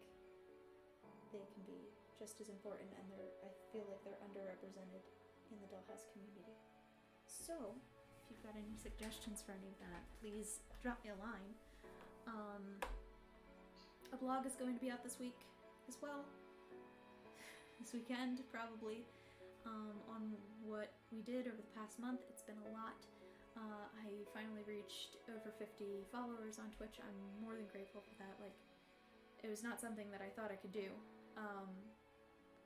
they can be just as important, and I feel like they're underrepresented in the dollhouse community. So if you've got any suggestions for any of that, please drop me a line. A blog is going to be out this week as well, this weekend probably, on what we did over the past month. It's been a lot. I finally reached over 50 followers on Twitch. I'm more than grateful for that. Like, it was not something that I thought I could do,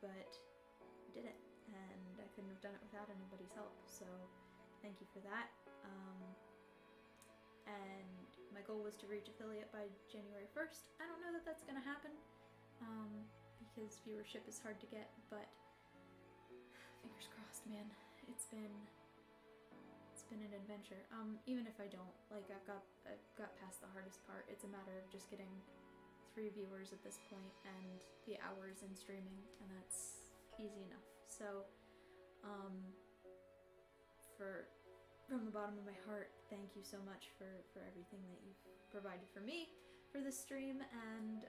but I did it, and I couldn't have done it without anybody's help, so thank you for that. And my goal was to reach affiliate by January 1st. I don't know that that's going to happen, because viewership is hard to get, but fingers crossed, man. It's been an adventure. Even if I don't, like, I've got past the hardest part. It's a matter of just getting 3 viewers at this point and the hours in streaming, and that's easy enough. So, from the bottom of my heart, thank you so much for everything that you've provided for me for this stream, and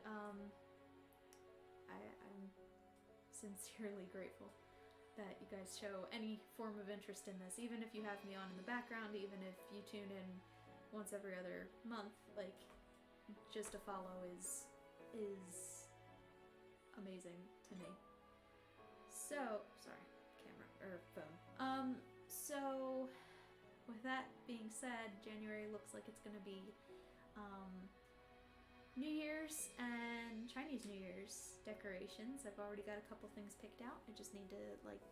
I'm sincerely grateful that you guys show any form of interest in this, even if you have me on in the background, even if you tune in once every other month. Like, just a follow is amazing to me. So, sorry, camera or phone. So with that being said, January looks like it's gonna be New Year's and Chinese New Year's decorations. I've already got a couple things picked out. I just need to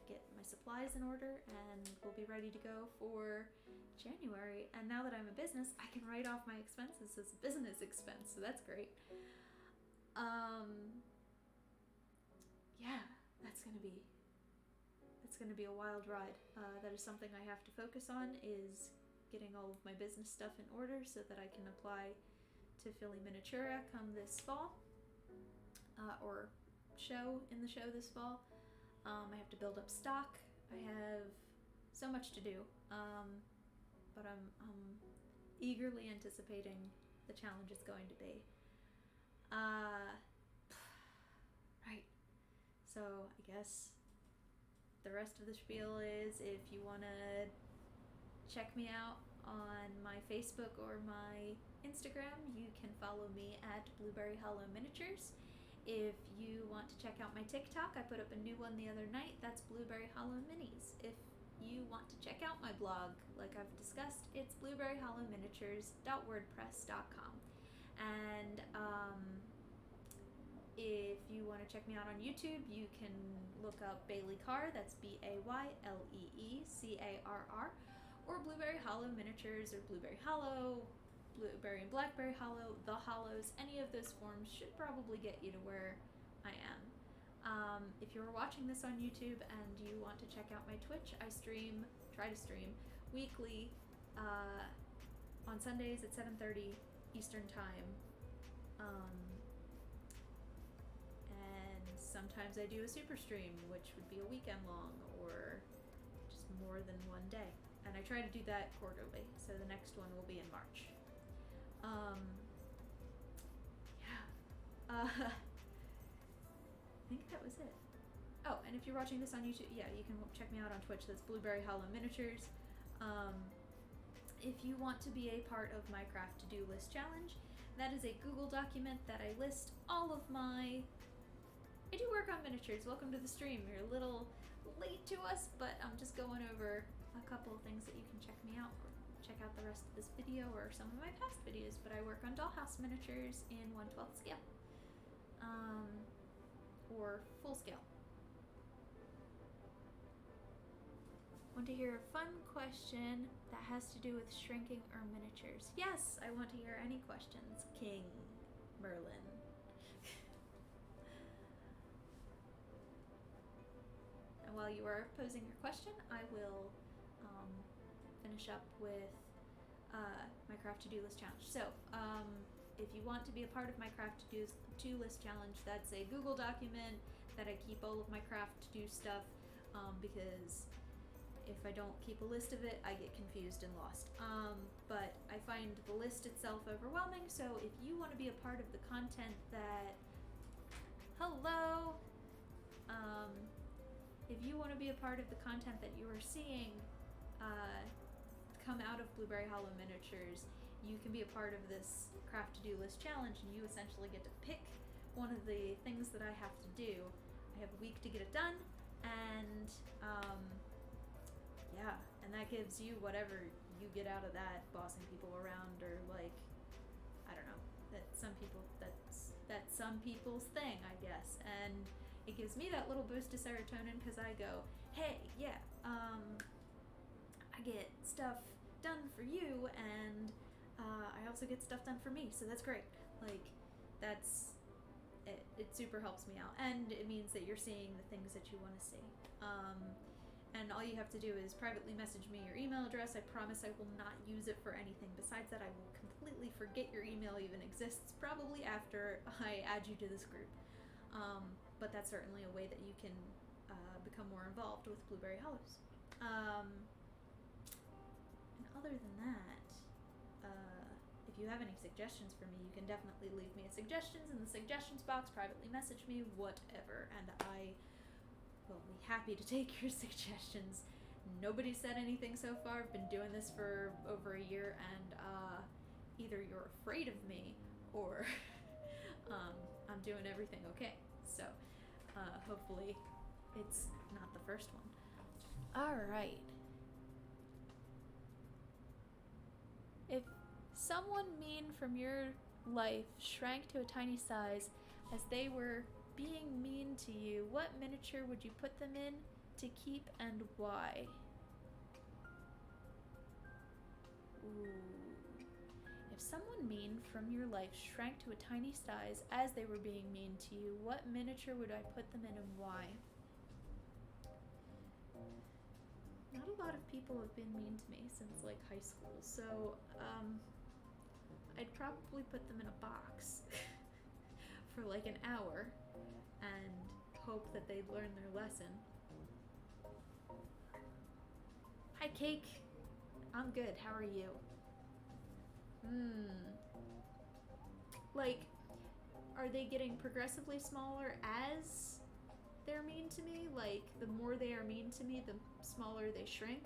get my supplies in order, and we'll be ready to go for January. And now that I'm a business, I can write off my expenses as a business expense, so that's great. Yeah, that's gonna be a wild ride. That is something I have to focus on, is getting all of my business stuff in order so that I can apply to Philly Miniatura come this fall, or show in the show this fall. I have to build up stock. I have so much to do, but I'm eagerly anticipating the challenge is going to be. Right. So I guess the rest of the spiel is, if you want to check me out on my Facebook or my Instagram, you can follow me at Blueberry Hollow Miniatures. If you want to check out my TikTok, I put up a new one the other night. That's Blueberry Hollow Minis. If you want to check out my blog, like I've discussed, it's blueberryhollowminiatures.wordpress.com. And if you want to check me out on YouTube, you can look up Bailey Carr, that's BAYLEECARR, or Blueberry Hollow Miniatures, or Blueberry Hollow, Blueberry and Blackberry Hollow, The Hollows. Any of those forms should probably get you to where I am. If you're watching this on YouTube and you want to check out my Twitch, I try to stream weekly on Sundays at 7:30 Eastern Time. And sometimes I do a super stream, which would be a weekend long or just more than one day. And I try to do that quarterly, so the next one will be in March. I think that was it. Oh, and if you're watching this on YouTube, yeah, you can check me out on Twitch. That's Blueberry Hollow Miniatures. If you want to be a part of my craft to-do list challenge, that is a Google document that I list all of my... I do work on miniatures. Welcome to the stream. You're a little late to us, but I'm just going over a couple of things that you can check me out. Check out the rest of this video or some of my past videos, but I work on dollhouse miniatures in 1/12 scale. Or full scale. Want to hear a fun question that has to do with shrinking or miniatures? Yes, I want to hear any questions, King Merlin. And while you are posing your question, I will finish up with my craft to-do list challenge. So, if you want to be a part of my craft to-do list challenge, that's a Google document that I keep all of my craft to-do stuff, because if I don't keep a list of it, I get confused and lost. But I find the list itself overwhelming, so if you want to be a part of the content that... Hello! If you want to be a part of the content that you are seeing come out of Blueberry Hollow Miniatures, you can be a part of this craft to-do list challenge, and you essentially get to pick one of the things that I have to do. I have a week to get it done, and yeah, and that gives you whatever you get out of that, bossing people around, or like, I don't know, that's some people's thing, I guess, and it gives me that little boost of serotonin because I go, hey, yeah, I get stuff done for you, and I also get stuff done for me, so that's great. Like, that's it. It super helps me out, and it means that you're seeing the things that you want to see. And all you have to do is privately message me your email address. I promise I will not use it for anything besides that. I will completely forget your email even exists, probably after I add you to this group. But that's certainly a way that you can become more involved with Blueberry Hollows. And other than that, if you have any suggestions for me, you can definitely leave me a suggestions in the suggestions box, privately message me, whatever, and I will be happy to take your suggestions. Nobody said anything so far. I've been doing this for over a year, and either you're afraid of me or I'm doing everything okay. So hopefully it's not the first one. All right. If someone mean from your life shrank to a tiny size as they were being mean to you, what miniature would you put them in to keep, and why? Ooh. If someone mean from your life shrank to a tiny size as they were being mean to you, what miniature would I put them in and why? Not a lot of people have been mean to me since like high school, so I'd probably put them in a box for like an hour and hope that they'd learn their lesson. Hi, Cake. I'm good. How are you? Like, are they getting progressively smaller as they're mean to me? Like, the more they are mean to me, the smaller they shrink?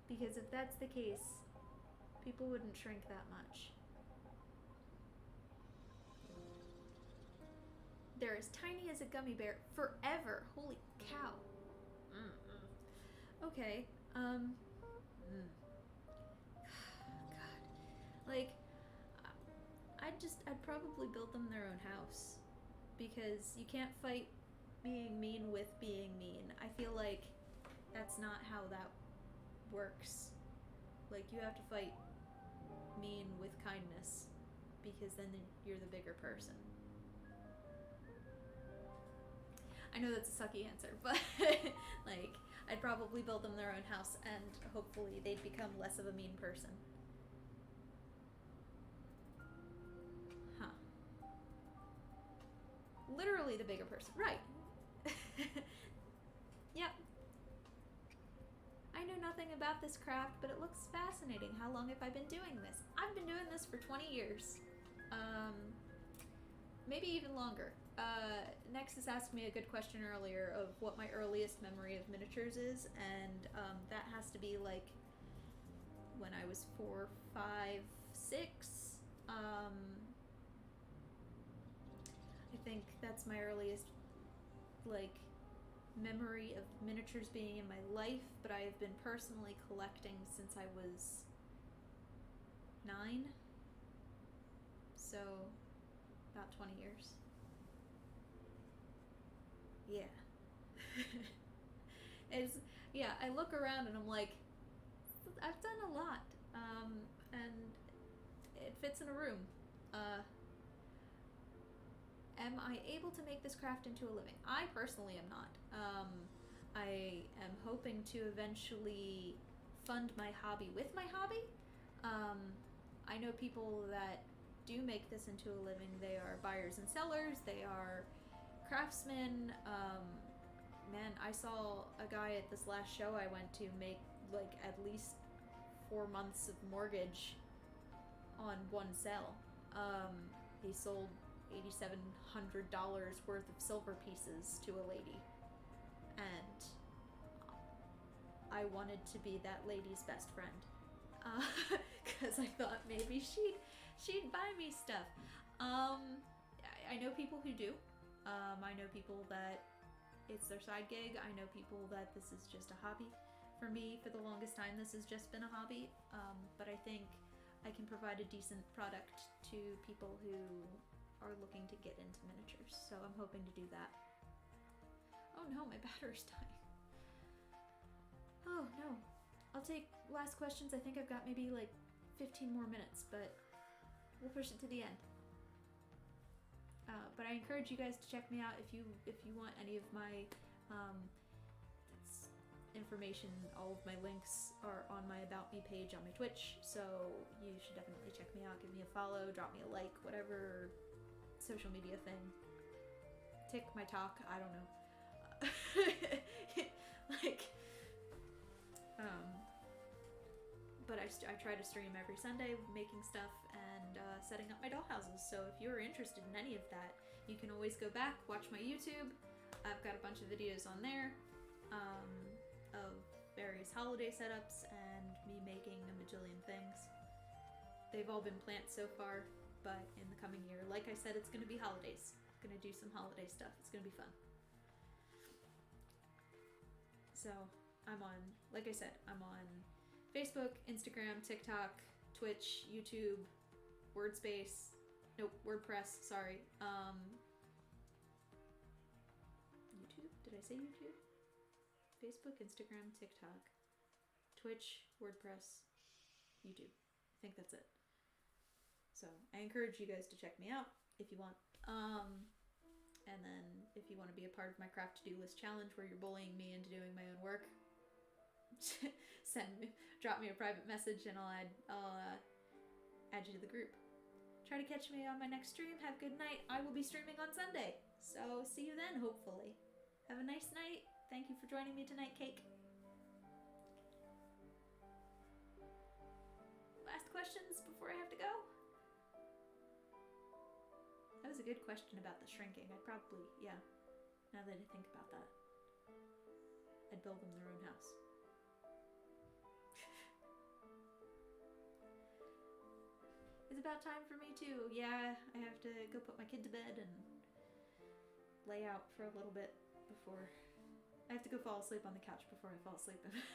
Because if that's the case, people wouldn't shrink that much. They're as tiny as a gummy bear forever. Holy cow. Okay. God. Like, I'd probably build them their own house. Because you can't fight being mean with being mean. I feel like that's not how that works. Like, you have to fight mean with kindness. Because then you're the bigger person. I know that's a sucky answer, but like, I'd probably build them their own house and hopefully they'd become less of a mean person. Huh. Literally the bigger person. Right. Yep. I know nothing about this craft, but it looks fascinating. How long have I been doing this? I've been doing this for 20 years. Maybe even longer. Nexus asked me a good question earlier of what my earliest memory of miniatures is, and that has to be like when I was 4, 5, 6. I think that's my earliest like memory of miniatures being in my life, but I have been personally collecting since I was 9, so about 20 years. Yeah. I look around and I'm like, I've done a lot, and it fits in a room. Am I able to make this craft into a living? I personally am not. I am hoping to eventually fund my hobby with my hobby. I know people that do make this into a living. They are buyers and sellers. They are craftsmen. Man, I saw a guy at this last show I went to make like at least 4 months of mortgage on one sale. He sold $8,700 worth of silver pieces to a lady, and I wanted to be that lady's best friend, because I thought maybe she'd buy me stuff. I know people who do. I know people that it's their side gig. I know people that this is just a hobby. For me, for the longest time, this has just been a hobby. But I think I can provide a decent product to people who are looking to get into miniatures. So I'm hoping to do that. Oh no, my battery's dying. Oh no. I'll take last questions. I think I've got maybe like 15 more minutes, but we'll push it to the end. But I encourage you guys to check me out if you want any of my information. All of my links are on my About Me page on my Twitch, so you should definitely check me out. Give me a follow, drop me a like, whatever social media thing. Tick my talk, I don't know. But I try to stream every Sunday, making stuff and setting up my dollhouses. So if you're interested in any of that, you can always go back, watch my YouTube. I've got a bunch of videos on there of various holiday setups and me making a bajillion things. They've all been plants so far, but in the coming year, like I said, it's going to be holidays. I'm going to do some holiday stuff. It's going to be fun. So I'm on, like I said, I'm on Facebook, Instagram, TikTok, Twitch, YouTube, WordPress, sorry. YouTube? Did I say YouTube? Facebook, Instagram, TikTok, Twitch, WordPress, YouTube. think that's it. So I encourage you guys to check me out if you want. And then if you want to be a part of my craft to-do list challenge where you're bullying me into doing my own work, drop me a private message and I'll add you to the group. Try to catch me on my next stream. Have a good night. I will be streaming on Sunday, so see you then, hopefully. Have a nice night. Thank you for joining me tonight, Cake. Last questions before I have to go? That was a good question about the shrinking. I'd probably, yeah, now that I think about that, I'd build them their own house. It's about time for me too. Yeah, I have to go put my kid to bed and lay out for a little bit before I have to go fall asleep on the couch before I fall asleep in bed.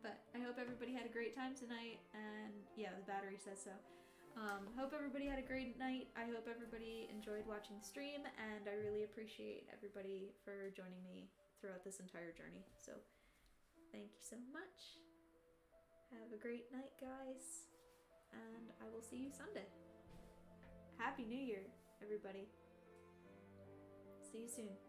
But I hope everybody had a great time tonight, and yeah, the battery says so. Hope everybody had a great night. I hope everybody enjoyed watching the stream, and I really appreciate everybody for joining me throughout this entire journey. So thank you so much. Have a great night, guys, and I will see you Sunday. Happy New Year, everybody. See you soon.